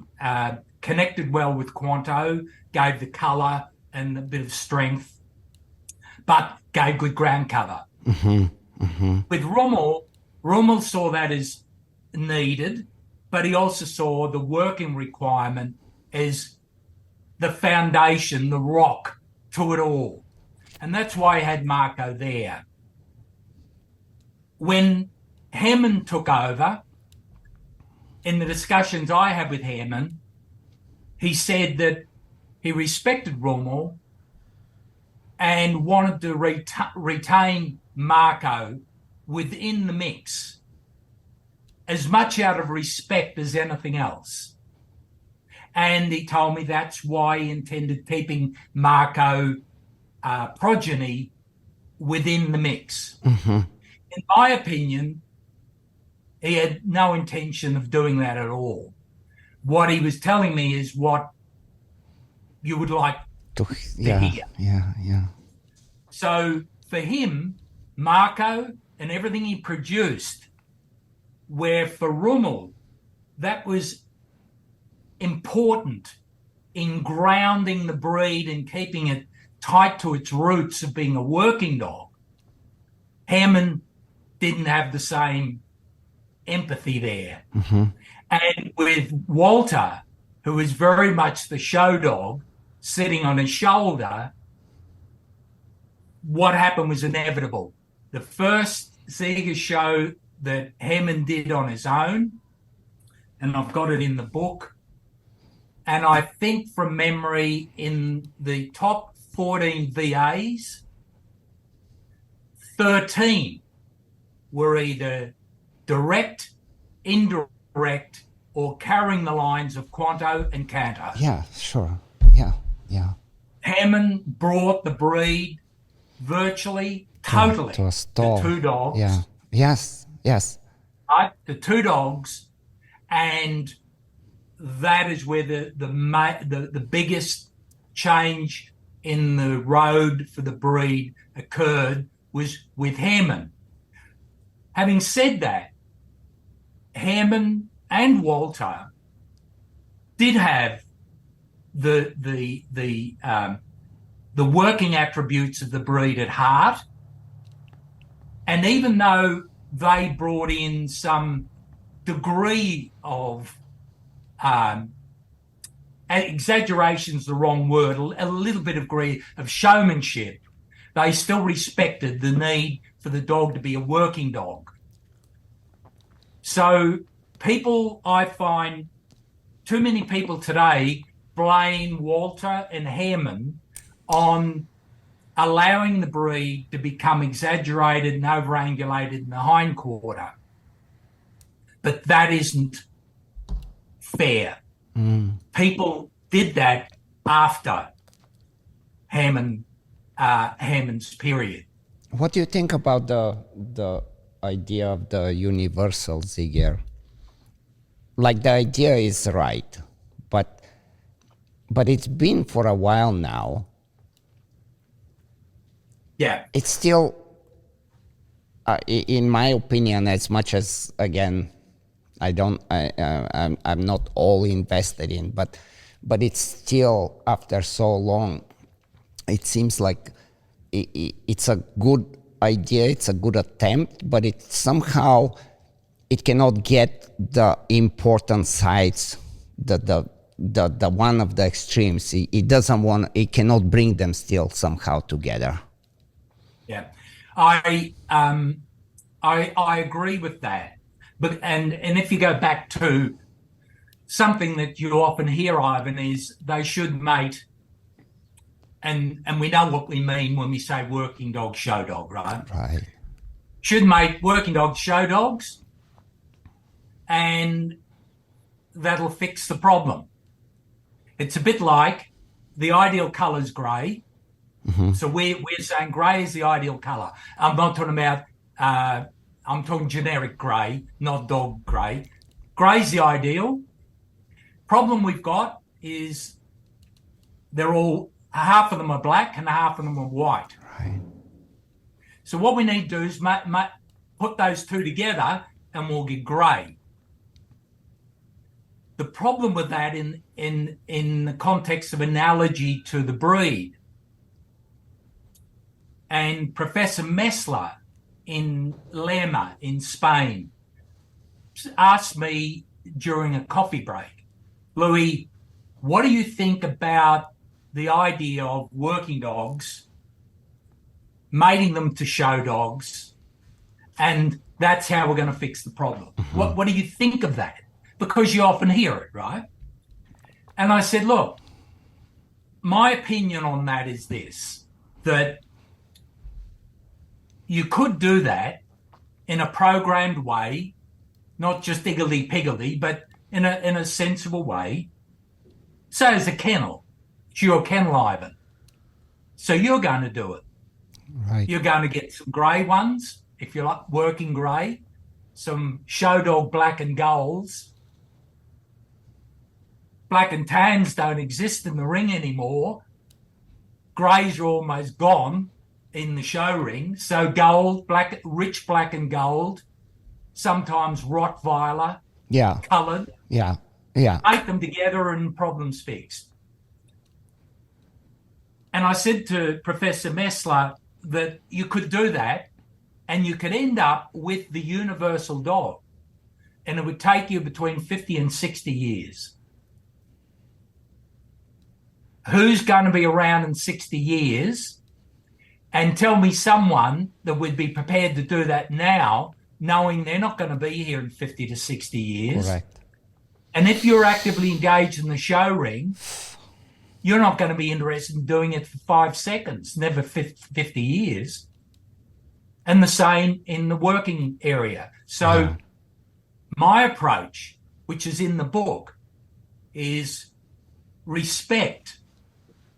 connected well with Quanto, gave the colour and a bit of strength, but gave good ground cover. With Rummel saw that as needed, but he also saw the working requirement as the foundation, the rock to it all. And that's why I had Marco there. When Herman took over, in the discussions I had with Herman, he said that he respected Rummel and wanted to retain Marco within the mix, as much out of respect as anything else. And he told me that's why he intended keeping Marco progeny within the mix. In my opinion, he had no intention of doing that at all. What he was telling me is what you would like To, to yeah, hear. yeah, yeah. So for him, Marco and everything he produced, where for Rummel, that was important in grounding the breed and keeping it tight to its roots of being a working dog, Hammond didn't have the same empathy there. Mm-hmm. And with Walter, who was very much the show dog, sitting on his shoulder, what happened was inevitable. The first Ziegler show that Hammond did on his own, and I've got it in the book, and I think from memory, in the top 14 VAs, 13 were either direct, indirect, or carrying the lines of Quanto and Canto. Yeah, sure. Yeah, yeah. Hammond brought the breed virtually, totally, To a stall. the two dogs. Yeah. Yes, yes. Right? The two dogs, and that is where the biggest change in the road for the breed occurred, was with Hammond. Having said that, Hammond and Walter did have the working attributes of the breed at heart, and even though they brought in some degree of exaggeration's the wrong word, a little bit of degree of showmanship, they still respected the need for the dog to be a working dog. So people, I find, too many people today blame Walter and Hammond on allowing the breed to become exaggerated and overangulated in the hindquarter. But that isn't fair. People did that after Hammond's period. What do you think about the idea of the universal Ziegler? Like, the idea is right, but it's been for a while now. Yeah. It's still, in my opinion, as much as, again, I'm not all invested in, but it's still, after so long, it seems like it's a good idea, it's a good attempt, but it somehow, it cannot get the important sides, the one of the extremes. It doesn't want, it cannot bring them still somehow together. Yeah, I agree with that. But and if you go back to something that you often hear, Ivan, is they should mate, and we know what we mean when we say working dog, show dog, right? Right. Should mate working dogs, show dogs, and that'll fix the problem. It's a bit like the ideal colour's grey. Mm-hmm. So we're saying grey is the ideal colour. I'm not talking about, I'm talking generic grey, not dog grey. Grey's the ideal. Problem we've got is they're all, half of them are black and half of them are white. Right. So what we need to do is put those two together and we'll get grey. The problem with that in the context of analogy to the breed, and Professor Messler in Lerma in Spain asked me during a coffee break, Louis, what do you think about the idea of working dogs, mating them to show dogs, and that's how we're going to fix the problem? Mm-hmm. What do you think of that? Because you often hear it, right? And I said, look, my opinion on that is this, that you could do that in a programmed way, not just higgledy-piggledy, but in a sensible way. So as a kennel, it's your kennel, Ivan. So you're going to do it. Right. You're going to get some grey ones, if you like, working grey, some show dog black and golds, black and tans don't exist in the ring anymore. Greys are almost gone in the show ring. So gold, black, rich black and gold, sometimes Rottweiler, coloured. Yeah. Make them together and problems fixed. And I said to Professor Messler that you could do that and you could end up with the universal dog. And it would take you between 50 and 60 years. Who's going to be around in 60 years? And tell me someone that would be prepared to do that now, knowing they're not going to be here in 50 to 60 years. Correct. And if you're actively engaged in the show ring, you're not going to be interested in doing it for 5 seconds, never 50 years. And the same in the working area. So my approach, which is in the book, is respect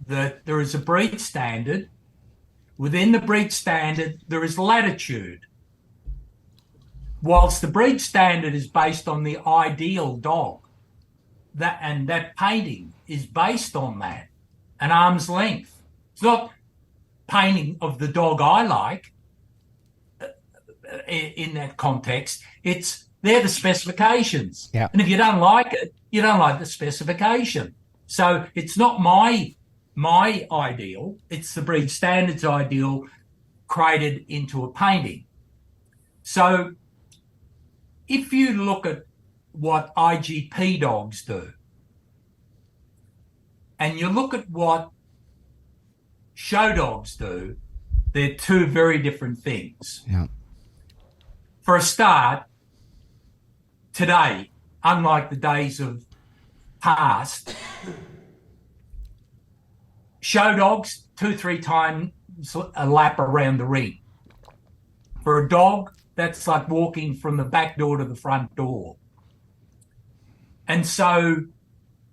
that there is a breed standard. Within the breed standard, there is latitude. Whilst the breed standard is based on the ideal dog, that painting is based on that, an arm's length. It's not painting of the dog I like in that context. They're the specifications. Yeah. And if you don't like it, you don't like the specification. So it's not my ideal, it's the breed standards ideal created into a painting. So if you look at what IGP dogs do, and you look at what show dogs do, they're two very different things. Yeah. For a start, today, unlike the days of past, show dogs 2-3 times a lap around the ring. For a dog, that's like walking from the back door to the front door. And so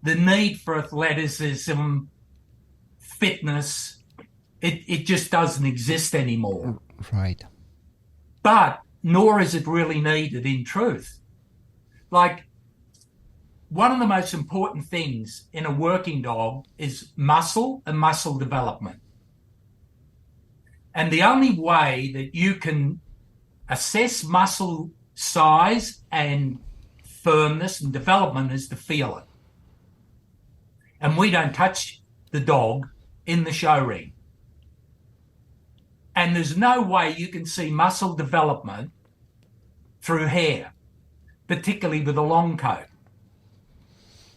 the need for athleticism, fitness, it just doesn't exist anymore. Right. But nor is it really needed in truth. Like, one of the most important things in a working dog is muscle and muscle development. And the only way that you can assess muscle size and firmness and development is to feel it. And we don't touch the dog in the show ring. And there's no way you can see muscle development through hair, particularly with a long coat.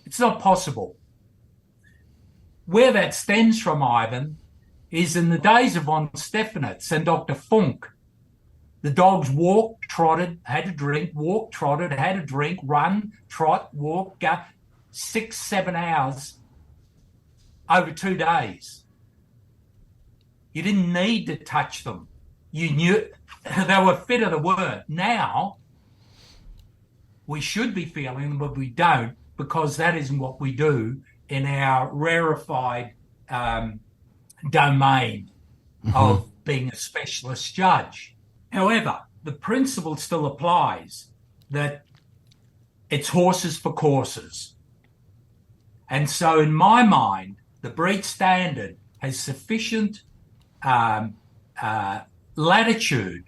It's not possible. Where that stems from, Ivan, is in the days of von Stephanitz and Dr. Funk, the dogs walked, trotted, had a drink, walked, trotted, had a drink, run, trot, walk, go 6-7 hours over 2 days. You didn't need to touch them. You knew they were fit or they weren't. Now, we should be feeling them, but we don't, because that isn't what we do in our rarefied domain of being a specialist judge. However, the principle still applies that it's horses for courses. And so in my mind, the breed standard has sufficient latitude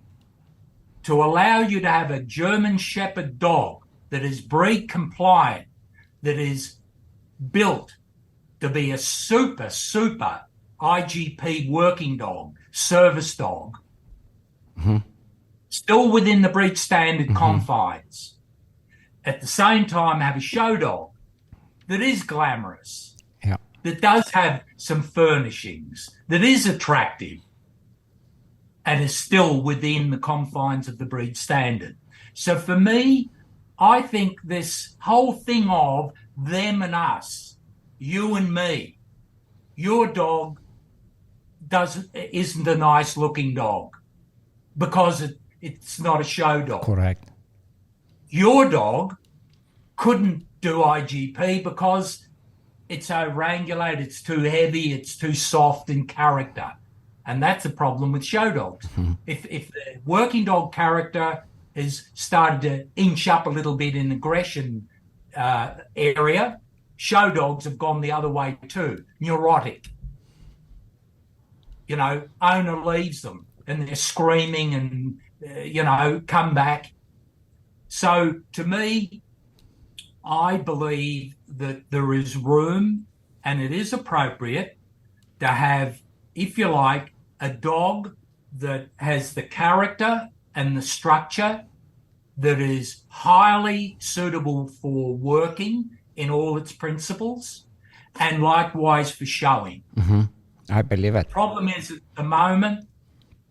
to allow you to have a German Shepherd dog that is breed compliant, that is built to be a super IGP working dog, service dog, still within the breed standard confines. At the same time, have a show dog that is glamorous, that does have some furnishings, that is attractive, and is still within the confines of the breed standard. So for me, I think this whole thing of them and us, you and me, your dog isn't a nice looking dog because it's not a show dog. Correct. Your dog couldn't do IGP because it's overangulated, it's too heavy, it's too soft in character. And that's a problem with show dogs. If the working dog character has started to inch up a little bit in aggression area, show dogs have gone the other way too, neurotic. Owner leaves them and they're screaming and, come back. So to me, I believe that there is room and it is appropriate to have, if you like, a dog that has the character and the structure that is highly suitable for working in all its principles, and likewise for showing. Mm-hmm. I believe it. The problem is at the moment,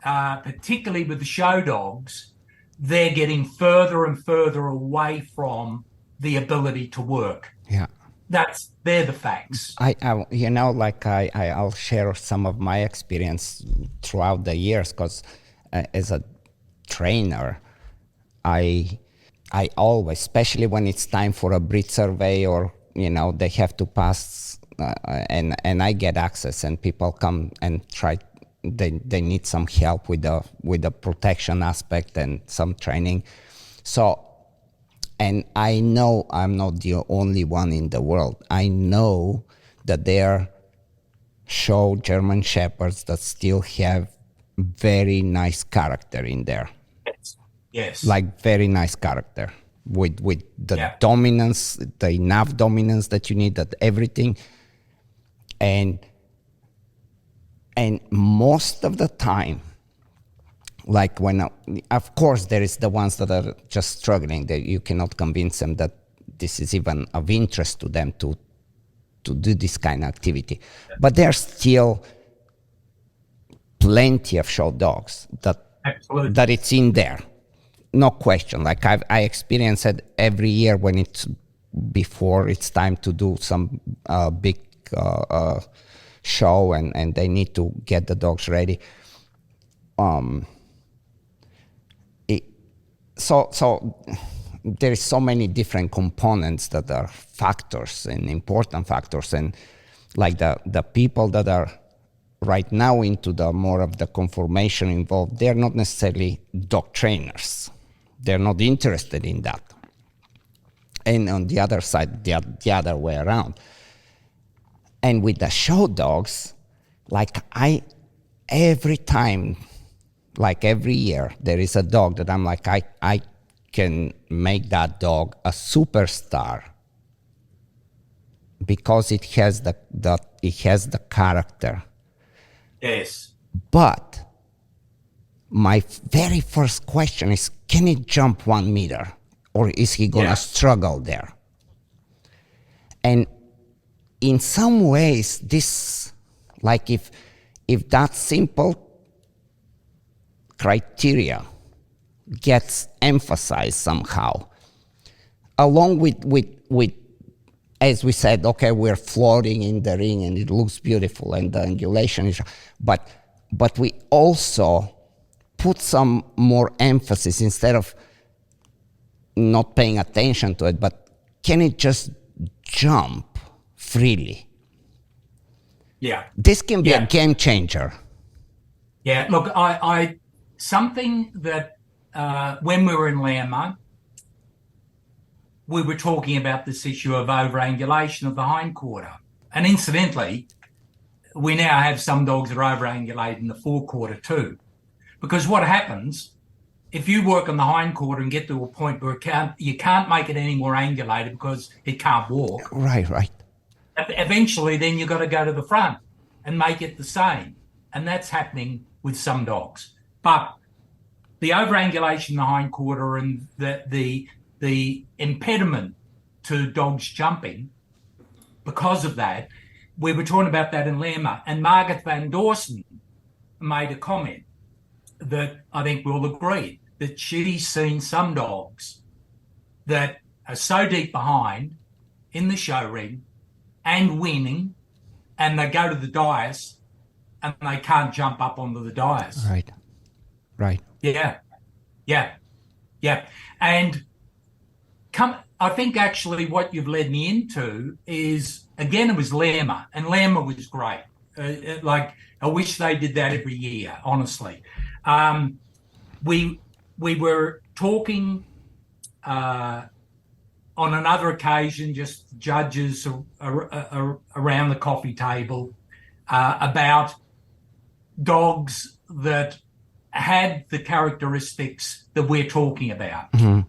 particularly with the show dogs, they're getting further and further away from the ability to work. Yeah. They're the facts. I'll share some of my experience throughout the years, because as a trainer, I always, especially when it's time for a breed survey or they have to pass, and I get access and people come and try. They need some help with the protection aspect and some training. So, and I know I'm not the only one in the world. I know that there are show German Shepherds that still have very nice character in there. Yes. Like very nice character with the dominance, the enough dominance that you need, that everything. And most of the time, like of course there is the ones that are just struggling, that you cannot convince them that this is even of interest to them to do this kind of activity. But there are still plenty of show dogs that it's in there. No question. Like I experience it every year when before it's time to do some big show and they need to get the dogs ready. So there is so many different components that are factors and important factors, and like the people that are right now into the more of the conformation involved, they're not necessarily dog trainers. They're not interested in that. And on the other side, the other way around. And with the show dogs, like every time, like every year, there is a dog that I'm like, I can make that dog a superstar because it has the character. Yes. But my very first question is, can it jump 1 meter? Or is he going to struggle there? And in some ways, this, like if that simple criteria gets emphasized somehow, along with as we said, okay, we're floating in the ring and it looks beautiful and the angulation is, but we also put some more emphasis, instead of not paying attention to it, but can it just jump freely? Yeah. This can be a game changer. Yeah, look, I something that when we were in Lama, we were talking about this issue of overangulation of the hindquarter. And incidentally, we now have some dogs that are overangulated in the forequarter too. Because what happens, if you work on the hindquarter and get to a point where you can't make it any more angulated because it can't walk. Right. Eventually, then you've got to go to the front and make it the same. And that's happening with some dogs. But the overangulation in the hindquarter and the impediment to dogs jumping, because of that, we were talking about that in Lama. And Margaret Van Dorsen made a comment that I think we'll agree, that she's seen some dogs that are so deep behind in the show ring and winning, and they go to the dais and they can't jump up onto the dais. Right. Yeah. And I think actually what you've led me into is, again, it was Lama, and Lama was great. Like, I wish they did that every year, honestly. We were talking on another occasion, just judges around the coffee table about dogs that had the characteristics that we're talking about. Mm-hmm.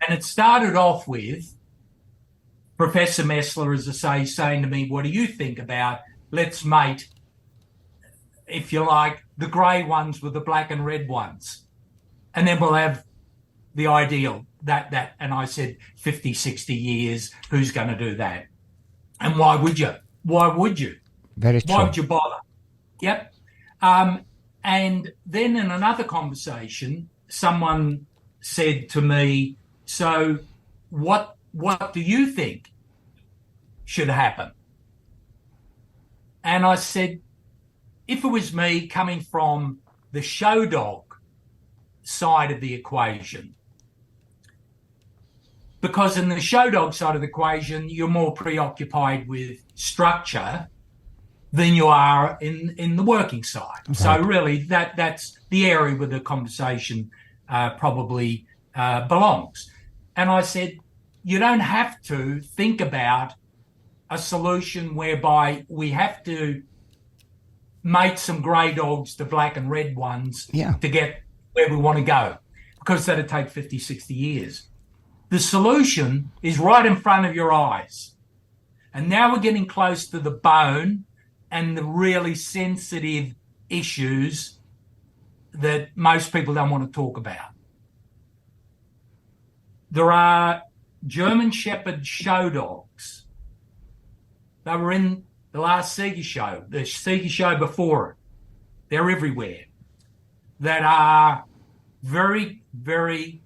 And it started off with Professor Messler, as I say, saying to me, what do you think about let's mate, if you like, the grey ones with the black and red ones? And then we'll have the ideal, that. And I said, 50, 60 years, who's going to do that? And why would you? Why would you? Very true. Why would you bother? Yep. And then in another conversation, someone said to me, so what do you think should happen? And I said, if it was me coming from the show dog side of the equation, because in the show dog side of the equation, you're more preoccupied with structure than you are in the working side. Okay. So really, that's the area where the conversation probably belongs. And I said, you don't have to think about a solution whereby we have to mate some grey dogs to black and red ones to get where we want to go, because that'd take 50, 60 years. The solution is right in front of your eyes. And now we're getting close to the bone and the really sensitive issues that most people don't want to talk about. There are German Shepherd show dogs. They were in the last Sieger show, the Sieger show before it. They're everywhere. That are very, very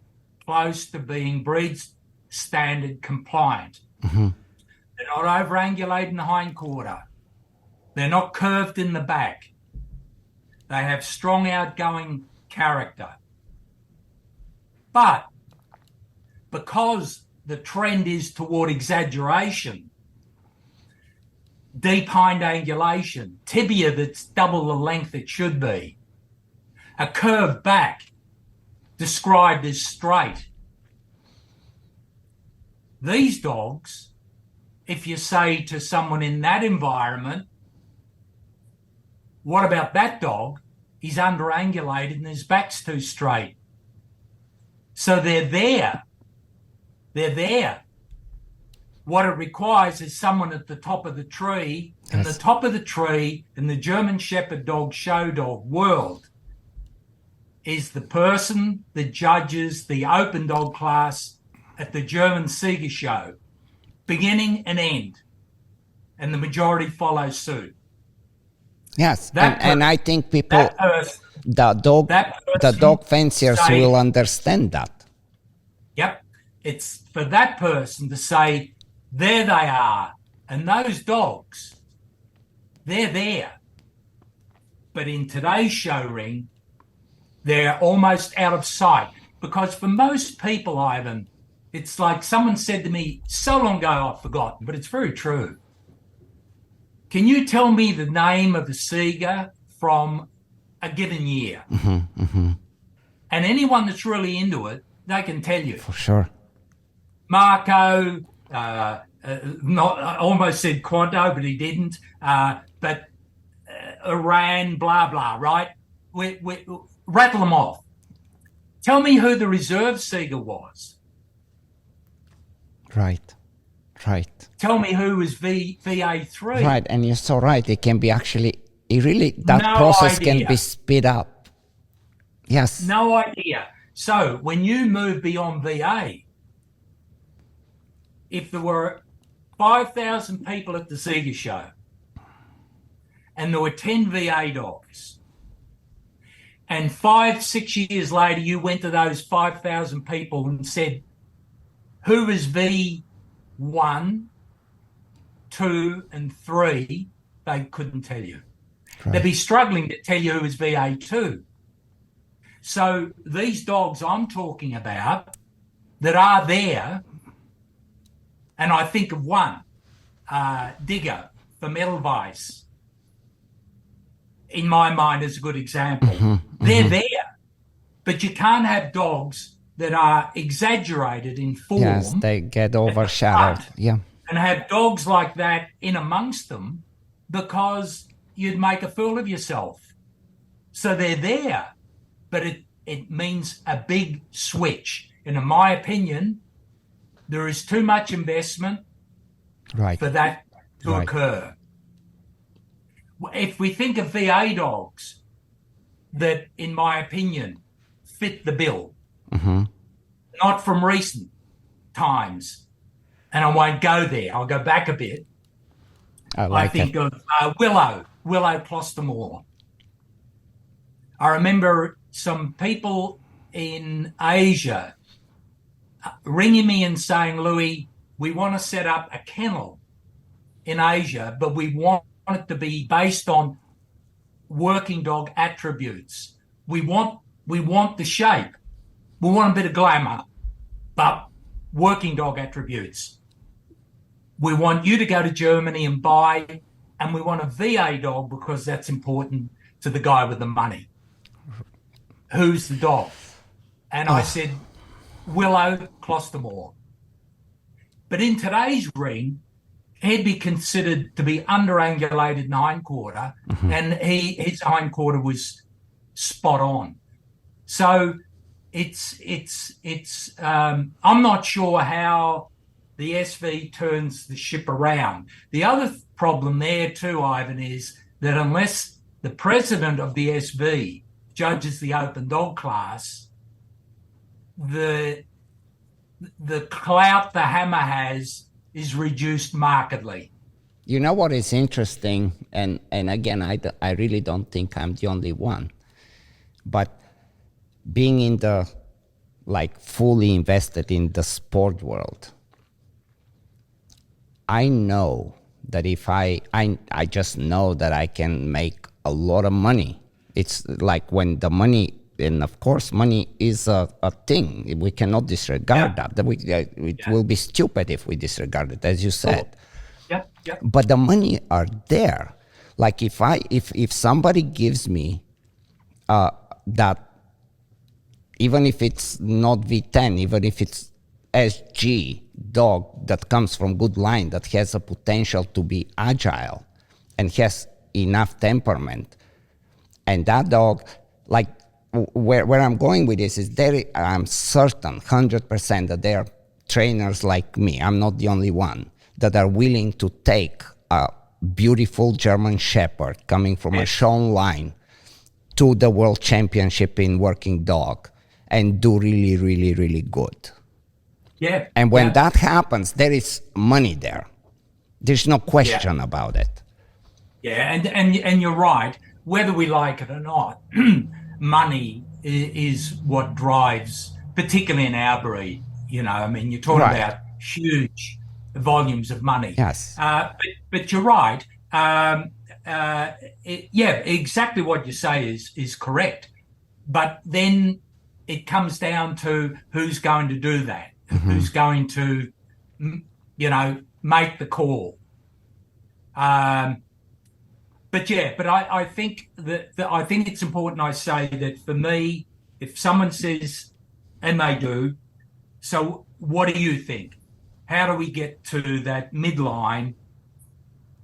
close to being breed standard compliant. Mm-hmm. They're not overangulated in the hindquarter. They're not curved in the back. They have strong outgoing character. But because the trend is toward exaggeration, deep hind angulation, tibia that's double the length it should be, a curved back described as straight. These dogs, if you say to someone in that environment, what about that dog? He's underangulated and his back's too straight. So they're there. They're there. What it requires is someone at the top of the tree, and the top of the tree in the German Shepherd dog show dog world is the person that judges the open dog class at the German Sieger show, beginning and end, and the majority follow suit. Yes, and I think people, the dog fanciers will understand that. Yep, it's for that person to say, there they are, and those dogs, they're there. But in today's show ring, they're almost out of sight, because for most people, Ivan, it's like someone said to me so long ago, I've forgotten, but it's very true. Can you tell me the name of the Sieger from a given year? Mm-hmm, mm-hmm. And anyone that's really into it, they can tell you. For sure. Marco, I almost said Quanto, but he didn't. But Iran, blah, blah, right? We rattle them off. Tell me who the reserve Sieger was. Right. Tell me who was VA3. Right, and you're so right. It can be actually, that process can be sped up. Yes. No idea. So when you move beyond VA, if there were 5,000 people at the Sieger show and there were 10 VA dogs, and 5-6 years later you went to those 5,000 people and said, who is V1, 2 and 3, they couldn't tell you. Right. They'd be struggling to tell you who was VA2. So these dogs I'm talking about that are there, and I think of one, Digger for Metalvice, in my mind is a good example. Mm-hmm, They're there, but you can't have dogs that are exaggerated in form. Yes, they get overshadowed. Yeah. And have dogs like that in amongst them because you'd make a fool of yourself. So they're there, but it means a big switch. And in my opinion, there is too much investment for that to occur. If we think of VA dogs that, in my opinion, fit the bill, not from recent times, and I won't go there, I'll go back a bit. I think of Willow Clostamore. I remember some people in Asia ringing me and saying, Louis, we want to set up a kennel in Asia, but we want it to be based on working dog attributes. We want the shape. We want a bit of glamour, but working dog attributes. We want you to go to Germany and buy, and we want a VA dog because that's important to the guy with the money. Who's the dog? And I said, Willow Clostamore. But in today's ring, he'd be considered to be underangulated hindquarter, and his hindquarter was spot on. So I'm not sure how the SV turns the ship around. The other problem there too, Ivan, is that unless the president of the SV judges the open dog class, the clout the hammer has is reduced markedly. You know what is interesting, and again, I really don't think I'm the only one, but being in the, like, fully invested in the sport world, I know that if I just know that I can make a lot of money. It's like when the money, and of course money is a thing, we cannot disregard that. It will be stupid if we disregard it, as you said. But the money are there. Like if somebody gives me that, even if it's not V10, even if it's SG dog that comes from good line, that has a potential to be agile and has enough temperament, and that dog, like, where I'm going with this is I'm certain 100% that there are trainers like me, I'm not the only one, that are willing to take a beautiful German Shepherd coming from a shown line to the world championship in working dog and do really, really, really good. Yeah. And when that happens, there is money there. There's no question about it. Yeah, and you're right. Whether we like it or not, money is what drives, particularly in our breed. You know, I mean, you're talking about huge volumes of money. Yes. But you're right. Exactly what you say is correct. But then it comes down to who's going to do that, who's going to, make the call. But I think I think it's important I say that for me, if someone says, and they do, so what do you think? How do we get to that midline,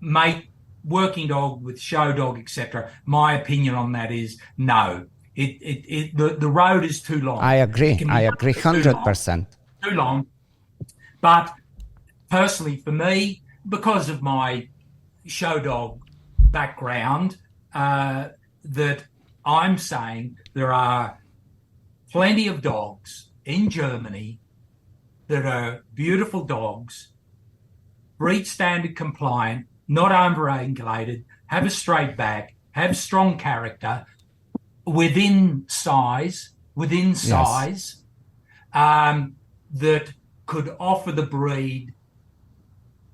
mate, working dog with show dog, etc.? My opinion on that is no. The road is too long. I agree 100%. Too long. But personally, for me, because of my show dog background, that I'm saying there are plenty of dogs in Germany that are beautiful dogs, breed standard compliant, not overangulated, have a straight back, have strong character, within size, that could offer the breed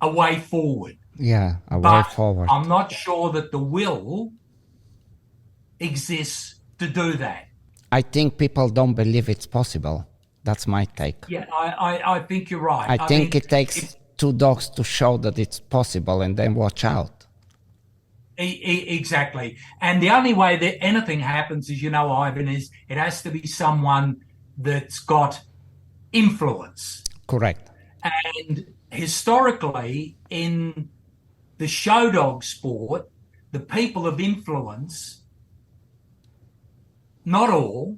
a way forward. Yeah, a way forward. I'm not sure that the will exists to do that. I think people don't believe it's possible. That's my take. Yeah, I think you're right. I think it takes two dogs to show that it's possible, and then watch out. Exactly. And the only way that anything happens, as you know, Ivan, is it has to be someone that's got influence. Correct. And historically, in the show dog sport, the people of influence, not all,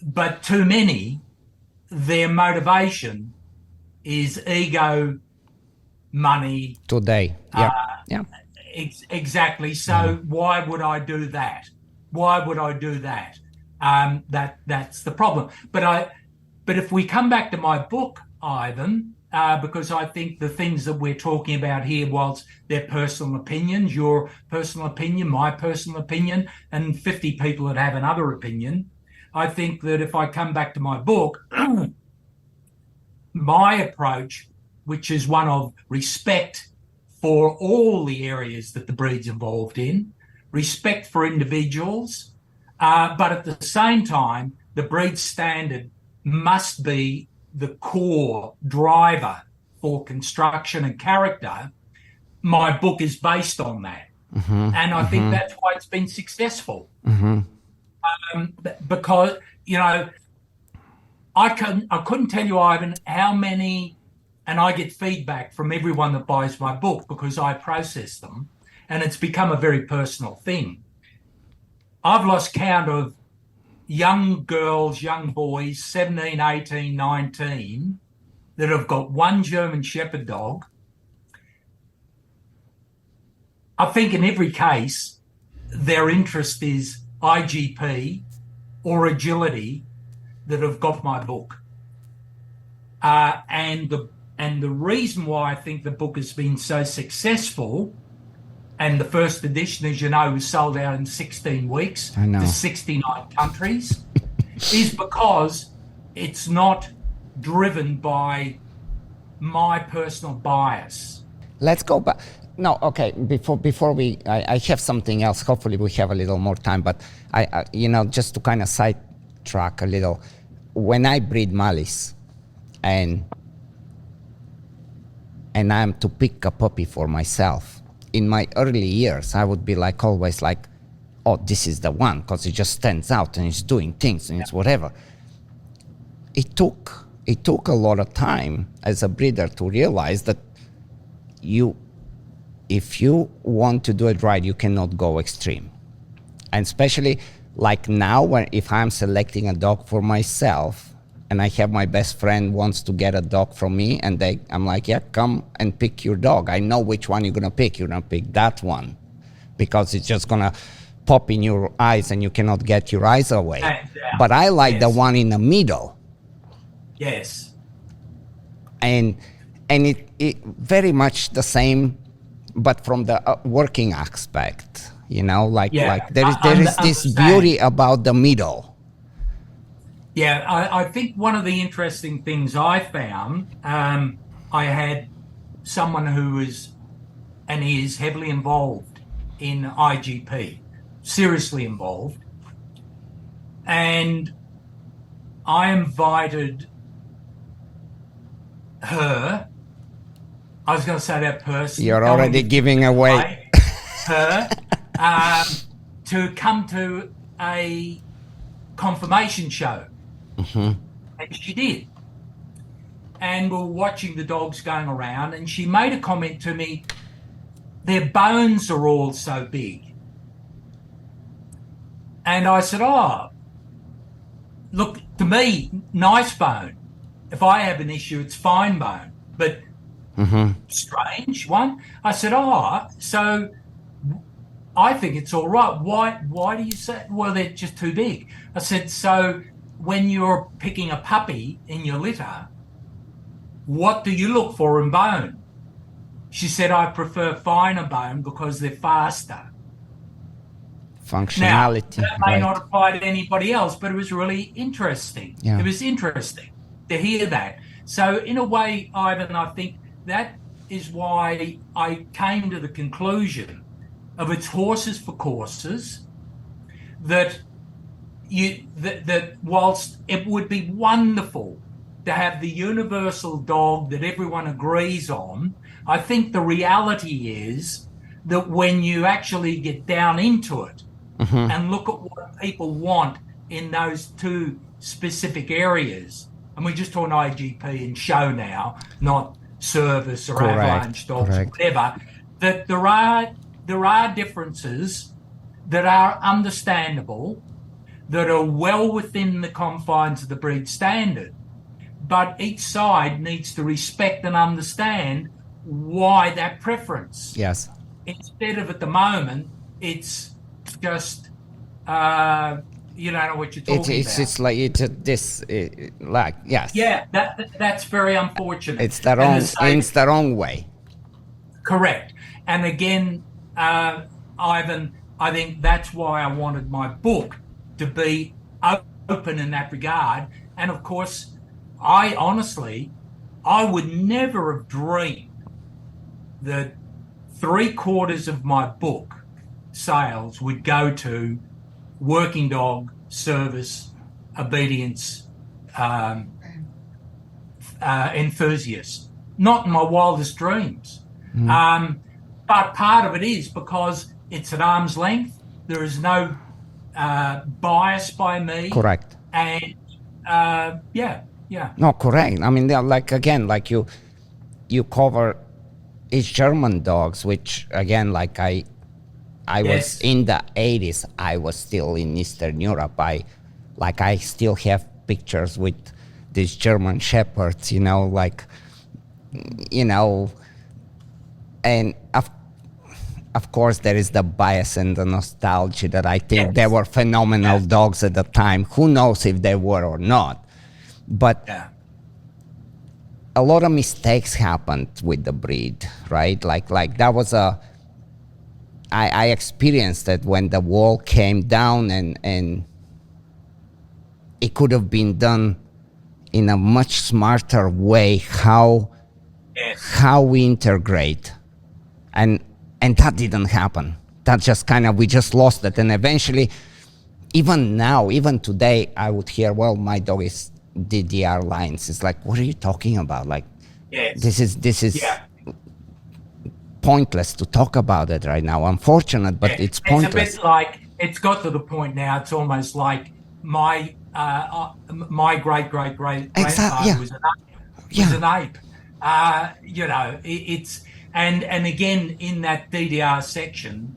but too many, their motivation is ego, money. Today. Yeah. Yeah. Exactly. So why would I do that? Why would I do that? That's the problem. But if we come back to my book, Ivan, because I think the things that we're talking about here, whilst they're personal opinions, your personal opinion, my personal opinion, and 50 people that have another opinion, I think that if I come back to my book, my approach, which is one of respect for all the areas that the breed's involved in, respect for individuals, but at the same time, the breed standard must be the core driver for construction and character. My book is based on that. And I think that's why it's been successful. Because, you know, I couldn't tell you, Ivan, how many, and I get feedback from everyone that buys my book because I process them, and it's become a very personal thing. I've lost count of young girls, young boys, 17, 18, 19, that have got one German Shepherd dog. I think in every case, their interest is IGP or agility that have got my book. And the reason why I think the book has been so successful, and the first edition, as you know, was sold out in 16 weeks to 69 countries, is because it's not driven by my personal bias. Let's go back. No, okay. Before we, I have something else. Hopefully, we have a little more time. But I you know, just to kind of sidetrack a little, when I breed Mallis, and I'm to pick a puppy for myself, in my early years, I would be like always like, oh, this is the one, because it just stands out and it's doing things and it's whatever. It took a lot of time as a breeder to realize that if you want to do it right, you cannot go extreme. And especially like now, if I'm selecting a dog for myself, and I have my best friend wants to get a dog from me, and I'm like, yeah, come and pick your dog. I know which one you're gonna pick. You're gonna pick that one because it's just gonna pop in your eyes and you cannot get your eyes away. But I like the one in the middle. Yes. And it very much the same, but from the working aspect, you know, like there is this beauty about the middle. Yeah, I think one of the interesting things I found, I had someone who is and is heavily involved in IGP, seriously involved. And I invited her, I was going to say that person. You're already giving away. Her, to come to a confirmation show. And she did. And we were watching the dogs going around, and she made a comment to me, their bones are all so big. And I said, oh, look, to me, nice bone. If I have an issue, it's fine bone. But strange one. I said, oh, so I think it's all right. Why do you say, well, they're just too big? I said, so when you're picking a puppy in your litter, what do you look for in bone? She said, I prefer finer bone because they're faster. Functionality. Now, that may not apply to anybody else, but it was really interesting. Yeah. It was interesting to hear that. So in a way, Ivan, I think that is why I came to the conclusion of it's horses for courses, that whilst it would be wonderful to have the universal dog that everyone agrees on, I think the reality is that when you actually get down into it and look at what people want in those two specific areas, and we're just talking IGP and show now, not service or avalanche Correct, dogs or correct. whatever, that there are differences that are understandable, that are well within the confines of the breed standard, but each side needs to respect and understand why that preference. Yes. Instead of at the moment, it's just you don't know what you're talking about. It's like it's like yes. Yeah, that's very unfortunate. It's the And wrong. to say- It's the wrong way. Correct. And again, Ivan, I think that's why I wanted my book to be open in that regard. And of course, I would never have dreamed that 3/4 of my book sales would go to working dog service obedience enthusiasts. Not in my wildest dreams. But part of it is because it's at arm's length. There is no bias by me. Correct. And yeah. No, correct. I mean, they're like again, like you cover East German dogs, which again, like I Yes. was in the 80s. I was still in Eastern Europe. I still have pictures with these German shepherds, and of course there is the bias and the nostalgia that I think Yes. they were phenomenal dogs at the time. Who knows if they were or not? But Yeah. a lot of mistakes happened with the breed, right? Like that was I experienced that when the wall came down and it could have been done in a much smarter way how we integrate, and that didn't happen. That just we just lost it. And eventually, even now, even today, I would hear, well, my dog is DDR lines. It's like, what are you talking about? Like, Yes. this is Yeah. pointless to talk about it right now. Unfortunate, but it's pointless. It's a bit like, it's got to the point now, it's almost like my great grandfather yeah. was an ape. Yeah. Was an ape. It's and again in that DDR section,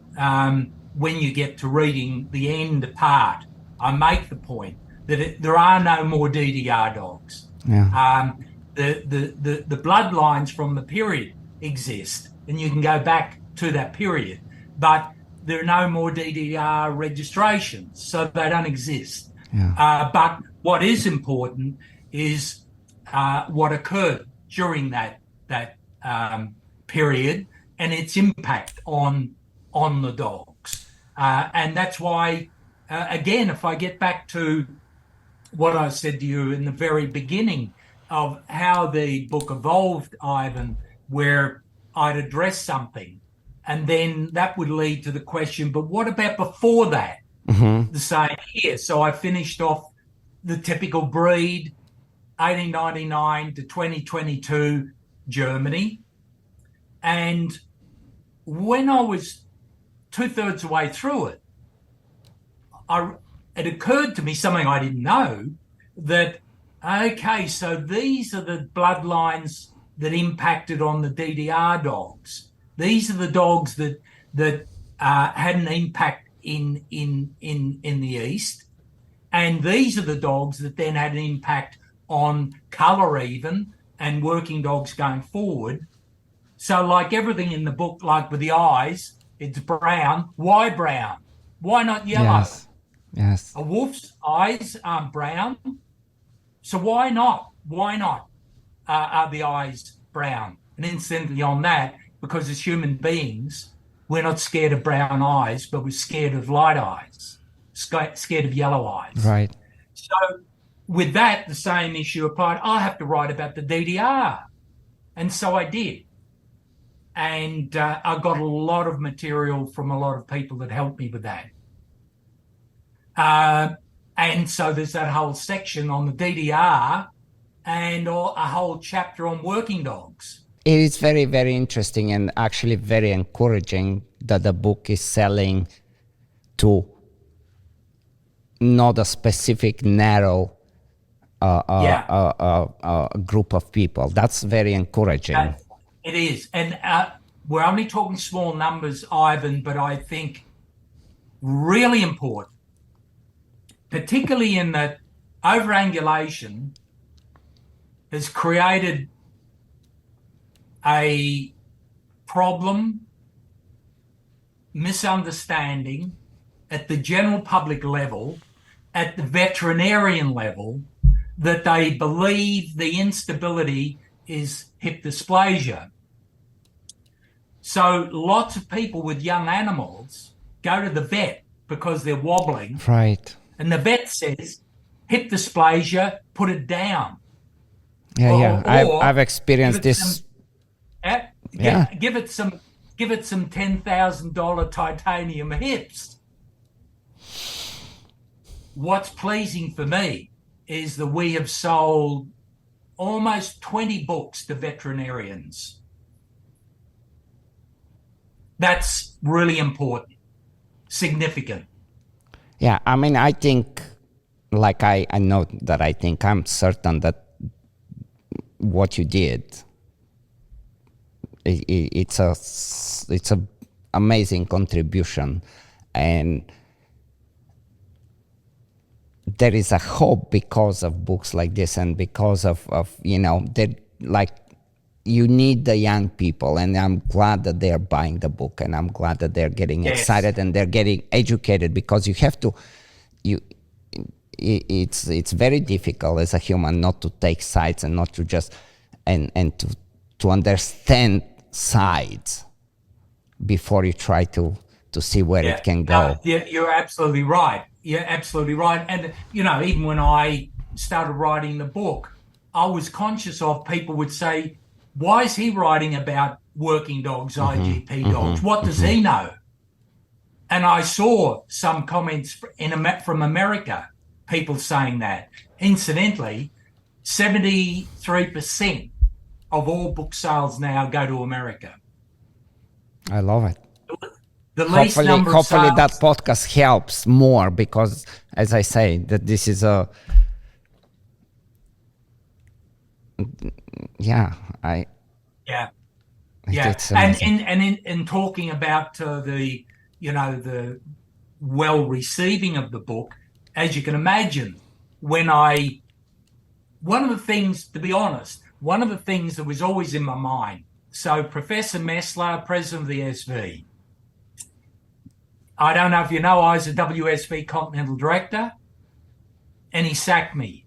when you get to reading the end part, I make the point that there are no more DDR dogs. Yeah. The bloodlines from the period exist, and you can go back to that period, but there are no more DDR registrations, so they don't exist. Yeah. But what is important is what occurred during that period and its impact on the dogs, and that's why, again, if I get back to what I said to you in the very beginning of how the book evolved, Ivan, where I'd address something, and then that would lead to the question, but what about before that? Mm-hmm. The same here. So I finished off the typical breed, 1899 to 2022, Germany. And when I was 2/3 of the way through it, it occurred to me, something I didn't know, that, okay, so these are the bloodlines that impacted on the DDR dogs. These are the dogs that had an impact in the East, and these are the dogs that then had an impact on colour even and working dogs going forward. So like everything in the book, like with the eyes, it's brown. Why brown? Why not yellow? Yes. A wolf's eyes aren't brown. So why not? Why not are the eyes brown? And incidentally on that, because as human beings, we're not scared of brown eyes, but we're scared of light eyes, scared of yellow eyes. Right. So with that, the same issue applied. I have to write about the DDR. And so I did. And I got a lot of material from a lot of people that helped me with that. And so there's that whole section on the DDR and a whole chapter on working dogs. It is very, very interesting and actually very encouraging that the book is selling to not a specific narrow Yeah. group of people. That's very encouraging. It is. And we're only talking small numbers, Ivan, but I think really important, particularly in that overangulation has created a problem, misunderstanding at the general public level, at the veterinarian level, that they believe the instability is hip dysplasia. So lots of people with young animals go to the vet because they're wobbling. Right. And the vet says, hip dysplasia, put it down. Yeah, I've experienced this. Give it some $10,000 titanium hips. What's pleasing for me is that we have sold almost 20 books to veterinarians. That's really important, significant. Yeah, I mean, I think, like I know that I'm certain that what you did, it's a amazing contribution, and there is a hope because of books like this, and because of that, like, you need the young people, and I'm glad that they're buying the book, and I'm glad that they're getting excited and they're getting educated, because you have to, it's very difficult as a human not to take sides and not to just and to understand sides before you try to see where it can go. You're absolutely right. You're absolutely right. And even when I started writing the book, I was conscious of people would say, why is he writing about working dogs, IGP dogs? What does he know? And I saw some comments from America, people saying that. Incidentally, 73% of all book sales now go to America. I love it. The least number of hopefully sales, that podcast helps more, because, as I say, that this is a and in talking about the well receiving of the book, as you can imagine, one of the things that was always in my mind. So Professor Messler, president of the SV, I don't know if you know, I was a WSV Continental Director, and he sacked me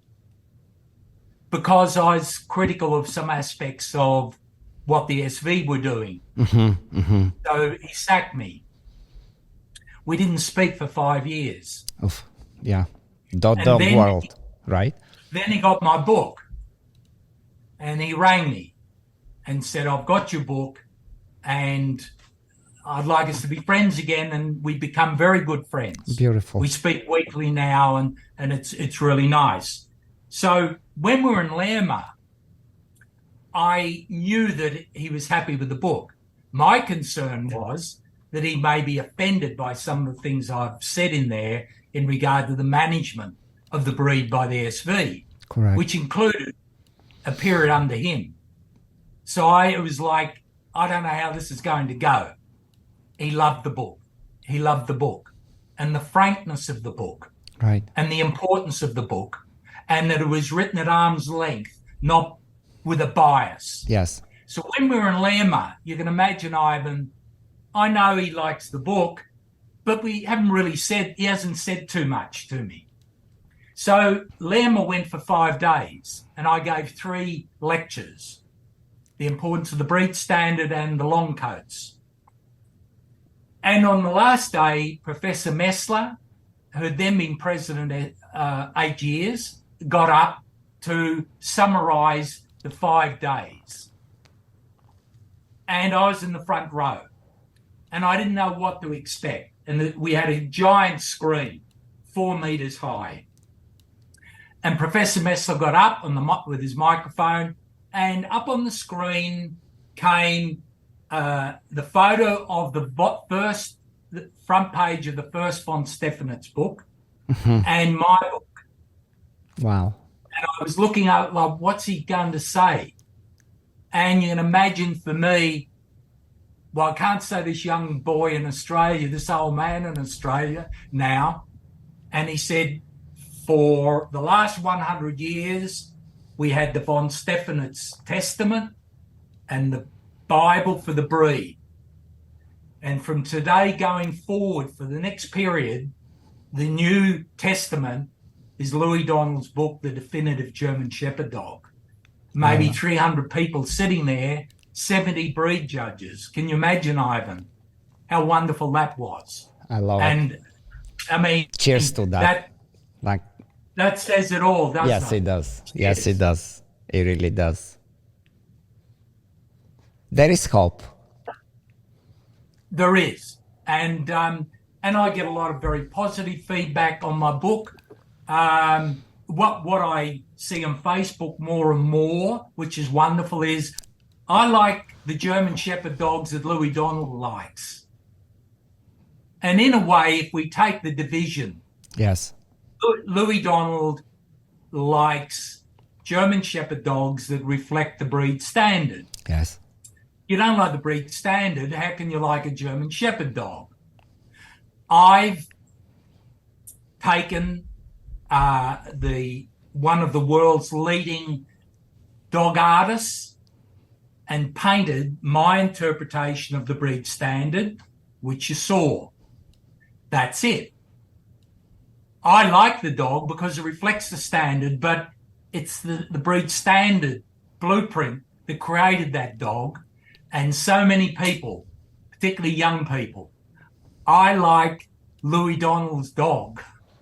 because I was critical of some aspects of what the SV were doing. So he sacked me. We didn't speak for 5 years. Oof. Yeah. Dog world, right? Then he got my book, and he rang me and said, I've got your book, and I'd like us to be friends again. And we become very good friends. Beautiful. We speak weekly now, and it's really nice. So when we were in Lerma, I knew that he was happy with the book. My concern was that he may be offended by some of the things I've said in there in regard to the management of the breed by the SV. Correct. Which included a period under him. So it was like, I don't know how this is going to go. He loved the book. He loved the book, and the frankness of the book, right, and the importance of the book, and that it was written at arm's length, not with a bias. Yes. So when we were in Lerma, you can imagine, Ivan, I know he likes the book, but he hasn't said too much to me. So Lerma went for 5 days, and I gave 3 lectures: the importance of the breed standard and the long coats. And on the last day, Professor Messler, who had then been president 8 years, got up to summarize the 5 days. And I was in the front row, and I didn't know what to expect. And we had a giant screen, 4 meters high. And Professor Messler got up with his microphone, and up on the screen came the photo of the front page of the first von Stefanitz book and my book. Wow. I was looking at, like, what's he going to say? And you can imagine for me, well, I can't say this young boy in Australia, this old man in Australia now. And he said, for the last 100 years, we had the von Stephanitz Testament and the Bible for the breed. And from today going forward for the next period, the New Testament is Louis Donald's book, The Definitive German Shepherd Dog. Maybe 300 people sitting there, 70 breed judges. Can you imagine, Ivan, how wonderful that was? I love and, it. I mean, Cheers to that. That says it all, doesn't it? Yes, it does. Yes, it does. It really does. There is hope. There is. And I get a lot of very positive feedback on my book. What I see on Facebook more and more, which is wonderful, is I like the German Shepherd dogs that Louis Donald likes. And in a way, if we take the division, yes, Louis Donald likes German Shepherd dogs that reflect the breed standard. yes. You don't like the breed standard, how can you like a German Shepherd dog? I've taken one of the world's leading dog artists and painted my interpretation of the breed standard, which you saw. That's it. I like the dog because it reflects the standard, but it's the breed standard blueprint that created that dog. And so many people, particularly young people, I like Louis Donald's dog.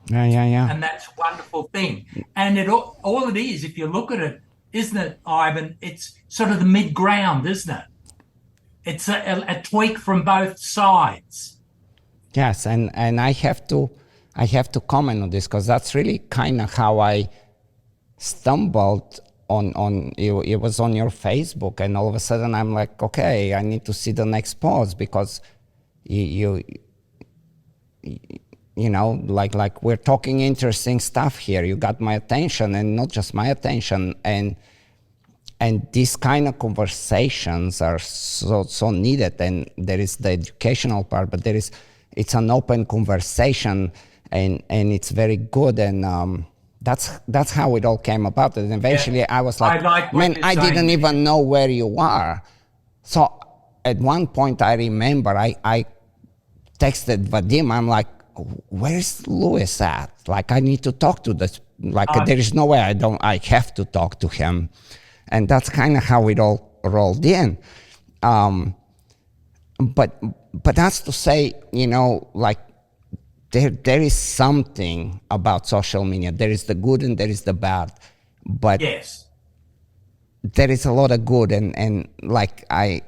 Yeah. And that's a wonderful thing. And all it is, if you look at it, isn't it, Ivan? It's sort of the mid-ground, isn't it? It's a tweak from both sides. Yes, and I have to comment on this because that's really kind of how I stumbled on it was on your Facebook, and all of a sudden I'm like, okay, I need to see the next post because you know, like we're talking interesting stuff here. You got my attention, and not just my attention, and these kind of conversations are so needed. And there is the educational part, but it's an open conversation, and it's very good. And that's how it all came about. And eventually I was like, man, I didn't even know where you are. So at one point I remember I texted Vadim. I'm like, where's Louis at? Like, I need to talk to this. Like, there is no way I have to talk to him. And that's kind of how it all rolled in. But that's to say, you know, like, there is something about social media. There is the good and there is the bad. But yes, there is a lot of good, and like, I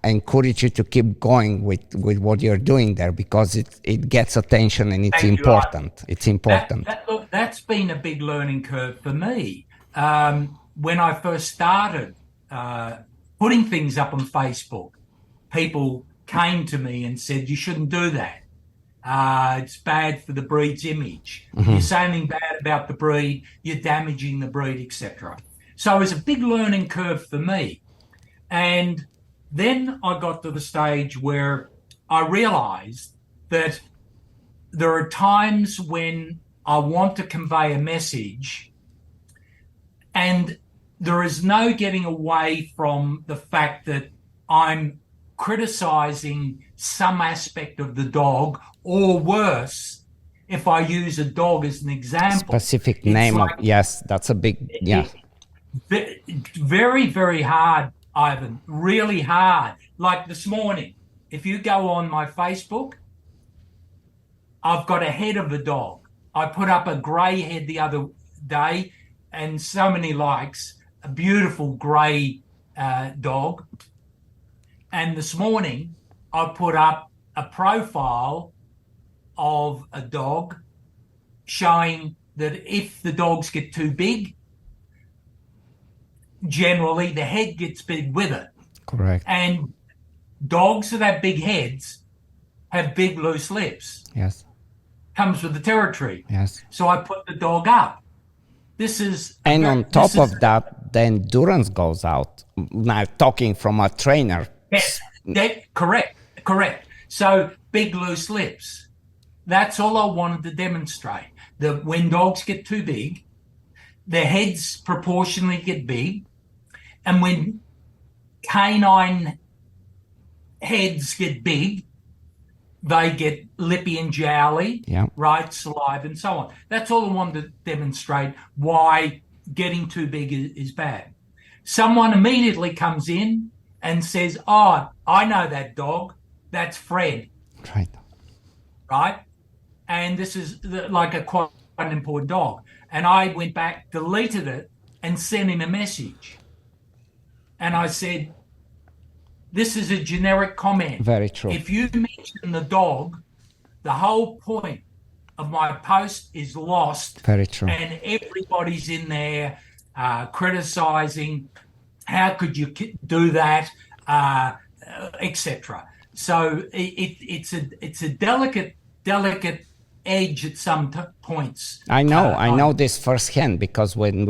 encourage you to keep going with what you're doing there, because it gets attention, and it's important. It's important. Look, that's been a big learning curve for me. When I first started putting things up on Facebook, people came to me and said, you shouldn't do that. It's bad for the breed's image. Mm-hmm. You're saying anything bad about the breed, you're damaging the breed, etc. So it was a big learning curve for me. And then I got to the stage where I realized that there are times when I want to convey a message, and there is no getting away from the fact that I'm criticizing some aspect of the dog, or worse, if I use a dog as an example. Specific name like, yes, that's a big, yeah. Very, very hard, Ivan, really hard. Like this morning, if you go on my Facebook, I've got a head of a dog. I put up a grey head the other day, and so many likes, a beautiful grey dog. And this morning, I put up a profile of a dog showing that if the dogs get too big, generally the head gets big with it. Correct. And dogs that have big heads have big loose lips. Yes. Comes with the territory. Yes. So I put the dog up. this is And on top of that, the endurance goes out. Now, talking from a trainer. yes, correct. So big loose lips. That's all I wanted to demonstrate. That when dogs get too big, their heads proportionally get big, and when canine heads get big, they get lippy and jowly, right, saliva and so on. That's all I wanted to demonstrate why getting too big is bad. Someone immediately comes in and says, oh, I know that dog. That's Fred. Right? And this is like quite an important dog. And I went back, deleted it, and sent him a message. And I said, this is a generic comment. Very true. If you mention the dog, the whole point of my post is lost. Very true. And everybody's in there criticizing, how could you do that, etc. So it's a delicate edge at some points. I know this firsthand, because when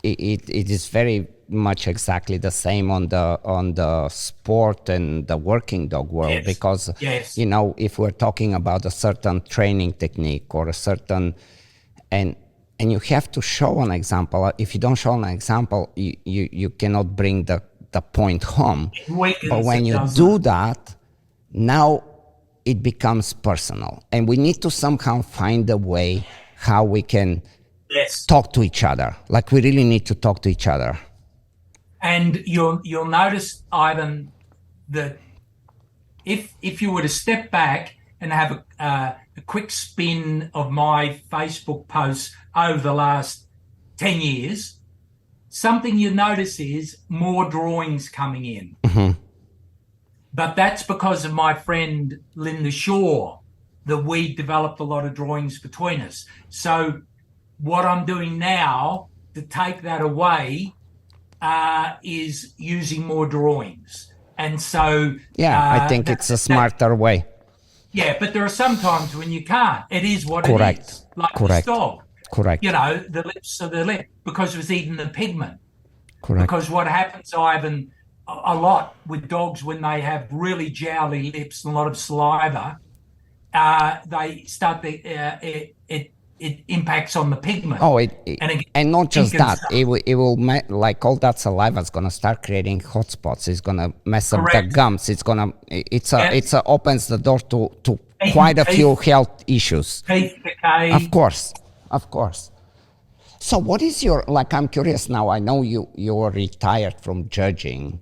it is very much exactly the same on the sport and the working dog world, because you know, if we're talking about a certain training technique or a certain and you have to show an example. If you don't show an example, you cannot bring the point home. But when you do that, now it becomes personal, and we need to somehow find a way how we can talk to each other. Like, we really need to talk to each other. And you'll notice, Ivan, that if you were to step back and have a quick spin of my Facebook posts over the last 10 years, something you notice is more drawings coming in. Mm-hmm. But that's because of my friend Linda Shaw, that we developed a lot of drawings between us. So what I'm doing now to take that away is using more drawings. And so I think it's a smarter way. Yeah, but there are some times when you can't. It is what it is. Like this dog. Correct. You know, the lips are the lip because it was eating the pigment. Correct. Because what happens, Ivan, a lot with dogs when they have really jowly lips and a lot of saliva, they start it impacts on the pigment. Oh, and not just that. It will like all that saliva is gonna start creating hotspots. It's gonna mess up the gums. It's gonna opens the door to quite a few health issues. Teeth decay. Of course. So what is your, like, I'm curious now. I know you're retired from judging.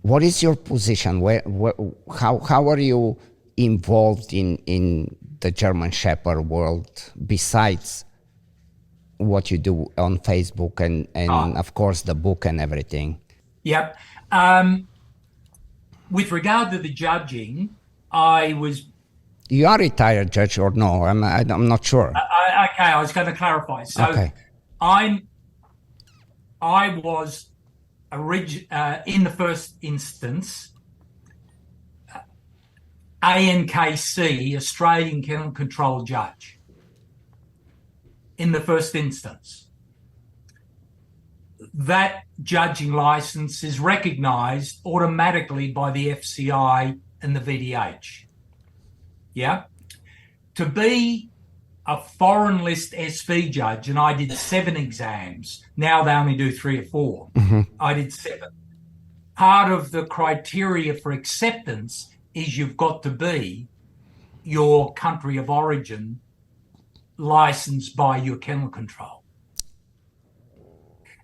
What is your position? How are you involved in the German Shepherd world, besides what you do on Facebook and of course the book and everything? Yep. With regard to the judging, You are a retired judge or no? I'm not sure. Okay, I was going to clarify. So I was in the first instance ANKC, Australian Kennel Control Judge, in the first instance. That judging license is recognised automatically by the FCI and the VDH. Yeah? To be a foreign list SV judge, and I did 7 exams. Now they only do 3 or 4. Mm-hmm. I did 7. Part of the criteria for acceptance is you've got to be your country of origin licensed by your kennel control.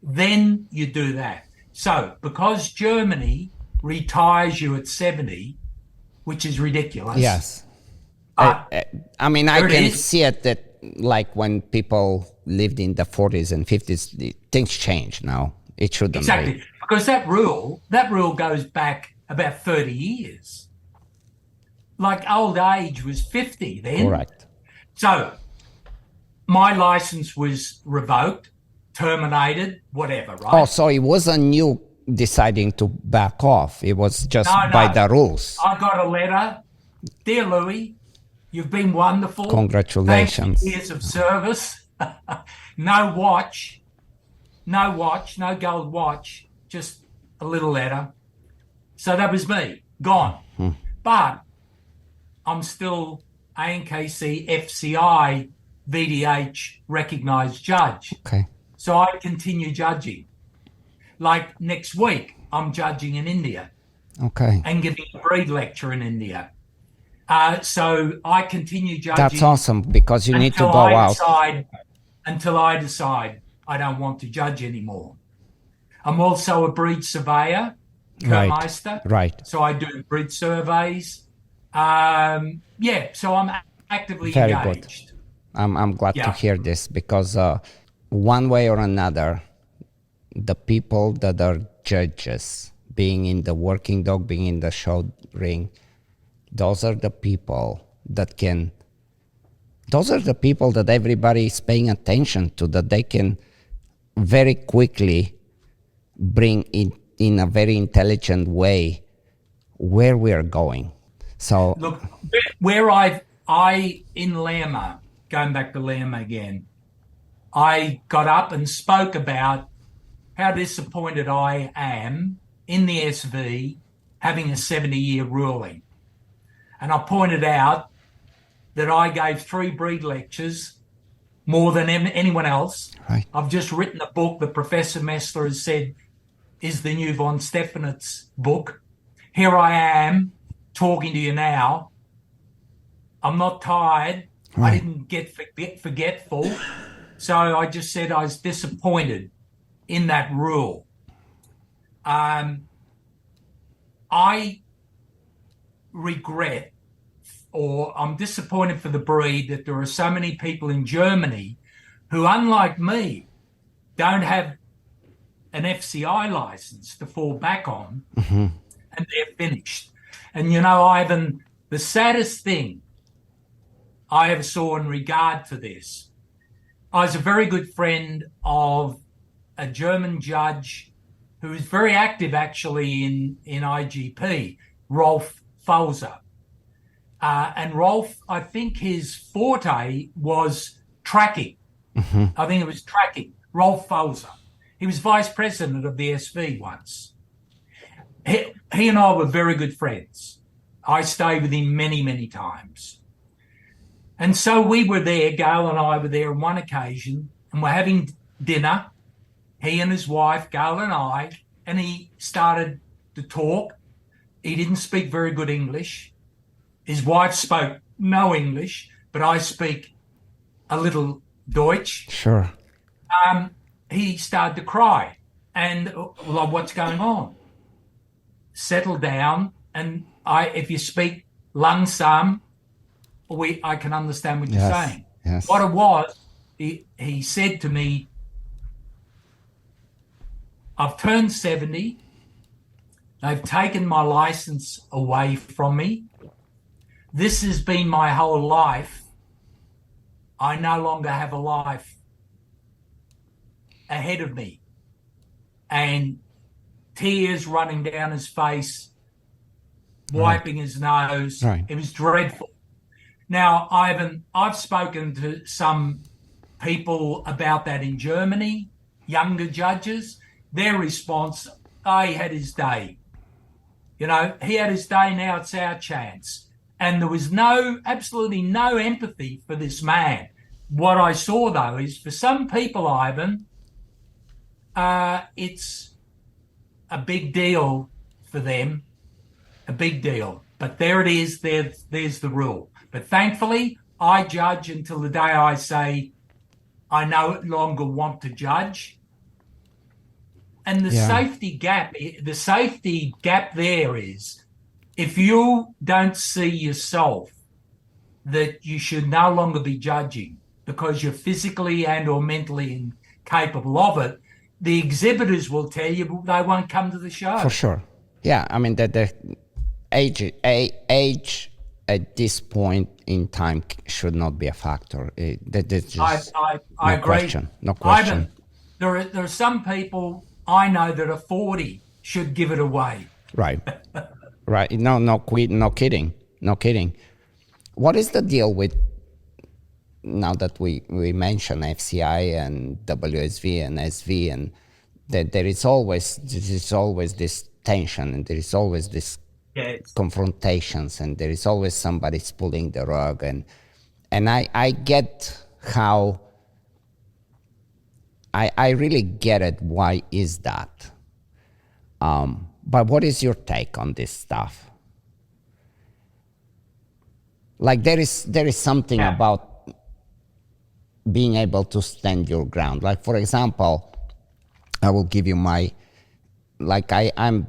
Then you do that. So because Germany retires you at 70, which is ridiculous. Yes. I mean, I can see it that, like, when people lived in the 40s and 50s, things change now. It shouldn't be. Because that rule goes back about 30 years. Like, old age was 50 then. Correct. So my license was revoked, terminated, whatever, right? Oh, so it wasn't you deciding to back off. It was just by the rules. I got a letter. Dear Louis, you've been wonderful. Congratulations. Thanks for years of service. No watch, no gold watch, just a little letter. So that was me, gone. But I'm still ANKC, FCI, VDH recognised judge. Okay. So I continue judging. Like next week, I'm judging in India. Okay. And giving a breed lecture in India. So I continue judging. That's awesome, because you need to go out. Until I decide I don't want to judge anymore. I'm also a breed surveyor, Kermeister. Right. So I do breed surveys. So I'm actively Very engaged. good. I'm glad to hear this, because one way or another, the people that are judges, being in the working dog, being in the show ring, those are the people that everybody is paying attention to, that they can very quickly bring in a very intelligent way where we are going. So look, where I in Lama, going back to Lama again, I got up and spoke about how disappointed I am in the SV having a 70-year ruling. And I pointed out that I gave 3 breed lectures, more than anyone else. Right. I've just written a book that Professor Messler has said is the new von Stefanitz book. Here I am talking to you now. I'm not tired. Right. I didn't get forgetful. So I just said I was disappointed in that rule. I regret, or I'm disappointed for the breed, that there are so many people in Germany who, unlike me, don't have an FCI license to fall back on, and they're finished. And Ivan, the saddest thing I ever saw in regard to this, I was a very good friend of a German judge who is very active actually in IGP, Rolf Falzer. And Rolf, I think his forte was tracking. I think it was tracking. Rolf Falzer. He was vice president of the SV once. He and I were very good friends. I stayed with him many, many times. And so we were there, Gail and I were there on one occasion, and we're having dinner, he and his wife, Gail and I, and he started to talk. He didn't speak very good English. His wife spoke no English, but I speak a little Deutsch. Sure. He started to cry. And, well, what's going on? Settle down. And if you speak langsam, I can understand what you're saying. Yes. What it was, he said to me, I've turned 70. They've taken my license away from me. This has been my whole life. I no longer have a life ahead of me. And tears running down his face, wiping his nose. Right. It was dreadful. Now, Ivan, I've spoken to some people about that in Germany, younger judges. Their response, he had his day. He had his day, now it's our chance. And there was absolutely no empathy for this man. What I saw, though, is for some people, Ivan, it's a big deal for them, a big deal. But there it is, there's the rule. But thankfully, I judge until the day I say I no longer want to judge. And the safety gap there is, if you don't see yourself that you should no longer be judging because you're physically and or mentally incapable of it, the exhibitors will tell you they won't come to the show. For sure. Yeah, I mean, the age at this point in time should not be a factor. I agree. Question. No question. Ivan, there are some people I know that are 40 should give it away. Right. Right. No kidding. What is the deal with now that we mention FCI and WSV and SV, and that there is always this tension, and there is always this Yes. confrontations, and there is always somebody's pulling the rug, and I get how I really get it. Why is that? But what is your take on this stuff? Like there is something about being able to stand your ground. Like, for example, I will give you I'm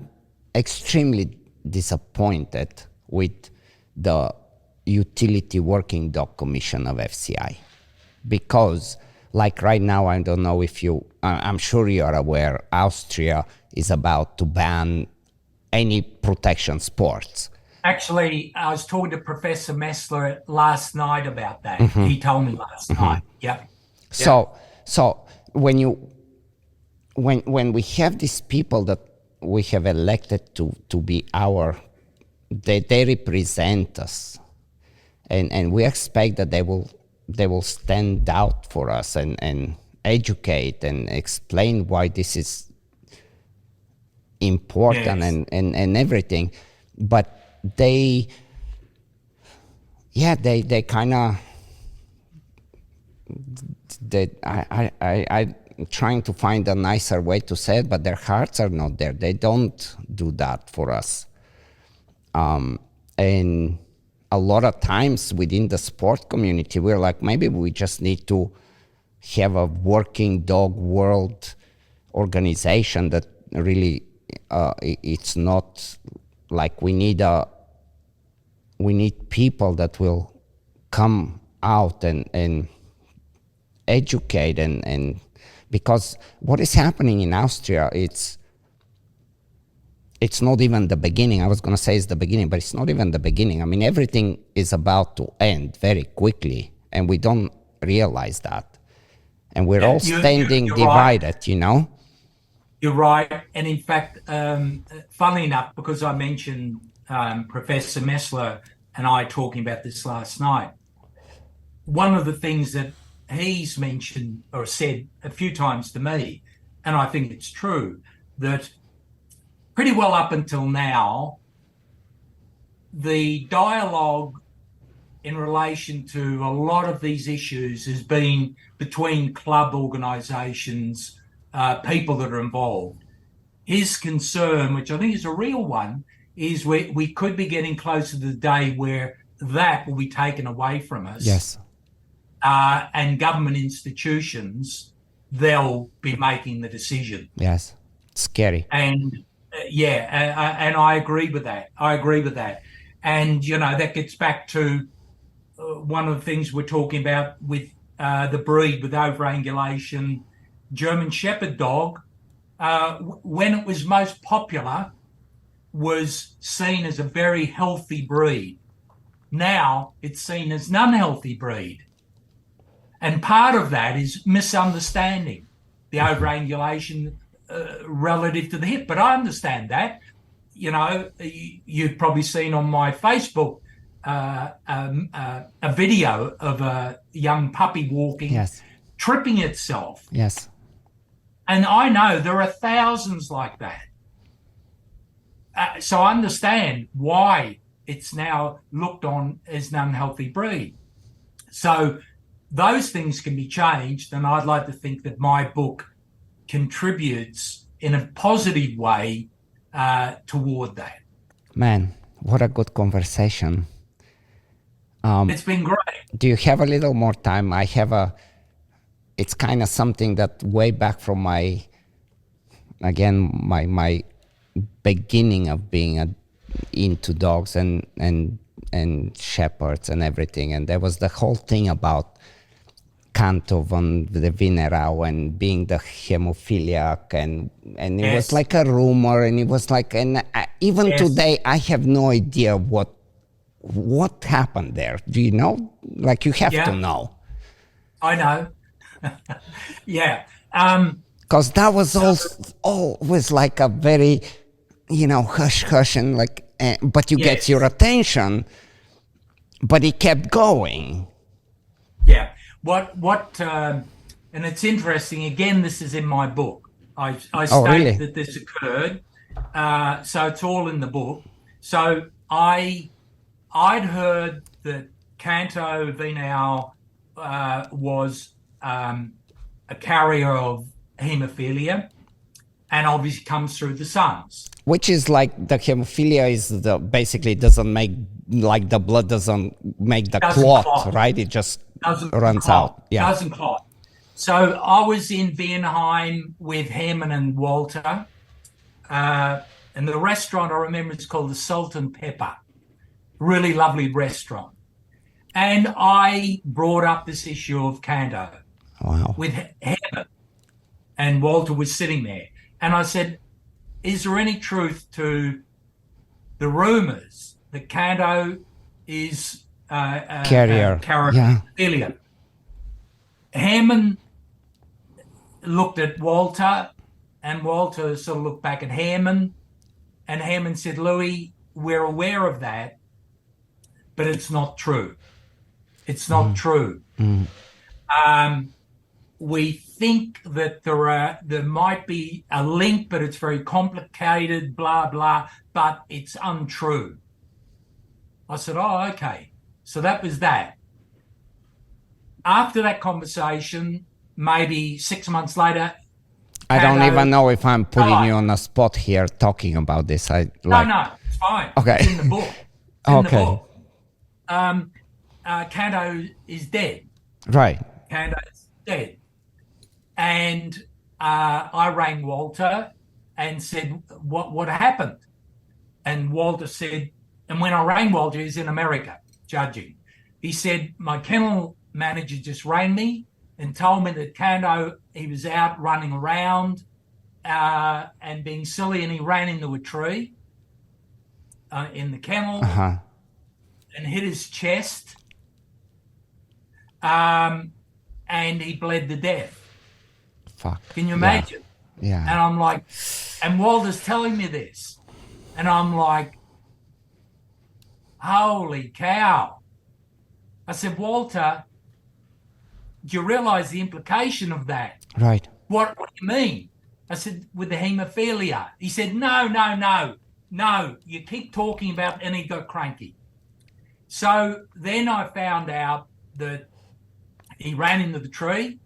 extremely disappointed with the Utility Working Dog Commission of FCI, because like right now, I don't know if I'm sure you are aware, Austria is about to ban any protection sports. Actually, I was talking to Professor Messler last night about that. He told me last night. Yep. So when we have these people that we have elected to be they represent us, and we expect that they will stand out for us and educate and explain why this is important, Yes. and everything, but they kind of I trying to find a nicer way to say it, but their hearts are not there. They don't do that for us. And a lot of times within the sport community, we're like, maybe we just need to have a working dog world organization that really, it's not like we need people that will come out and educate, and because what is happening in Austria, it's not even the beginning. I was going to say it's the beginning, but it's not even the beginning. I mean, everything is about to end very quickly, and we don't realize that. And we're all standing divided, right. You know? You're right. And in fact, funnily enough, because I mentioned Professor Messler and I talking about this last night, one of the things that he's mentioned or said a few times to me, and I think it's true, that pretty well up until now, the dialogue in relation to a lot of these issues has been between club organisations, people that are involved. His concern, which I think is a real one, is we could be getting closer to the day where that will be taken away from us. Yes. And government institutions, they'll be making the decision. Yes. It's scary. And and I agree with that. And, you know, that gets back to one of the things we're talking about with the breed, with overangulation. German Shepherd dog, when it was most popular, was seen as a very healthy breed. Now it's seen as an unhealthy breed. And part of that is misunderstanding the overangulation relative to the hip. But I understand that. You know, you've probably seen on my Facebook a video of a young puppy walking, yes, tripping itself. Yes. And I know there are thousands like that. So I understand why it's now looked on as an unhealthy breed. So those things can be changed, and I'd like to think that my book contributes in a positive way toward that. Man, what a good conversation. It's been great. Do you have a little more time? It's kind of something that way back from my beginning of being into dogs and shepherds and everything. And there was the whole thing about Canto von the Wienerau and being the hemophiliac, and it Yes. was like a rumor, and it was like, and even Yes. today I have no idea what happened there. Do you know? Like, you have to know. I know. Yeah. Because that was always like a very, hush hush, and like, but you get Yes. your attention, but it kept going. Yeah. And it's interesting. Again, this is in my book. I Oh, state really? that this occurred, so it's all in the book. So I'd heard that Canto Vinau was a carrier of haemophilia, and obviously comes through the sons. Which is like the hemophilia is the basically doesn't make like the blood doesn't make the Doesn't clot, clot. right? It just Doesn't runs clot. out. Yeah. Doesn't clot. So I was in Viernheim with Herman and Walter, and the restaurant I remember is called the Salt and Pepper. Really lovely restaurant. And I brought up this issue of Canto Wow. with Herman, and Walter was sitting there. And I said, is there any truth to the rumors that Canto is Carrier. Yeah. Carrier? Hammond looked at Walter, and Walter sort of looked back at Hammond, and Hammond said, Louis, we're aware of that, but it's not true. It's not true. We think that there might be a link, but it's very complicated, blah, blah, but it's untrue. I said, oh, okay. So that was that. After that conversation, maybe 6 months later, I don't Canto even know if I'm putting died. you on a spot here talking about this. No, it's fine. Okay. It's in the book. It's in Okay. the book. Canto is dead. Right. Canto's dead. And I rang Walter and said, what happened? And Walter said, and when I rang Walter, he's in America judging. He said, my kennel manager just rang me and told me that Canto, he was out running around and being silly, and he ran into a tree in the kennel and hit his chest, and he bled to death. Fuck. Can you imagine? Yeah. And I'm like, and Walter's telling me this, and I'm like, holy cow. I said, Walter, do you realize the implication of that? Right. What do you mean? I said, with the haemophilia. He said, no. You keep talking about, and he got cranky. So then I found out that he ran into the tree,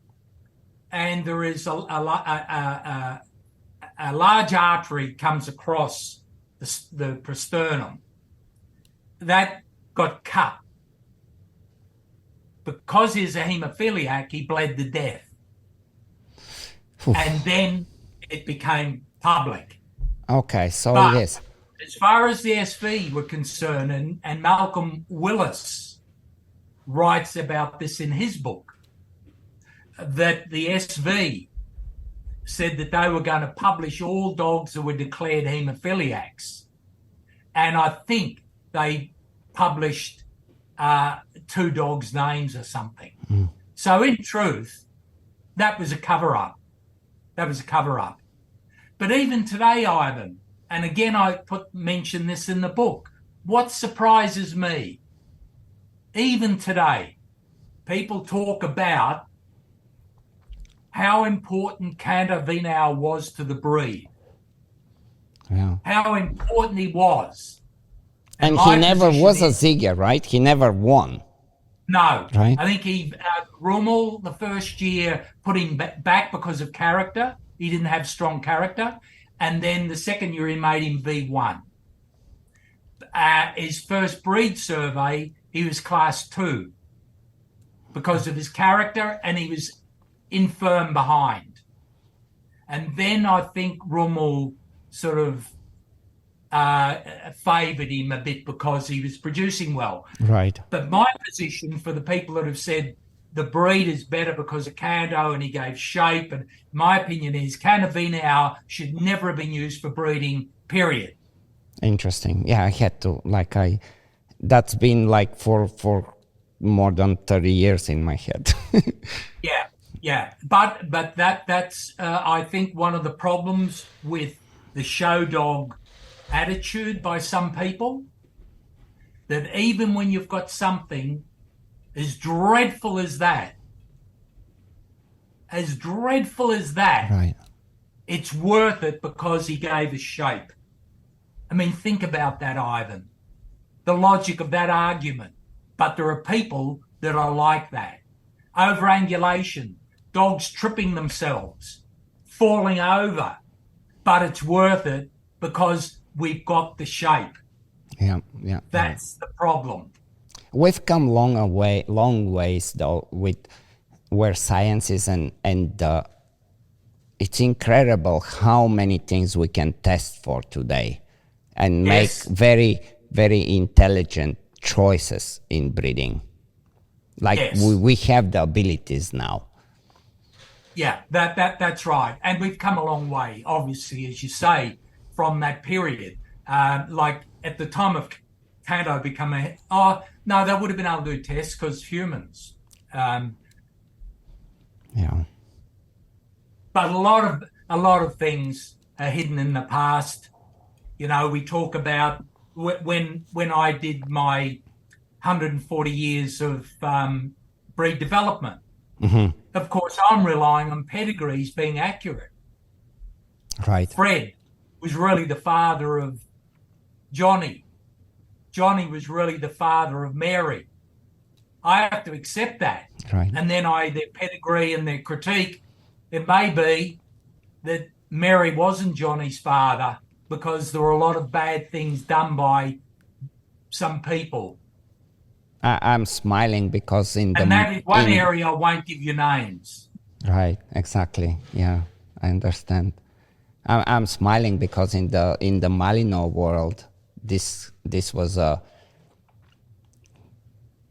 and there is a large artery comes across the prosternum that got cut. Because he's a haemophiliac, he bled to death. Oof. And then it became public. Okay, so But it is. as far as the SV were concerned, and Malcolm Willis writes about this in his book, that the SV said that they were going to publish all dogs that were declared haemophiliacs. And I think they published 2 dogs' names or something. So in truth, that was a cover-up. But even today, Ivan, and again I mention this in the book, what surprises me, even today, people talk about how important Canto Vinau was to the breed. Yeah. How important he was. And my he never position was a is- Ziegler, right? He never won. No, Right. I think Rummel the first year put him back because of character. He didn't have strong character. And then the second year he made him V1. His first breed survey, he was class 2 because of his character, and he was infirm behind. And then I think Rummel sort of favoured him a bit because he was producing well. Right. But my position, for the people that have said the breed is better because of Canto and he gave shape, and my opinion is Canto Vinau should never have been used for breeding, period. Interesting. Yeah, I had to that's been like for more than 30 years in my head. Yeah. But that's I think one of the problems with the show dog attitude by some people, that even when you've got something as dreadful as that, as dreadful as that, Right. it's worth it because he gave us shape. I mean, think about that, Ivan. The logic of that argument. But there are people that are like that. Overangulation, dogs tripping themselves, falling over. But it's worth it because we've got the shape. Yeah, yeah. That's the problem. We've come long ways though with where science is, and it's incredible how many things we can test for today and make Yes. very, very intelligent choices in breeding. Like Yes. we have the abilities now. Yeah, that's right. And we've come a long way, obviously, as you say, from that period. Like at the time of Canto becoming, oh, no, they would have been able to do tests because humans. Yeah. But a lot of things are hidden in the past. You know, we talk about when I did my 140 years of breed development. Mm-hmm. Of course, I'm relying on pedigrees being accurate. Right. Fred was really the father of Johnny. Johnny was really the father of Mary. I have to accept that. Right. And then their pedigree and their critique, it may be that Mary wasn't Johnny's father because there were a lot of bad things done by some people. I'm smiling because in And that is one area I won't give you names. Right, exactly. Yeah, I understand. I'm smiling because in the Malinois world, this was a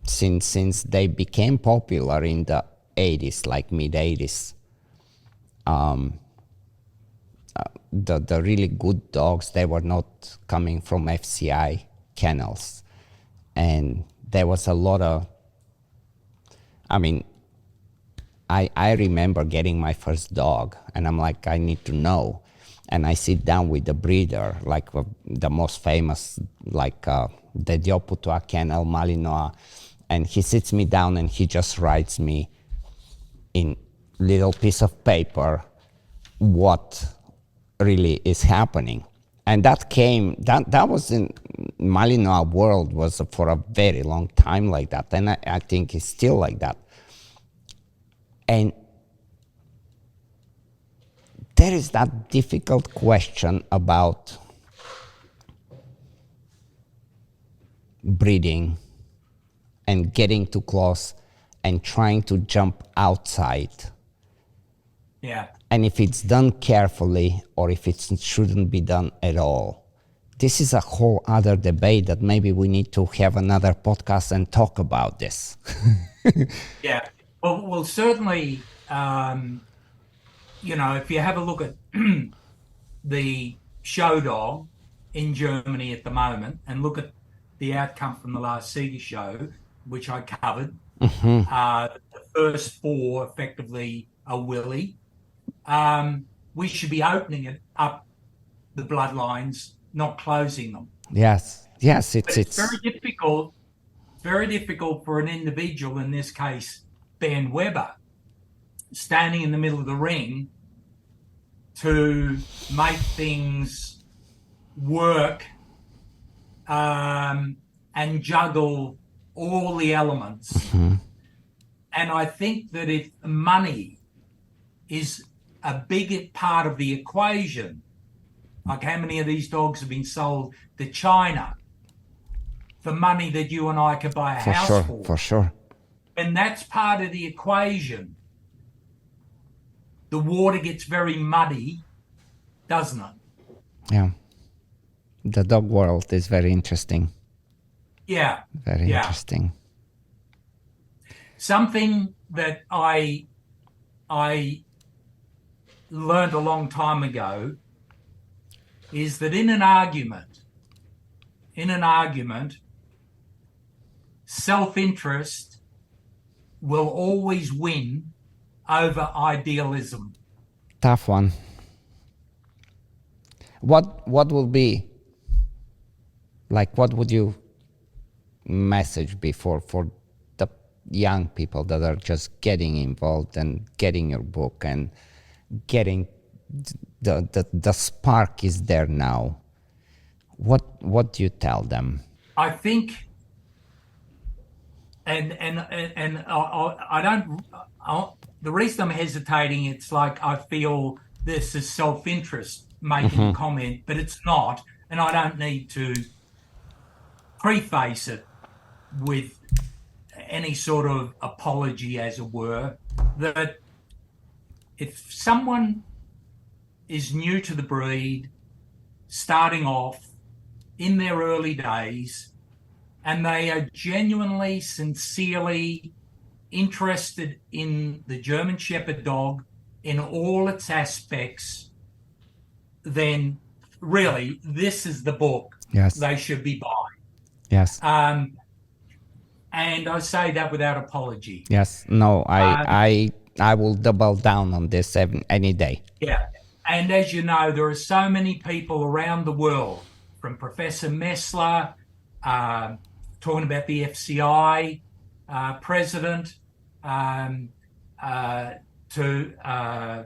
since they became popular in the 80s, like mid 80s. The really good dogs, they were not coming from FCI kennels, and there was a lot of. I mean, I remember getting my first dog, and I'm like, I need to know. And I sit down with the breeder, like the most famous, like the Dioputois kennel, Malinois, and he sits me down and he just writes me in little piece of paper what really is happening. And that was in Malinois world was for a very long time like that, and I think it's still like that. And there is that difficult question about breeding and getting too close and trying to jump outside. Yeah. And if it's done carefully or if it shouldn't be done at all. This is a whole other debate that maybe we need to have another podcast and talk about this. Yeah. Well, certainly, you know, if you have a look at the show dog in Germany at the moment and look at the outcome from the last Cedar show, which I covered, the first four effectively are Willie. We should be opening it up, the bloodlines, not closing them. Yes, it's very difficult. It's very difficult for an individual, in this case, Ben Weber, standing in the middle of the ring to make things work and juggle all the elements. Mm-hmm. And I think that if money is a big part of the equation, like how many of these dogs have been sold to China for money that you and I could buy a house for? For sure. And that's part of the equation. The water gets very muddy, doesn't it? Yeah. The dog world is very interesting. Yeah. Very interesting. Something that I learned a long time ago is that in an argument, self-interest will always win over idealism. Tough one. What will be, like, what would you message be for the young people that are just getting involved and getting your book and getting the spark is there now, what do you tell them? I think, and I don't. The reason I'm hesitating, it's like I feel this is self-interest making the comment, but it's not, and I don't need to preface it with any sort of apology, as it were, that if someone is new to the breed, starting off in their early days, and they are genuinely, sincerely interested in the German Shepherd dog in all its aspects, then really this is the book they should be buying. Yes. And I say that without apology. Yes. No, I will double down on this any day. Yeah. And as you know, there are so many people around the world, from Professor Messler, talking about the FCI president, to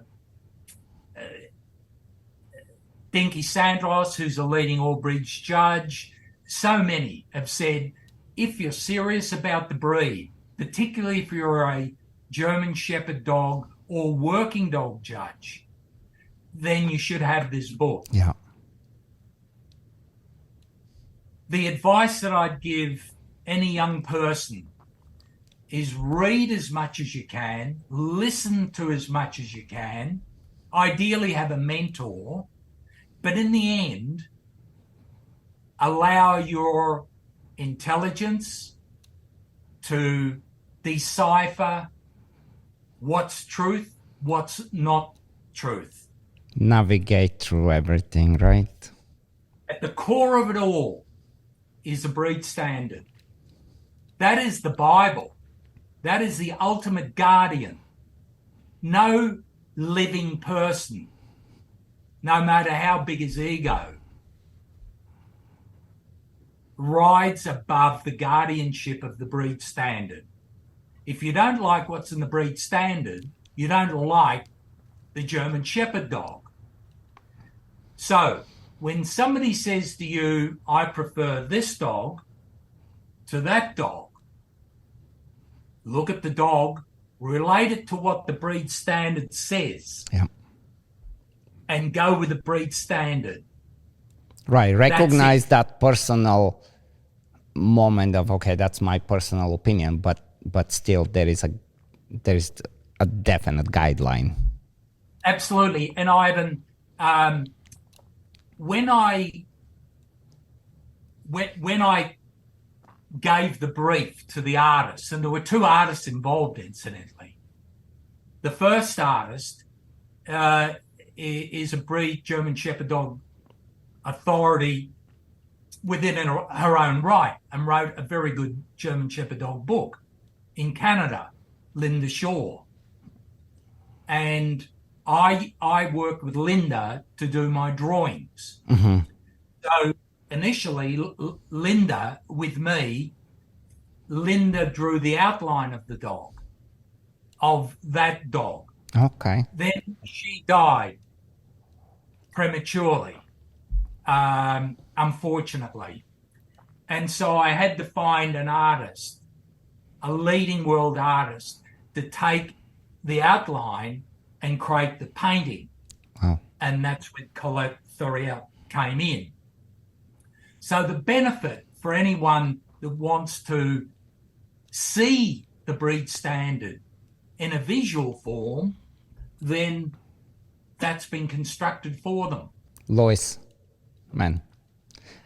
Dinky Sandros, who's a leading all breeds judge. So many have said, if you're serious about the breed, particularly if you're a German Shepherd dog or working dog judge, then you should have this book. Yeah. The advice that I'd give any young person is read as much as you can, listen to as much as you can, ideally have a mentor, but in the end, allow your intelligence to decipher what's truth, what's not truth. Navigate through everything, right? At the core of it all is a breed standard. That is the Bible. That is the ultimate guardian. No living person, no matter how big his ego, rides above the guardianship of the breed standard. If you don't like what's in the breed standard, you don't like the German Shepherd dog. So when somebody says to you, I prefer this dog to that dog, look at the dog, relate it to what the breed standard says, and go with the breed standard. Right. Recognize that personal moment of, okay, that's my personal opinion, but still there is a definite guideline. Absolutely. And Ivan, when I gave the brief to the artists, and there were two artists involved, incidentally. The first artist is a breed German Shepherd dog authority within her own right, and wrote a very good German Shepherd dog book in Canada, Linda Shaw. And I worked with Linda to do my drawings. Mm-hmm. So initially, Linda, with me, Linda drew the outline of the dog, of that dog. Okay. Then she died prematurely, unfortunately. And so I had to find an artist, a leading world artist, to take the outline and create the painting. Wow. And that's when Colette Thuriel came in. So the benefit for anyone that wants to see the breed standard in a visual form, then that's been constructed for them. Lois, man,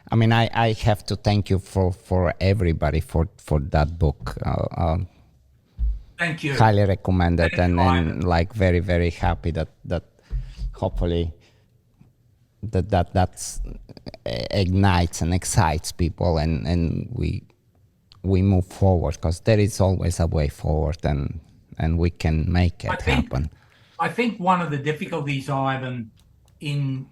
I mean, I have to thank you for everybody for that book. Thank you. Highly recommend it, and like very, very happy that hopefully that's ignites and excites people, and we move forward, because there is always a way forward, and we can make it happen. I think one of the difficulties, Ivan, in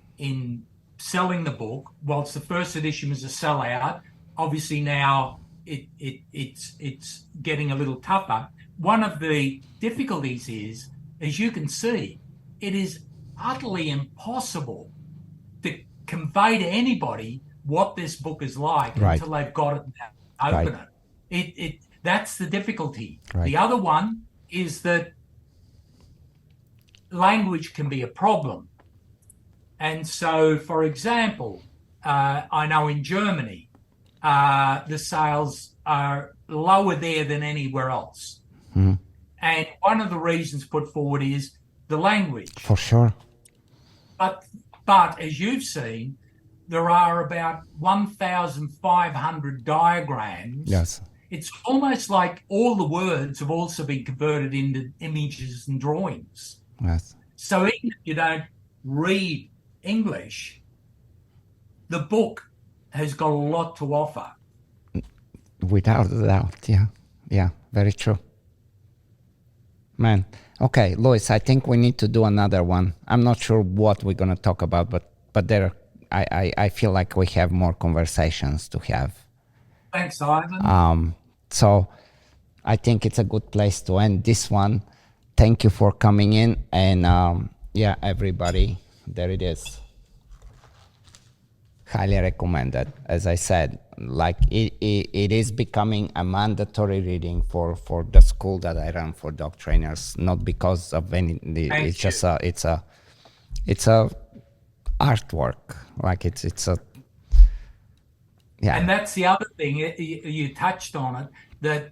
selling the book, whilst the first edition was a sellout, obviously now it's getting a little tougher. One of the difficulties is, as you can see, it is utterly impossible to convey to anybody what this book is like until they've got it and open it. That's the difficulty. The other one is that language can be a problem. And so, for example, I know in Germany, the sales are lower there than anywhere else. And one of the reasons put forward is the language. For sure. But as you've seen, there are about 1,500 diagrams. Yes. It's almost like all the words have also been converted into images and drawings. Yes. So even if you don't read English, the book has got a lot to offer. Without a doubt, yeah. Yeah, very true. Man, okay, Luis, I think we need to do another one. I'm not sure what we're going to talk about, but there, I feel like we have more conversations to have. Thanks, Ivan. So I think it's a good place to end this one. Thank you for coming in, and yeah, everybody, there it is. Highly recommended. As I said, like it is becoming a mandatory reading for the school that I run for dog trainers. Not because of any. It's just it's a artwork. Like it's a. Yeah. And that's the other thing you touched on it, that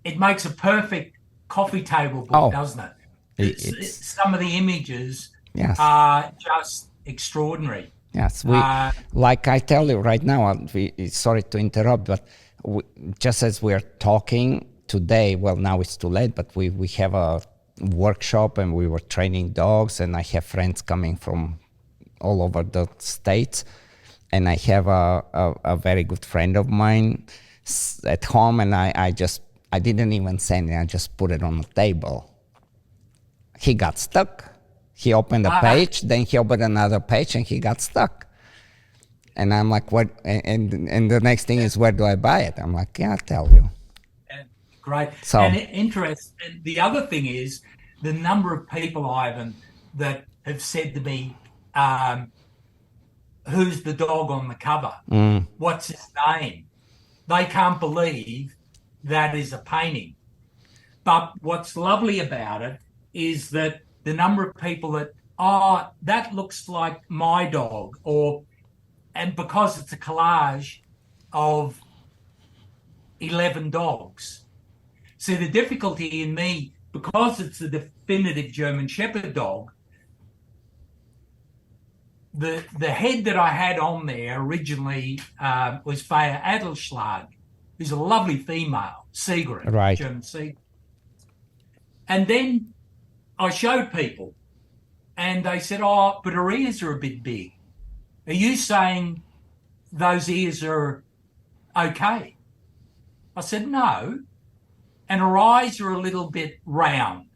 it makes a perfect coffee table book, doesn't it? It's some of the images are just extraordinary. Yes, like I tell you right now, sorry to interrupt, but just as we are talking today, well, now it's too late, but we have a workshop and we were training dogs, and I have friends coming from all over the States, and I have a very good friend of mine at home, and I didn't even say anything, I just put it on the table. He got stuck. He opened a page, then he opened another page, and he got stuck. And I'm like, what? And the next thing is, where do I buy it? I'm like, yeah, I'll tell you. Great. So, and the other thing is the number of people, Ivan, that have said to me, who's the dog on the cover? What's his name? They can't believe that is a painting. But what's lovely about it is that the number of people that, that looks like my dog, and because it's a collage of 11 dogs. See, the difficulty in me, because it's the definitive German Shepherd dog, the head that I had on there originally was Faya Adelschlag, who's a lovely female, Seagram, German Seagram. And then I showed people, and they said, but her ears are a bit big. Are you saying those ears are okay? I said, no. And her eyes are a little bit round.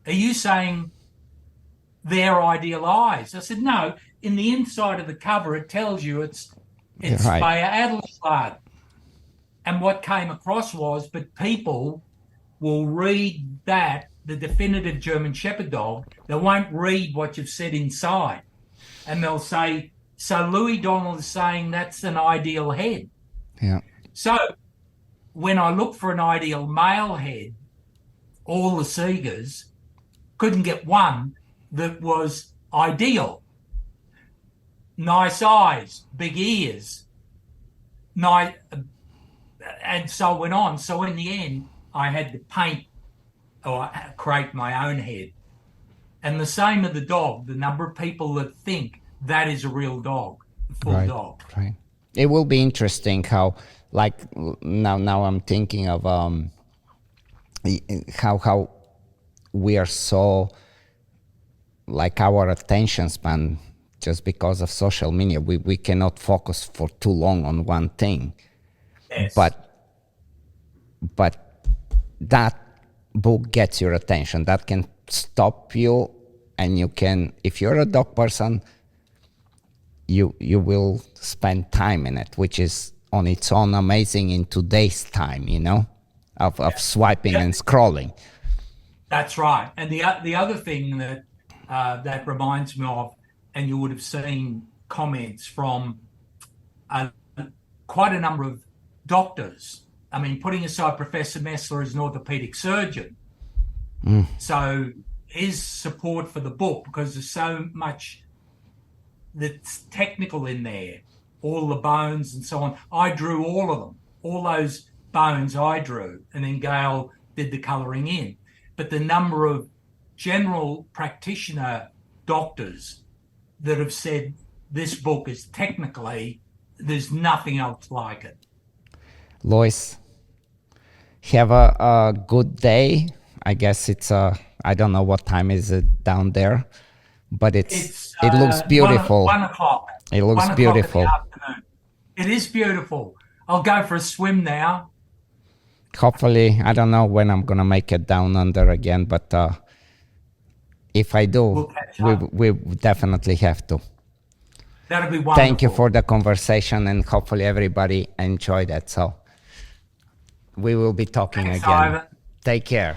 Are you saying they're ideal eyes? I said, no. In the inside of the cover, it tells you it's Faya Adelschlag. And what came across was, but people will read that, the definitive German Shepherd dog, they won't read what you've said inside. And they'll say, so Louis Donald is saying that's an ideal head. Yeah. So when I looked for an ideal male head, all the Seegers couldn't get one that was ideal. Nice eyes, big ears, nice, and so it went on. So in the end, I had to paint or create my own head. And the same with the dog, the number of people that think that is a real dog, a full dog. Right. It will be interesting how, like, now I'm thinking of how we are so, like, our attention span, just because of social media, we cannot focus for too long on one thing. Yes. But that book gets your attention. That can stop you, and you can, if you're a dog person, you will spend time in it, which is on its own amazing in today's time, you know, of swiping and scrolling. That's right. And the other thing that that reminds me of, and you would have seen comments from quite a number of doctors. I mean, putting aside Professor Messler as an orthopedic surgeon, so his support for the book, because there's so much that's technical in there, all the bones and so on. I drew all of them, all those bones I drew, and then Gail did the colouring in. But the number of general practitioner doctors that have said this book is technically, there's nothing else like it. Lois, have a good day. I guess it's I don't know what time is it down there, but it looks beautiful. 1 o'clock. It looks beautiful. 1 o'clock in the afternoon. It is beautiful. I'll go for a swim now. Hopefully, I don't know when I'm gonna make it down under again, but if I do, we definitely have to. That'll be wonderful. Thank you for the conversation, and hopefully everybody enjoyed it. So we will be talking again. Ivan. Take care.